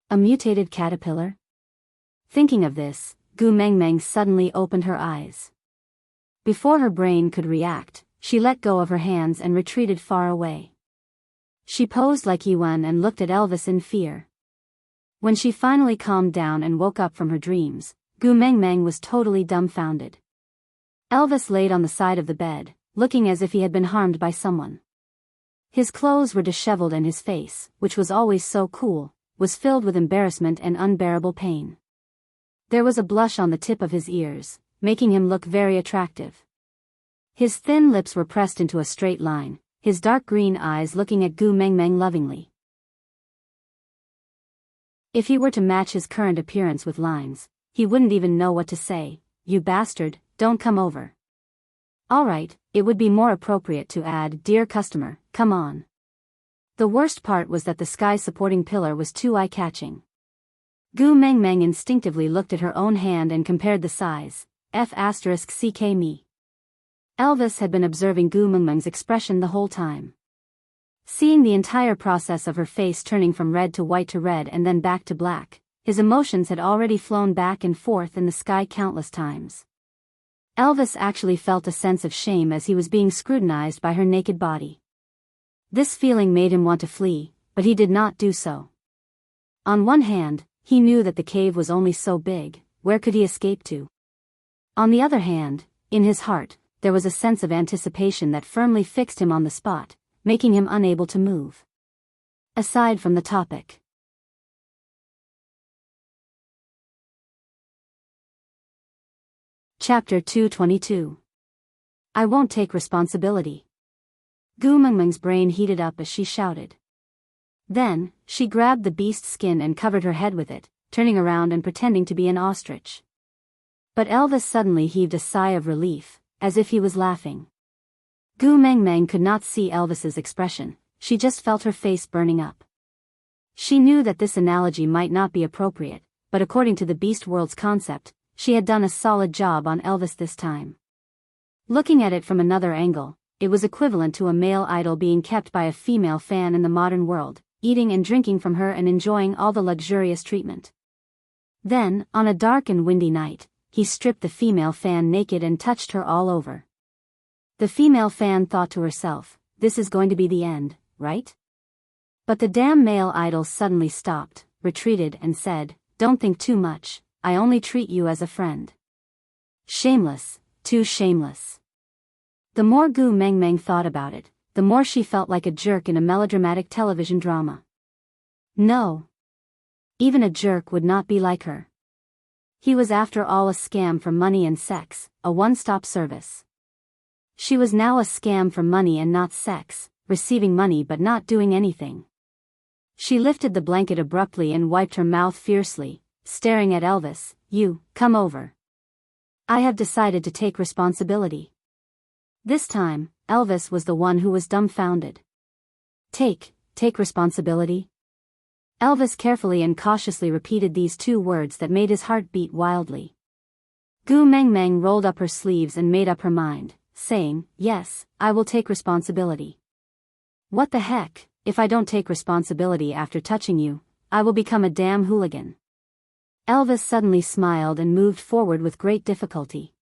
A mutated caterpillar? Thinking of this, Gu Mengmeng suddenly opened her eyes. Before her brain could react, she let go of her hands and retreated far away. She posed like Yuan and looked at Elvis in fear. When she finally calmed down and woke up from her dreams, Gu Mengmeng was totally dumbfounded. Elvis laid on the side of the bed, looking as if he had been harmed by someone. His clothes were disheveled and his face, which was always so cool, was filled with embarrassment and unbearable pain. There was a blush on the tip of his ears, making him look very attractive. His thin lips were pressed into a straight line, his dark green eyes looking at Gu Mengmeng lovingly. If he were to match his current appearance with lines, he wouldn't even know what to say. "You bastard, don't come over." Alright, it would be more appropriate to add, "Dear customer, come on." The worst part was that the sky supporting pillar was too eye-catching. Gu Mengmeng instinctively looked at her own hand and compared the size. F*ck me. Elvis had been observing Gu Mengmeng's expression the whole time. Seeing the entire process of her face turning from red to white to red and then back to black, his emotions had already flown back and forth in the sky countless times. Elvis actually felt a sense of shame as he was being scrutinized by her naked body. This feeling made him want to flee, but he did not do so. On one hand, he knew that the cave was only so big, where could he escape to? On the other hand, in his heart, there was a sense of anticipation that firmly fixed him on the spot, making him unable to move. Aside from the topic. Chapter 222. I won't take responsibility. Gu Mengmeng's brain heated up as she shouted. Then, she grabbed the beast's skin and covered her head with it, turning around and pretending to be an ostrich. But Elvis suddenly heaved a sigh of relief, as if he was laughing. Gu Mengmeng could not see Elvis's expression, she just felt her face burning up. She knew that this analogy might not be appropriate, but according to the Beast World's concept, she had done a solid job on Elvis this time. Looking at it from another angle, it was equivalent to a male idol being kept by a female fan in the modern world, eating and drinking from her and enjoying all the luxurious treatment. Then, on a dark and windy night, he stripped the female fan naked and touched her all over. The female fan thought to herself, "This is going to be the end, right?" But the damn male idol suddenly stopped, retreated and said, "Don't think too much, I only treat you as a friend." Shameless, too shameless. The more Gu Mengmeng thought about it, the more she felt like a jerk in a melodramatic television drama. No. Even a jerk would not be like her. He was after all a scam for money and sex, a one-stop service. She was now a scam for money and not sex, receiving money but not doing anything. She lifted the blanket abruptly and wiped her mouth fiercely, staring at Elvis. You, come over. I have decided to take responsibility. This time, Elvis was the one who was dumbfounded. Take responsibility? Elvis carefully and cautiously repeated these two words that made his heart beat wildly. Gu Meng Meng rolled up her sleeves and made up her mind, saying, yes, I will take responsibility. What the heck, if I don't take responsibility after touching you, I will become a damn hooligan. Elvis suddenly smiled and moved forward with great difficulty.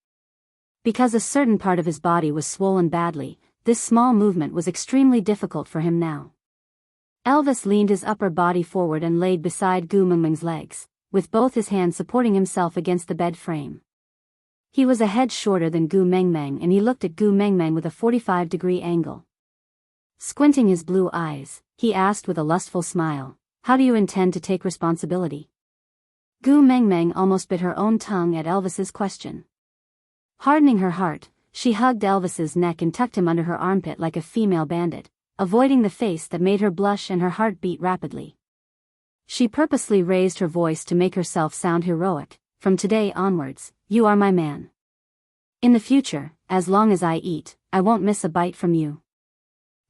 Because a certain part of his body was swollen badly, this small movement was extremely difficult for him now. Elvis leaned his upper body forward and laid beside Gu Mengmeng's legs, with both his hands supporting himself against the bed frame. He was a head shorter than Gu Mengmeng and he looked at Gu Mengmeng with a 45-degree angle. Squinting his blue eyes, he asked with a lustful smile, how do you intend to take responsibility? Gu Mengmeng almost bit her own tongue at Elvis's question. Hardening her heart, she hugged Elvis's neck and tucked him under her armpit like a female bandit, avoiding the face that made her blush and her heart beat rapidly. She purposely raised her voice to make herself sound heroic. From today onwards, you are my man. In the future, as long as I eat, I won't miss a bite from you.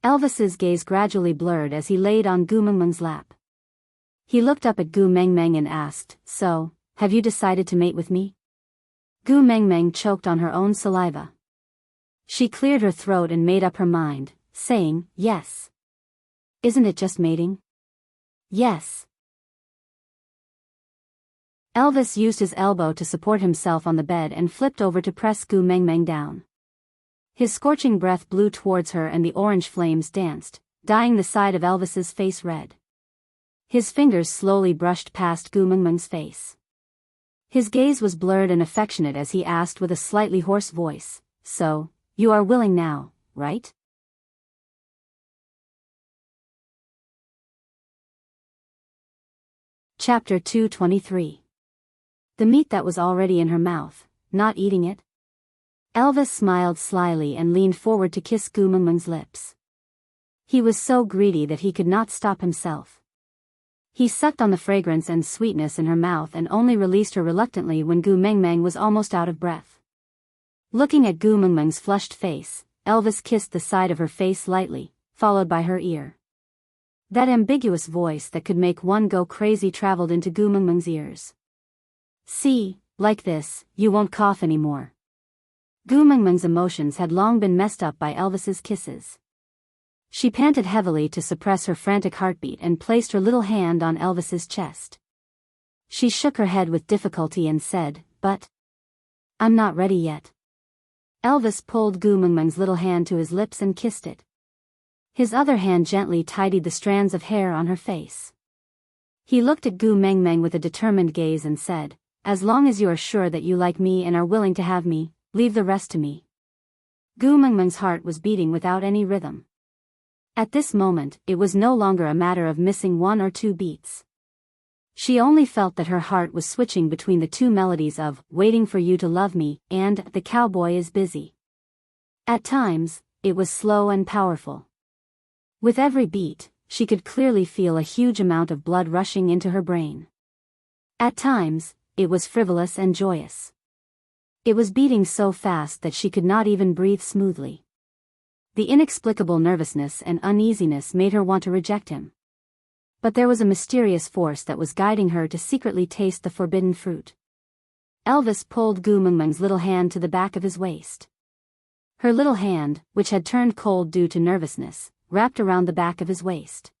Elvis's gaze gradually blurred as he laid on Gu Mengmeng's lap. He looked up at Gu Mengmeng and asked, so, have you decided to mate with me? Gu Mengmeng choked on her own saliva. She cleared her throat and made up her mind, saying, yes. Isn't it just mating? Yes. Elvis used his elbow to support himself on the bed and flipped over to press Gu Mengmeng down. His scorching breath blew towards her and the orange flames danced, dyeing the side of Elvis's face red. His fingers slowly brushed past Gu Mengmeng's face. His gaze was blurred and affectionate as he asked with a slightly hoarse voice, so, you are willing now, right? Chapter 223. The meat that was already in her mouth, not eating it? Elvis smiled slyly and leaned forward to kiss Gu Mengmeng's lips. He was so greedy that he could not stop himself. He sucked on the fragrance and sweetness in her mouth and only released her reluctantly when Gu Mengmeng was almost out of breath. Looking at Gu Mengmeng's flushed face, Elvis kissed the side of her face lightly, followed by her ear. That ambiguous voice that could make one go crazy traveled into Gu Mengmeng's ears. See, like this, you won't cough anymore. Gu Mengmeng's emotions had long been messed up by Elvis's kisses. She panted heavily to suppress her frantic heartbeat and placed her little hand on Elvis's chest. She shook her head with difficulty and said, but I'm not ready yet. Elvis pulled Gu Mengmeng's little hand to his lips and kissed it. His other hand gently tidied the strands of hair on her face. He looked at Gu Mengmeng with a determined gaze and said, as long as you are sure that you like me and are willing to have me, leave the rest to me. Gu Mengmeng's heart was beating without any rhythm. At this moment, it was no longer a matter of missing one or two beats. She only felt that her heart was switching between the two melodies of Waiting for You to Love Me and The Cowboy is Busy. At times, it was slow and powerful. With every beat, she could clearly feel a huge amount of blood rushing into her brain. At times, it was frivolous and joyous. It was beating so fast that she could not even breathe smoothly. The inexplicable nervousness and uneasiness made her want to reject him. But there was a mysterious force that was guiding her to secretly taste the forbidden fruit. Elvis pulled Gu Mengmeng's little hand to the back of his waist. Her little hand, which had turned cold due to nervousness, wrapped around the back of his waist.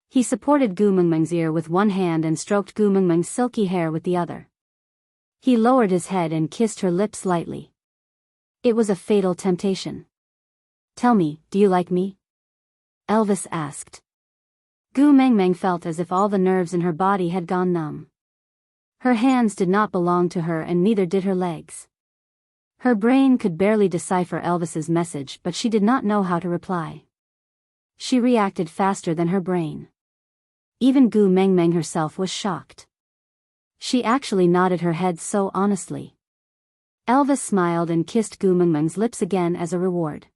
He supported Gu Mengmeng's ear with one hand and stroked Gu Mengmeng's silky hair with the other. He lowered his head and kissed her lips lightly. It was a fatal temptation. Tell me, do you like me? Elvis asked. Gu Mengmeng felt as if all the nerves in her body had gone numb. Her hands did not belong to her and neither did her legs. Her brain could barely decipher Elvis's message, but she did not know how to reply. She reacted faster than her brain. Even Gu Mengmeng herself was shocked. She actually nodded her head so honestly. Elvis smiled and kissed Gu Mengmeng's lips again as a reward.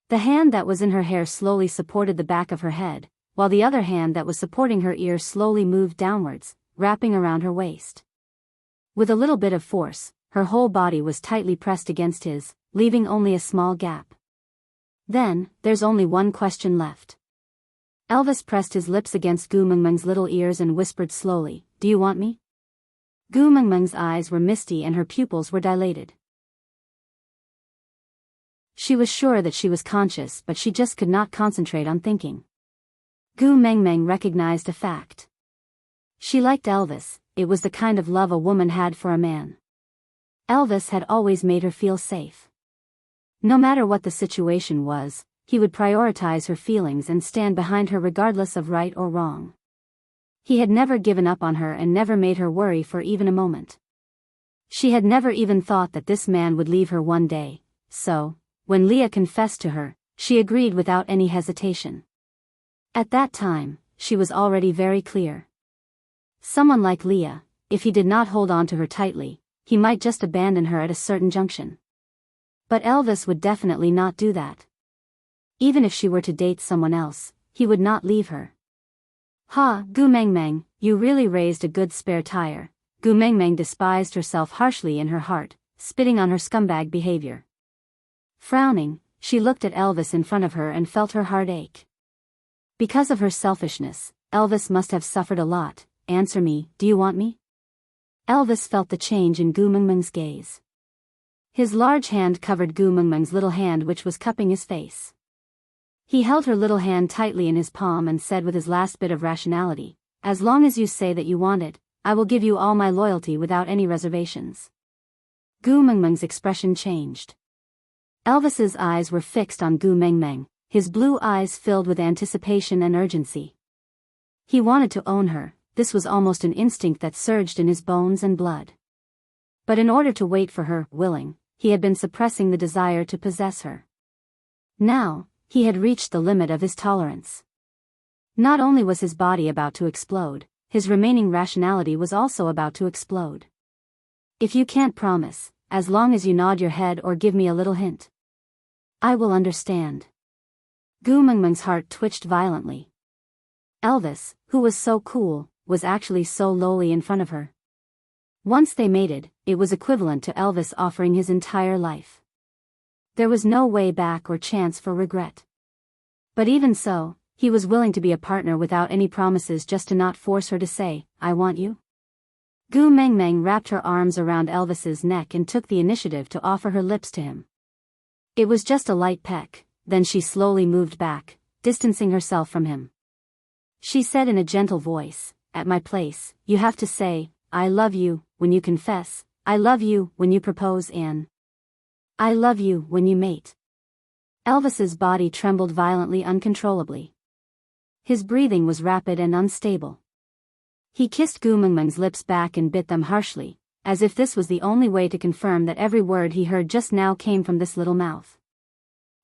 The hand that was in her hair slowly supported the back of her head, while the other hand that was supporting her ear slowly moved downwards, wrapping around her waist. With a little bit of force, her whole body was tightly pressed against his, leaving only a small gap. Then, there's only one question left. Elvis pressed his lips against Gu Mengmeng's little ears and whispered slowly, "Do you want me?" Gu Mengmeng's eyes were misty and her pupils were dilated. She was sure that she was conscious, but she just could not concentrate on thinking. Gu Mengmeng recognized a fact. She liked Elvis. It was the kind of love a woman had for a man. Elvis had always made her feel safe. No matter what the situation was, he would prioritize her feelings and stand behind her regardless of right or wrong. He had never given up on her and never made her worry for even a moment. She had never even thought that this man would leave her one day, so, when Leah confessed to her, she agreed without any hesitation. At that time, she was already very clear. Someone like Leah, if he did not hold on to her tightly, he might just abandon her at a certain junction. But Elvis would definitely not do that. Even if she were to date someone else, he would not leave her. "Ha, Gu Mengmeng, you really raised a good spare tire." Gu Mengmeng despised herself harshly in her heart, spitting on her scumbag behavior. Frowning, she looked at Elvis in front of her and felt her heart ache. Because of her selfishness, Elvis must have suffered a lot. "Answer me, do you want me?" Elvis felt the change in Gu Mengmeng's gaze. His large hand covered Gu Mengmeng's little hand which was cupping his face. He held her little hand tightly in his palm and said with his last bit of rationality, "As long as you say that you want it, I will give you all my loyalty without any reservations." Gu Mengmeng's expression changed. Elvis's eyes were fixed on Gu Mengmeng, his blue eyes filled with anticipation and urgency. He wanted to own her. This was almost an instinct that surged in his bones and blood. But in order to wait for her, willing, he had been suppressing the desire to possess her. Now, he had reached the limit of his tolerance. Not only was his body about to explode, his remaining rationality was also about to explode. "If you can't promise, as long as you nod your head or give me a little hint, I will understand." Gu Mengmeng's heart twitched violently. Elvis, who was so cool, was actually so lowly in front of her. Once they mated, it was equivalent to Elvis offering his entire life. There was no way back or chance for regret. But even so, he was willing to be a partner without any promises just to not force her to say, "I want you." Gu Mengmeng wrapped her arms around Elvis's neck and took the initiative to offer her lips to him. It was just a light peck, then she slowly moved back, distancing herself from him. She said in a gentle voice, "At my place, you have to say, 'I love you,' when you confess, 'I love you,' when you propose, and 'I love you,' when you mate." Elvis's body trembled violently, uncontrollably. His breathing was rapid and unstable. He kissed Gu Mengmeng's lips back and bit them harshly, as if this was the only way to confirm that every word he heard just now came from this little mouth.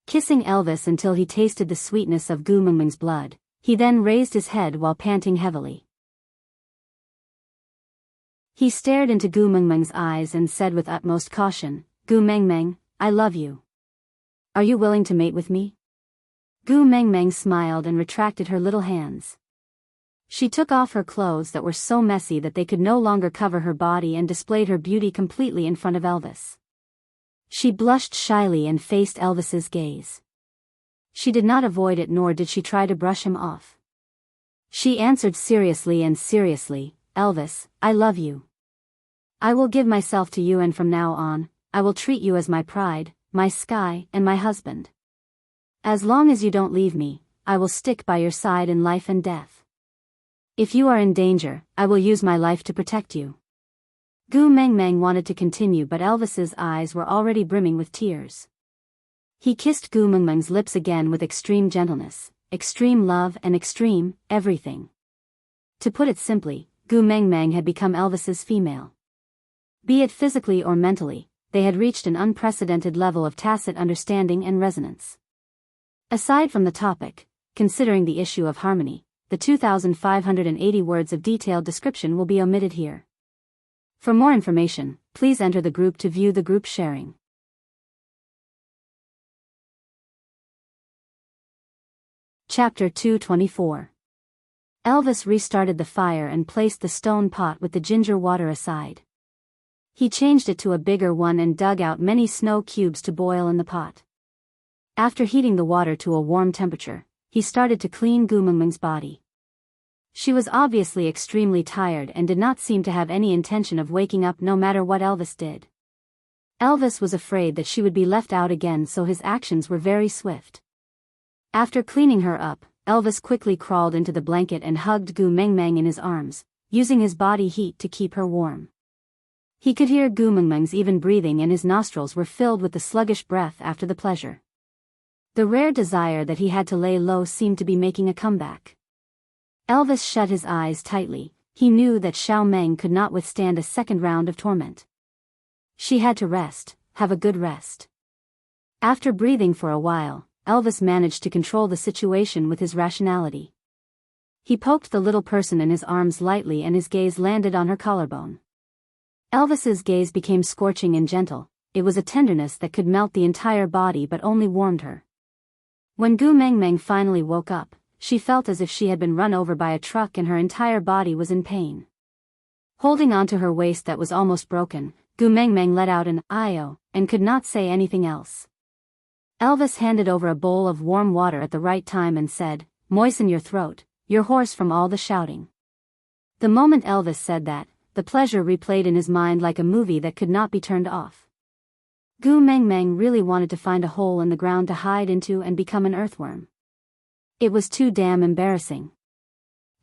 Kissing Elvis until he tasted the sweetness of Gu Mengmeng's blood, he then raised his head while panting heavily. He stared into Gu Mengmeng's eyes and said with utmost caution, "Gu Mengmeng, I love you. Are you willing to mate with me?" Gu Mengmeng smiled and retracted her little hands. She took off her clothes that were so messy that they could no longer cover her body and displayed her beauty completely in front of Elvis. She blushed shyly and faced Elvis's gaze. She did not avoid it, nor did she try to brush him off. She answered seriously, "Elvis, I love you. I will give myself to you, and from now on, I will treat you as my pride, my sky, and my husband. As long as you don't leave me, I will stick by your side in life and death. If you are in danger, I will use my life to protect you." Gu Mengmeng wanted to continue, but Elvis's eyes were already brimming with tears. He kissed Gu Mengmeng's lips again with extreme gentleness, extreme love, and extreme everything. To put it simply, Gu Mengmeng had become Elvis's female. Be it physically or mentally, they had reached an unprecedented level of tacit understanding and resonance. Aside from the topic, considering the issue of harmony, the 2,580 words of detailed description will be omitted here. For more information, please enter the group to view the group sharing. Chapter 224. Elvis restarted the fire and placed the stone pot with the ginger water aside. He changed it to a bigger one and dug out many snow cubes to boil in the pot. After heating the water to a warm temperature, he started to clean Gumengmeng's body. She was obviously extremely tired and did not seem to have any intention of waking up no matter what Elvis did. Elvis was afraid that she would be left out again, so his actions were very swift. After cleaning her up, Elvis quickly crawled into the blanket and hugged Gumengmeng in his arms, using his body heat to keep her warm. He could hear Gumengmeng's even breathing and his nostrils were filled with the sluggish breath after the pleasure. The rare desire that he had to lay low seemed to be making a comeback. Elvis shut his eyes tightly. He knew that Xiao Meng could not withstand a second round of torment. She had to rest, have a good rest. After breathing for a while, Elvis managed to control the situation with his rationality. He poked the little person in his arms lightly and his gaze landed on her collarbone. Elvis's gaze became scorching and gentle. It was a tenderness that could melt the entire body but only warmed her. When Gumengmeng finally woke up, she felt as if she had been run over by a truck and her entire body was in pain. Holding onto her waist that was almost broken, Gumengmeng let out an "Ayo," and could not say anything else. Elvis handed over a bowl of warm water at the right time and said, "Moisten your throat, you're hoarse from all the shouting." The moment Elvis said that, the pleasure replayed in his mind like a movie that could not be turned off. Gumengmeng really wanted to find a hole in the ground to hide into and become an earthworm. It was too damn embarrassing.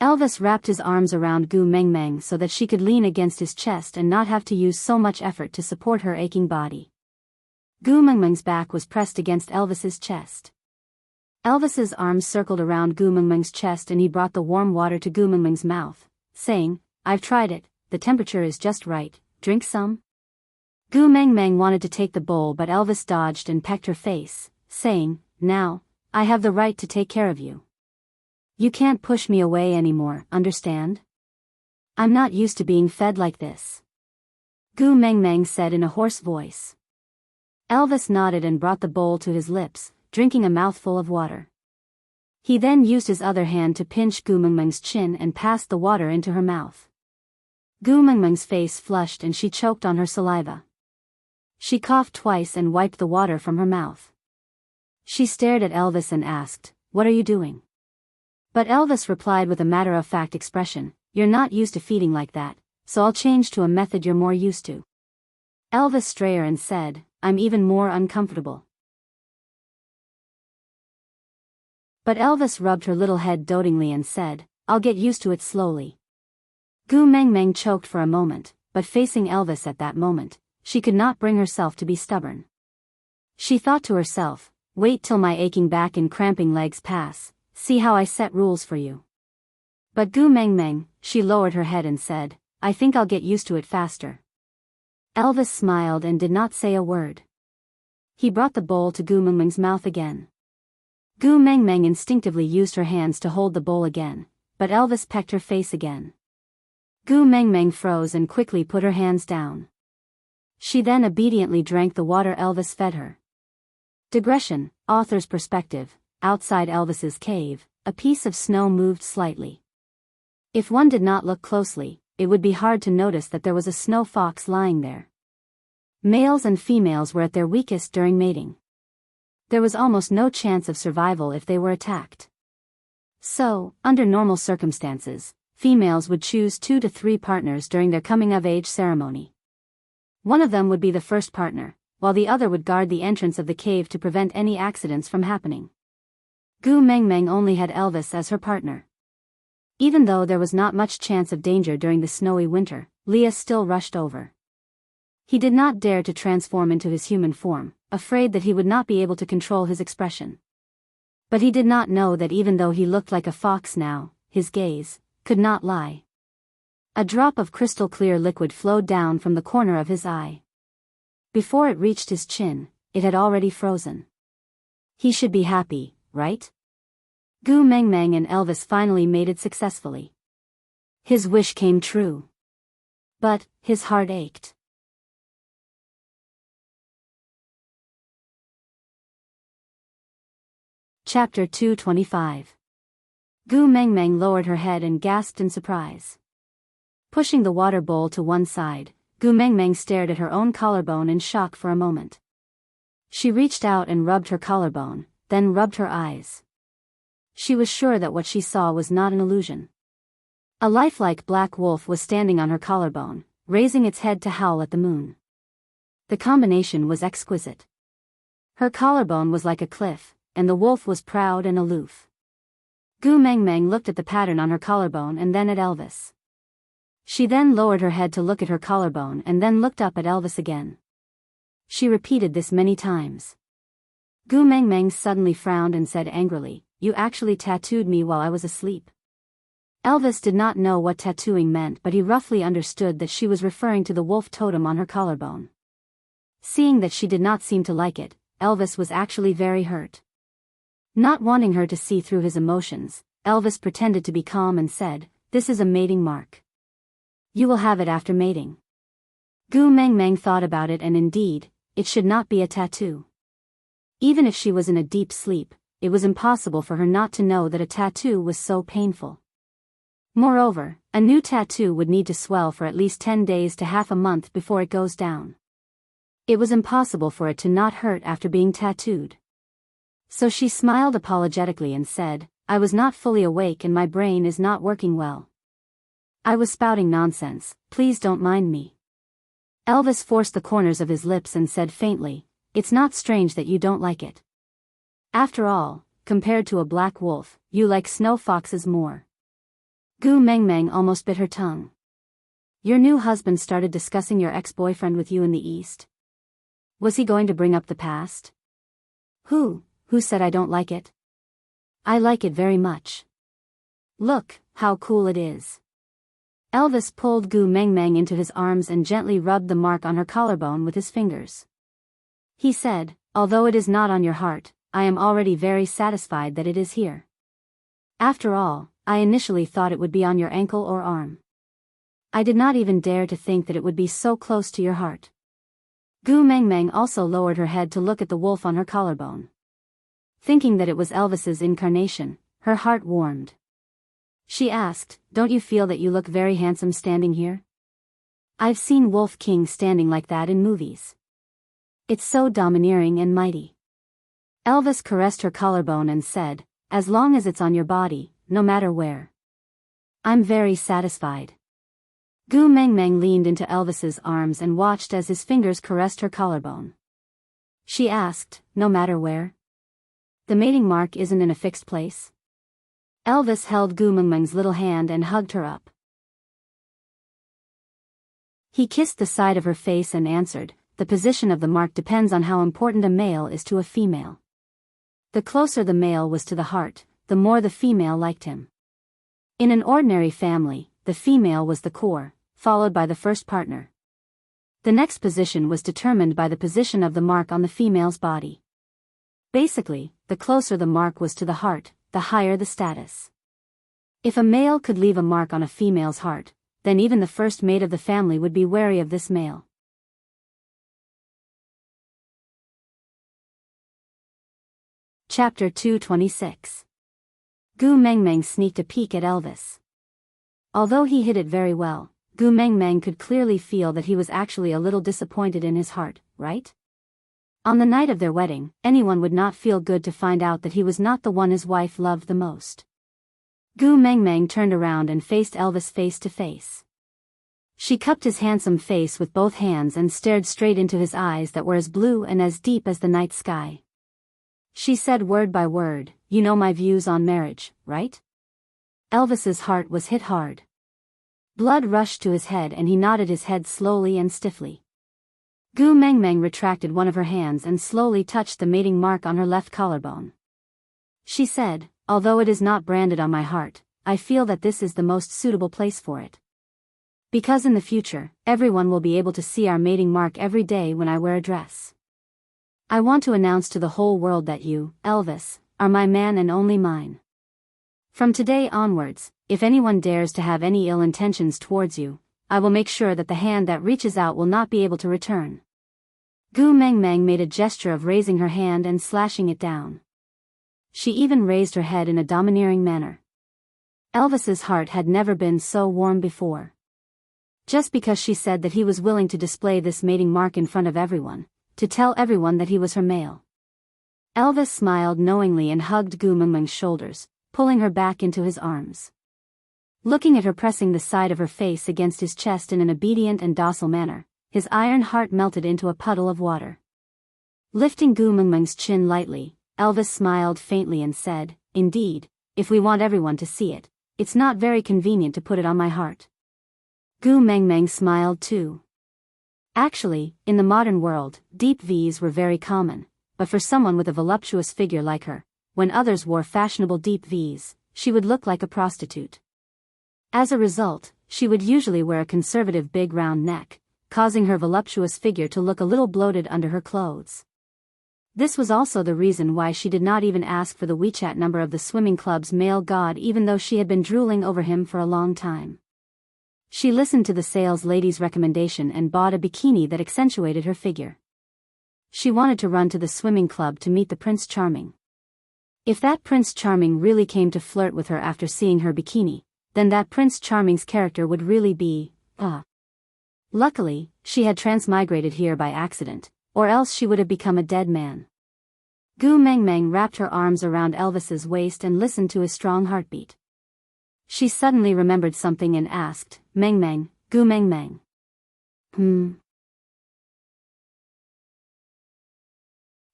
Elvis wrapped his arms around Gumengmeng so that she could lean against his chest and not have to use so much effort to support her aching body. Gumengmeng's back was pressed against Elvis's chest. Elvis's arms circled around Gumengmeng's chest and he brought the warm water to Gumengmeng's mouth, saying, "I've tried it, the temperature is just right, drink some?" Gumengmeng wanted to take the bowl but Elvis dodged and pecked her face, saying, "Now, I have the right to take care of you. You can't push me away anymore, understand? I'm not used to being fed like this," Gumengmeng said in a hoarse voice. Elvis nodded and brought the bowl to his lips, drinking a mouthful of water. He then used his other hand to pinch Gumengmeng's chin and passed the water into her mouth. Gumengmeng's face flushed and she choked on her saliva. She coughed twice and wiped the water from her mouth. She stared at Elvis and asked, "What are you doing?" But Elvis replied with a matter-of-fact expression, "You're not used to feeding like that, so I'll change to a method you're more used to." Elvis strayer and said, "I'm even more uncomfortable." But Elvis rubbed her little head dotingly and said, "I'll get used to it slowly." Gumengmeng choked for a moment, but facing Elvis at that moment, she could not bring herself to be stubborn. She thought to herself, "Wait till my aching back and cramping legs pass, see how I set rules for you." But Gumengmeng, she lowered her head and said, "I think I'll get used to it faster." Elvis smiled and did not say a word. He brought the bowl to Gumengmeng's mouth again. Gumengmeng instinctively used her hands to hold the bowl again, but Elvis pecked her face again. Gumengmeng froze and quickly put her hands down. She then obediently drank the water Elvis fed her. Digression, author's perspective. Outside Elvis's cave, a piece of snow moved slightly. If one did not look closely, it would be hard to notice that there was a snow fox lying there. Males and females were at their weakest during mating. There was almost no chance of survival if they were attacked. So, under normal circumstances, females would choose 2 to 3 partners during their coming-of-age ceremony. One of them would be the first partner, while the other would guard the entrance of the cave to prevent any accidents from happening. Gumengmeng only had Elvis as her partner. Even though there was not much chance of danger during the snowy winter, Leah still rushed over. He did not dare to transform into his human form, afraid that he would not be able to control his expression. But he did not know that even though he looked like a fox now, his gaze could not lie. A drop of crystal-clear liquid flowed down from the corner of his eye. Before it reached his chin, it had already frozen. He should be happy, right? Gumengmeng and Elvis finally mated successfully. His wish came true. But, his heart ached. Chapter 225. Gu Mengmeng lowered her head and gasped in surprise. Pushing the water bowl to one side, Gu Mengmeng stared at her own collarbone in shock for a moment. She reached out and rubbed her collarbone, then rubbed her eyes. She was sure that what she saw was not an illusion. A lifelike black wolf was standing on her collarbone, raising its head to howl at the moon. The combination was exquisite. Her collarbone was like a cliff, and the wolf was proud and aloof. Gu Mengmeng looked at the pattern on her collarbone and then at Elvis. She then lowered her head to look at her collarbone and then looked up at Elvis again. She repeated this many times. Gu Mengmeng suddenly frowned and said angrily, "You actually tattooed me while I was asleep." Elvis did not know what tattooing meant, but he roughly understood that she was referring to the wolf totem on her collarbone. Seeing that she did not seem to like it, Elvis was actually very hurt. Not wanting her to see through his emotions, Elvis pretended to be calm and said, "This is a mating mark. You will have it after mating." Gu Mengmeng thought about it, and indeed, it should not be a tattoo. Even if she was in a deep sleep, it was impossible for her not to know that a tattoo was so painful. Moreover, a new tattoo would need to swell for at least 10 days to half a month before it goes down. It was impossible for it to not hurt after being tattooed. So she smiled apologetically and said, "I was not fully awake and my brain is not working well. I was spouting nonsense, please don't mind me." Elvis forced the corners of his lips and said faintly, "It's not strange that you don't like it. After all, compared to a black wolf, you like snow foxes more." Gu Mengmeng almost bit her tongue. "Your new husband started discussing your ex-boyfriend with you in the East? Was he going to bring up the past?" Who said I don't like it? I like it very much. Look, how cool it is." Elvis pulled Gu Mengmeng into his arms and gently rubbed the mark on her collarbone with his fingers. He said, "Although it is not on your heart, I am already very satisfied that it is here. After all, I initially thought it would be on your ankle or arm. I did not even dare to think that it would be so close to your heart." Gu Mengmeng also lowered her head to look at the wolf on her collarbone. Thinking that it was Elvis's incarnation, her heart warmed. She asked, "Don't you feel that you look very handsome standing here? I've seen Wolf King standing like that in movies. It's so domineering and mighty." Elvis caressed her collarbone and said, "As long as it's on your body, no matter where. I'm very satisfied." Gu Mengmeng leaned into Elvis's arms and watched as his fingers caressed her collarbone. She asked, "No matter where? The mating mark isn't in a fixed place?" Elvis held Gu Mengmeng's little hand and hugged her up. He kissed the side of her face and answered, "The position of the mark depends on how important a male is to a female. The closer the male was to the heart, the more the female liked him. In an ordinary family, the female was the core, followed by the first partner. The next position was determined by the position of the mark on the female's body. Basically, the closer the mark was to the heart, the higher the status. If a male could leave a mark on a female's heart, then even the first mate of the family would be wary of this male. Chapter 226. Gu Mengmeng sneaked a peek at Elvis. Although he hid it very well, Gu Mengmeng could clearly feel that he was actually a little disappointed in his heart, right? On the night of their wedding, anyone would not feel good to find out that he was not the one his wife loved the most. Gu Mengmeng turned around and faced Elvis face to face. She cupped his handsome face with both hands and stared straight into his eyes that were as blue and as deep as the night sky. She said word by word, "You know my views on marriage, right?" Elvis's heart was hit hard. Blood rushed to his head and he nodded his head slowly and stiffly. Gu Mengmeng retracted one of her hands and slowly touched the mating mark on her left collarbone. She said, "Although it is not branded on my heart, I feel that this is the most suitable place for it. Because in the future, everyone will be able to see our mating mark every day when I wear a dress. I want to announce to the whole world that you, Elvis, are my man and only mine. From today onwards, if anyone dares to have any ill intentions towards you, I will make sure that the hand that reaches out will not be able to return. Gu Mengmeng made a gesture of raising her hand and slashing it down. She even raised her head in a domineering manner. Elvis's heart had never been so warm before. Just because she said that he was willing to display this mating mark in front of everyone, to tell everyone that he was her male. Elvis smiled knowingly and hugged Gu Mengmeng's shoulders, pulling her back into his arms. Looking at her pressing the side of her face against his chest in an obedient and docile manner, his iron heart melted into a puddle of water. Lifting Gu Mengmeng's chin lightly, Elvis smiled faintly and said, "Indeed, if we want everyone to see it, it's not very convenient to put it on my heart." Gu Mengmeng smiled too. Actually, in the modern world, deep V's were very common, but for someone with a voluptuous figure like her, when others wore fashionable deep V's, she would look like a prostitute. As a result, she would usually wear a conservative big round neck, causing her voluptuous figure to look a little bloated under her clothes. This was also the reason why she did not even ask for the WeChat number of the swimming club's male god even though she had been drooling over him for a long time. She listened to the sales lady's recommendation and bought a bikini that accentuated her figure. She wanted to run to the swimming club to meet the Prince Charming. If that Prince Charming really came to flirt with her after seeing her bikini, then that Prince Charming's character would really be, Luckily, she had transmigrated here by accident, or else she would have become a dead man. Gu Mengmeng wrapped her arms around Elvis's waist and listened to his strong heartbeat. She suddenly remembered something and asked, "Mengmeng, Gu Mengmeng."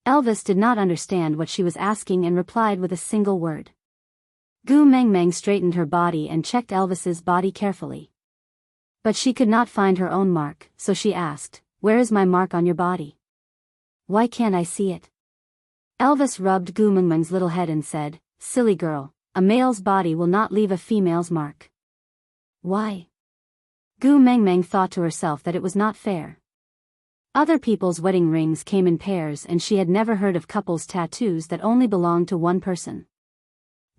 Elvis did not understand what she was asking and replied with a single word. Gu Mengmeng straightened her body and checked Elvis's body carefully. But she could not find her own mark, so she asked, "Where is my mark on your body? Why can't I see it?" Elvis rubbed Gu Mengmeng's little head and said, "Silly girl, a male's body will not leave a female's mark." Why? Gu Mengmeng thought to herself that it was not fair. Other people's wedding rings came in pairs and she had never heard of couples' tattoos that only belonged to one person.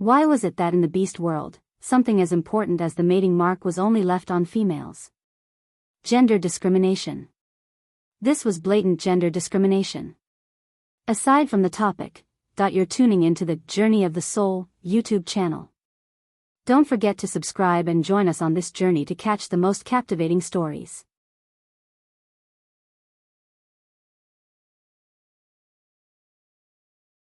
Why was it that in the beast world, something as important as the mating mark was only left on females? Gender discrimination. This was blatant gender discrimination. Aside from the topic, you're tuning into the Journey of the Soul YouTube channel. Don't forget to subscribe and join us on this journey to catch the most captivating stories.